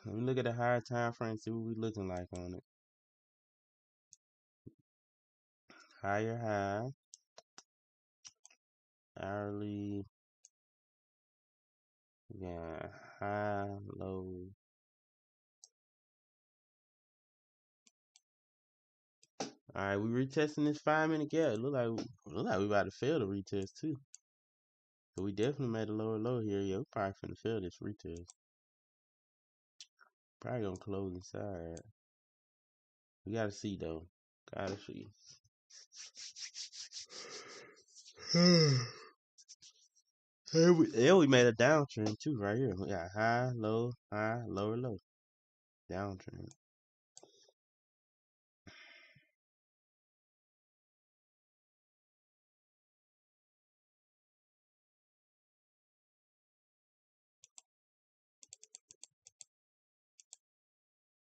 Let me look at the higher time frame, see what we looking like on it. Higher high, hourly, yeah, high, low. All right, we retesting this 5-minute gap. Look like we about to fail the retest too. So we definitely made a lower low here. Yeah, we probably finna fail this retest. Probably gonna close inside. We gotta see though. Gotta see. And we made a downtrend too right here. We got high, lower, low. Downtrend.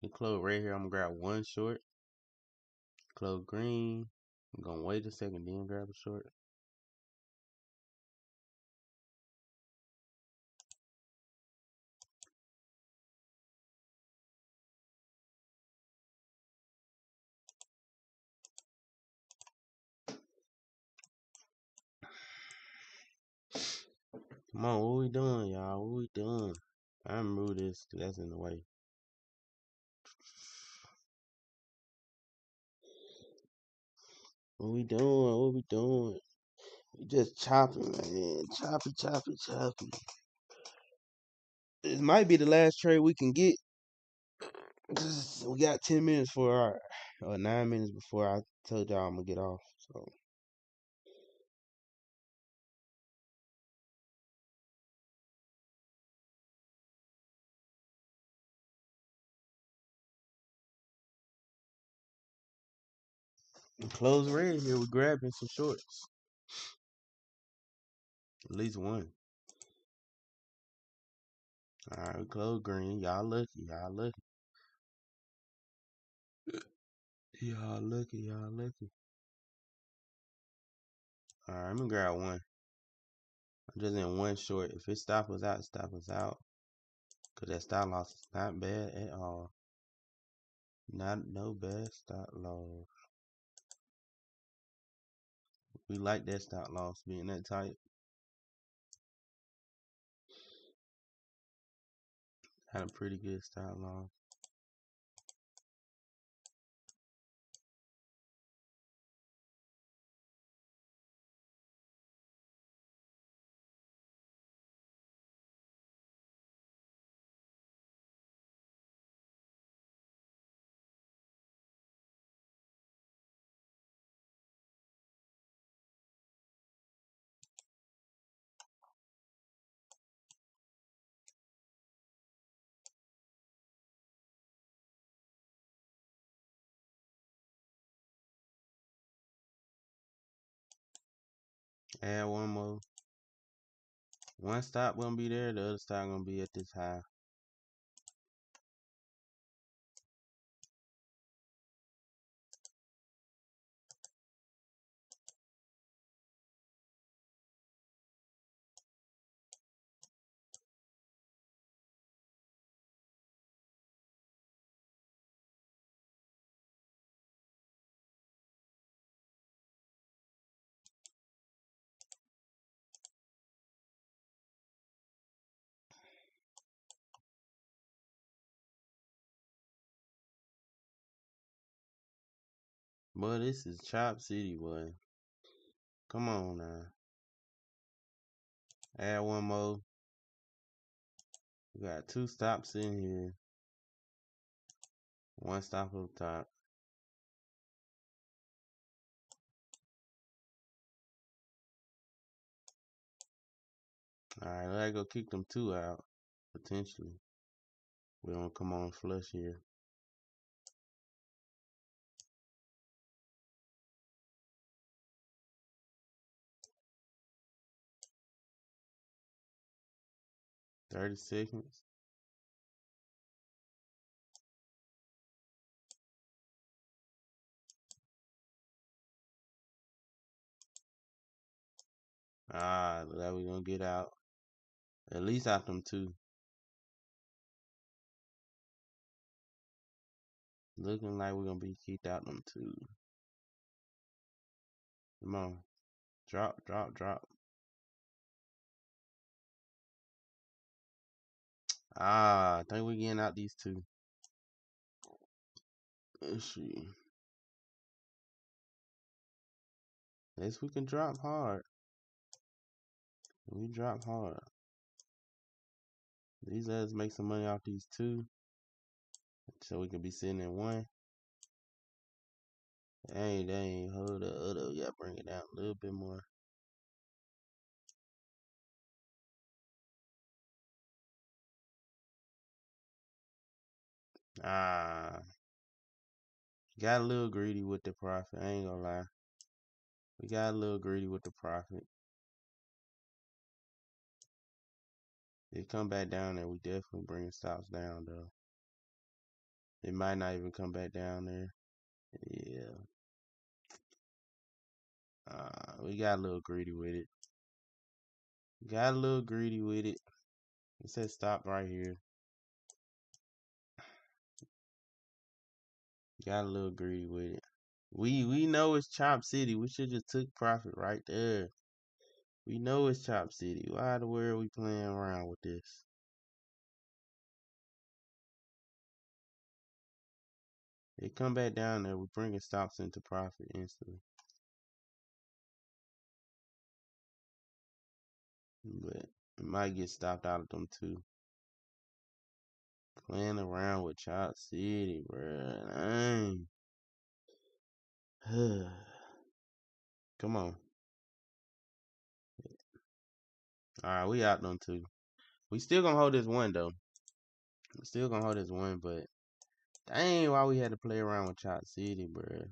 We close right here. I'm gonna grab one short. Close green. I'm gonna wait a second, then grab a short. Come on, what we doing, y'all? What we doing? I'm remove this because that's in the way. What we doing? What we doing? We just chopping, man. Choppy, choppy, choppy. This might be the last trade we can get. We got 10 minutes or 9 minutes before I told y'all I'm gonna get off. So close red here. We're grabbing some shorts. At least one. Alright, we close green. Y'all lucky. Y'all lucky. Y'all lucky. Y'all lucky. Alright, I'm gonna grab one. I'm just in one short. If it stop us out, stop us out. Cause that stop loss is not bad at all. No bad stop loss. We like that stop loss being that tight. Had a pretty good stop loss. Add one more. One stop gonna be there, the other stop gonna be at this high. Boy, this is Chop City, boy. Come on now. Add one more. We got two stops in here. One stop up top. Alright, let's go kick them two out. Potentially. We don't come on flush here. 30 seconds. Ah, that we gonna get out. At least out them two. Looking like we're gonna be kicked out them two. Come on. Drop, drop, drop. Ah, I think we're getting out these two. Let's see. At least we can drop hard. We drop hard. These ads make some money off these two. So we can be sitting in one. Dang, hold up. You gotta bring it down a little bit more. Ah, got a little greedy with the profit. I ain't gonna lie. We got a little greedy with the profit. It come back down there, we definitely bring stops down though. It might not even come back down there. Yeah. We got a little greedy with it. Got a little greedy with it. It says stop right here. Got a little greedy with it. We know it's Chop City. We should just took profit right there. We know it's Chop City. Why the world are we playing around with this? It come back down there. We're bringing stops into profit instantly. But it might get stopped out of them too. Playing around with Chop City, bruh. Come on. Alright, we out them two. We still gonna hold this one though. We still gonna hold this one, but dang, why we had to play around with Chop City, bruh.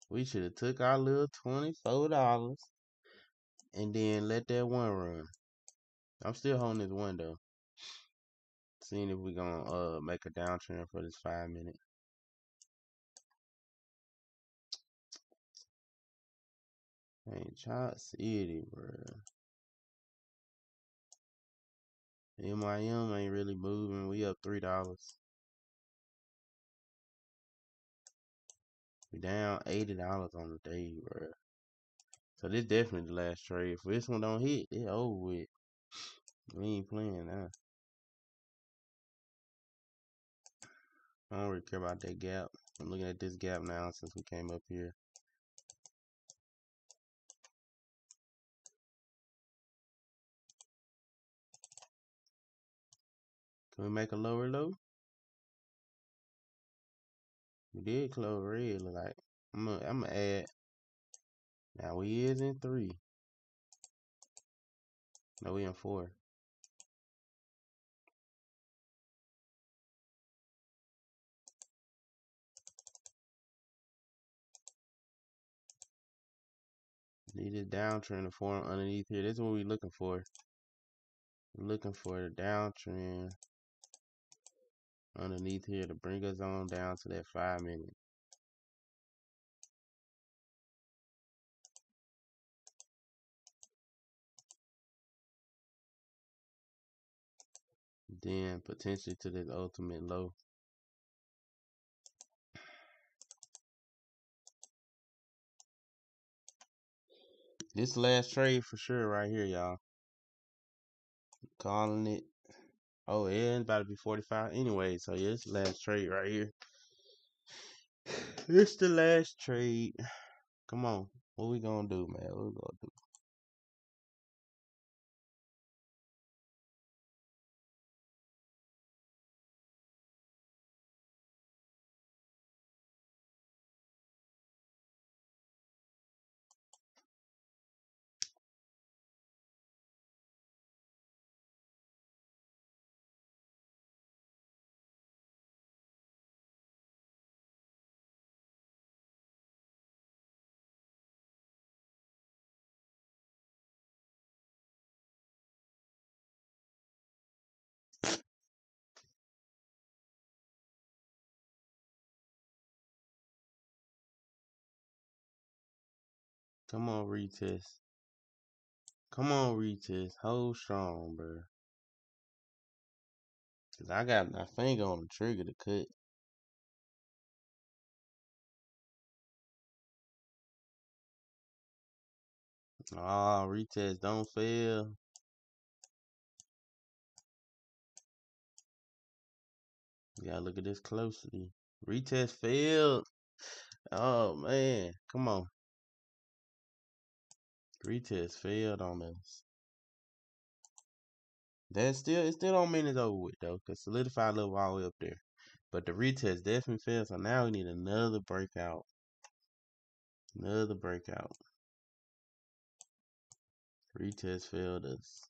We should have took our little $24 and then let that one run. I'm still holding this one though. Seeing if we gonna make a downtrend for this 5 minute. Hey, Chop City, bruh. MIM ain't really moving. We up $3. We down $80 on the day, bruh. So this definitely the last trade. If this one don't hit, it over with. We ain't playing now. I don't really care about that gap. I'm looking at this gap now since we came up here. Can we make a lower low? We did close red, look like. I'm gonna add. Now we is in 3. No, we in 4. Need a downtrend to form underneath here. This is what we looking for. We're looking for the downtrend underneath here to bring us on down to that 5 minute. Then potentially to this ultimate low. This last trade for sure right here, y'all. Calling it. Oh, yeah, it's about to be 45 anyway. So yeah, it's the last trade right here. It's the last trade. Come on. What we gonna do, man? What we gonna do? Come on, retest. Come on, retest. Hold strong, bro. Cause I got my finger on the trigger to cut. Oh, retest don't fail. You gotta look at this closely. Retest failed. Oh man, come on. Retest failed on us. It still don't mean it's over with though, cause solidify level all the way up there. But the retest definitely failed, so now we need another breakout. Another breakout. Retest failed us.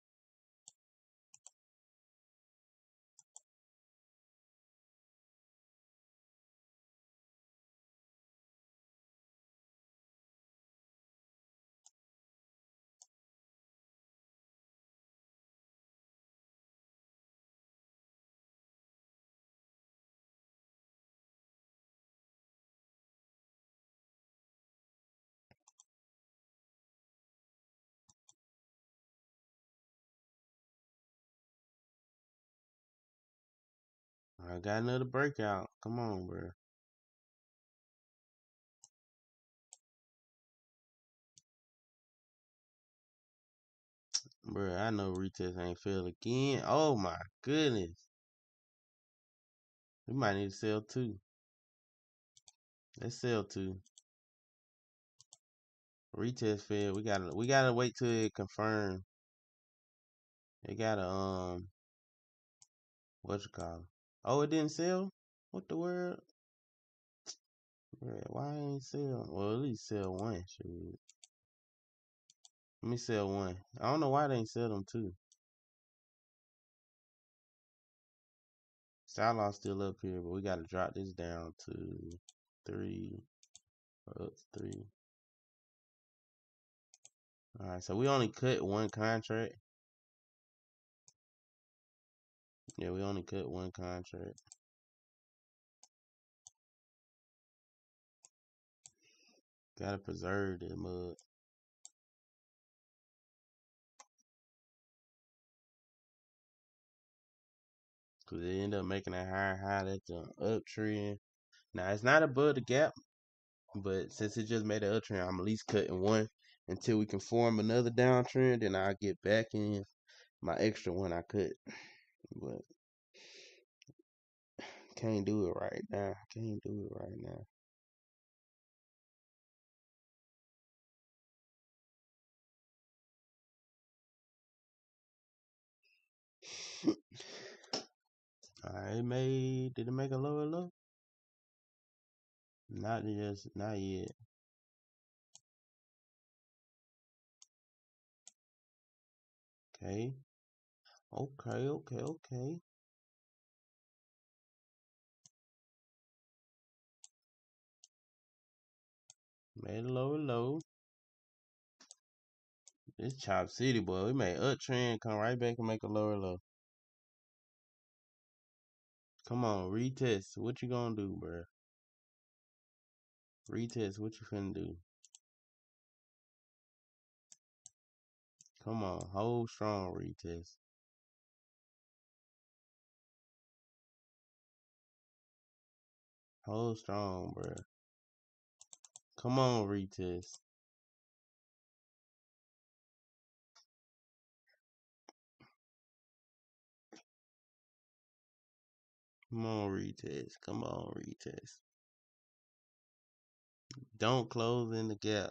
I got another breakout. Come on, bro. Bro, I know retest ain't failed again. Oh my goodness. We might need to sell two. Let's sell two. Retest failed. We gotta wait till it confirm. It gotta what you call it? Oh, it didn't sell? What the world? Bro, why ain't sell? Well, at least sell one. Shoot. Let me sell one. I don't know why they ain't sell them two. Style loss still up here, but we gotta drop this down to 3. Up 3. Alright, so we only cut one contract. Yeah, we only cut one contract. Gotta preserve the mud. Cause they end up making a higher high. That's an uptrend. Now it's not above the gap, but since it just made an uptrend, I'm at least cutting one until we can form another downtrend. Then I'll get back in my extra one I cut. But can't do it right now. Can't do it right now. Alright, did it make a lower low? Not yet. Okay. Okay. Made a lower low. This Chop City, boy. We made uptrend, come right back and make a lower low. Come on, retest. What you gonna do, bro? Retest. What you finna do? Come on, hold strong, retest. Hold strong, bro. Come on, retest. Come on, retest. Come on, retest. Don't close in the gap.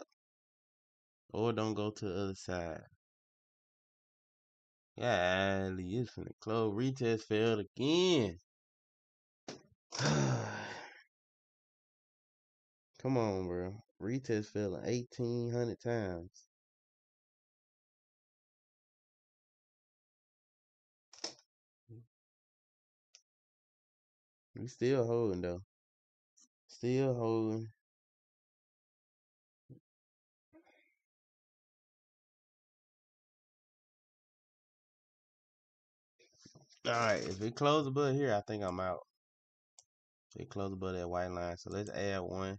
Or don't go to the other side. Yeah, it's finna close. Retest failed again. Come on, bro. Retest failed 1,800 times. We still holding though. Still holding. Alright, if we close above here, I think I'm out. If we close above that white line. So let's add 1,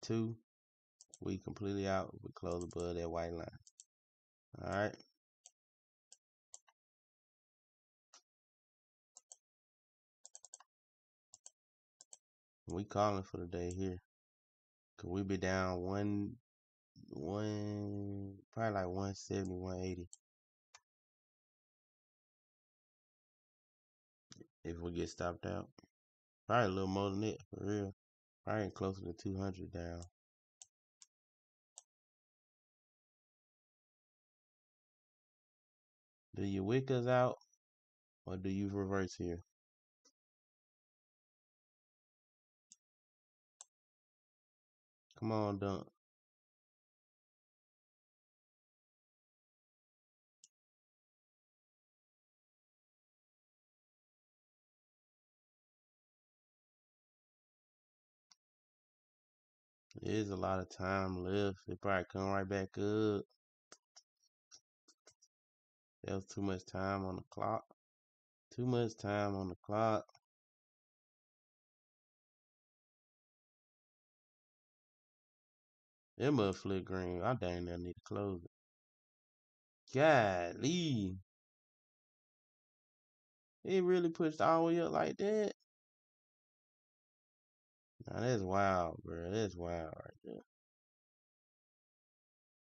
2. We completely out. We close above that white line. All right. We calling for the day here. Cause we be down probably like 170, 180. If we get stopped out. Probably a little more than it, for real. Probably closer to 200 down. Do you wick us out or do you reverse here? Come on, Dunk. There's a lot of time left. It probably come right back up. There was too much time on the clock. Too much time on the clock. It must flip green. I dang near need to close it. Golly. It really pushed all the way up like that. Now that's wild, bro. That's wild right there.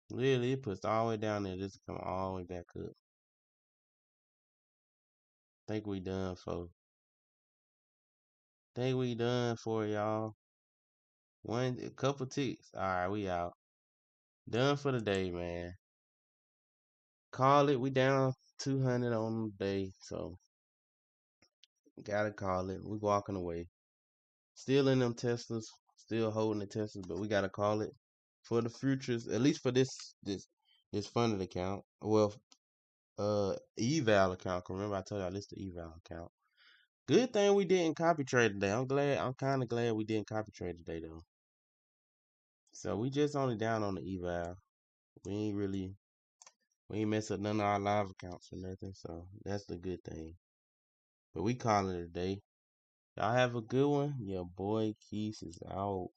Literally, it pushed all the way down there just to come all the way back up. Think we done for. Think we done for y'all. A couple ticks. All right, we out. Done for the day, man. Call it. We down 200 on the day, so gotta call it. We walking away. Still in them Teslas. Still holding the Teslas, but we gotta call it for the futures. At least for this funded account. Well, eval account. Remember I told y'all this the eval account. Good thing we didn't copy trade today. I'm kind of glad we didn't copy trade today though. So we just only down on the eval. We ain't mess up none of our live accounts or nothing. So that's the good thing. But we calling it a day. Y'all have a good one. Your boy Keith is out.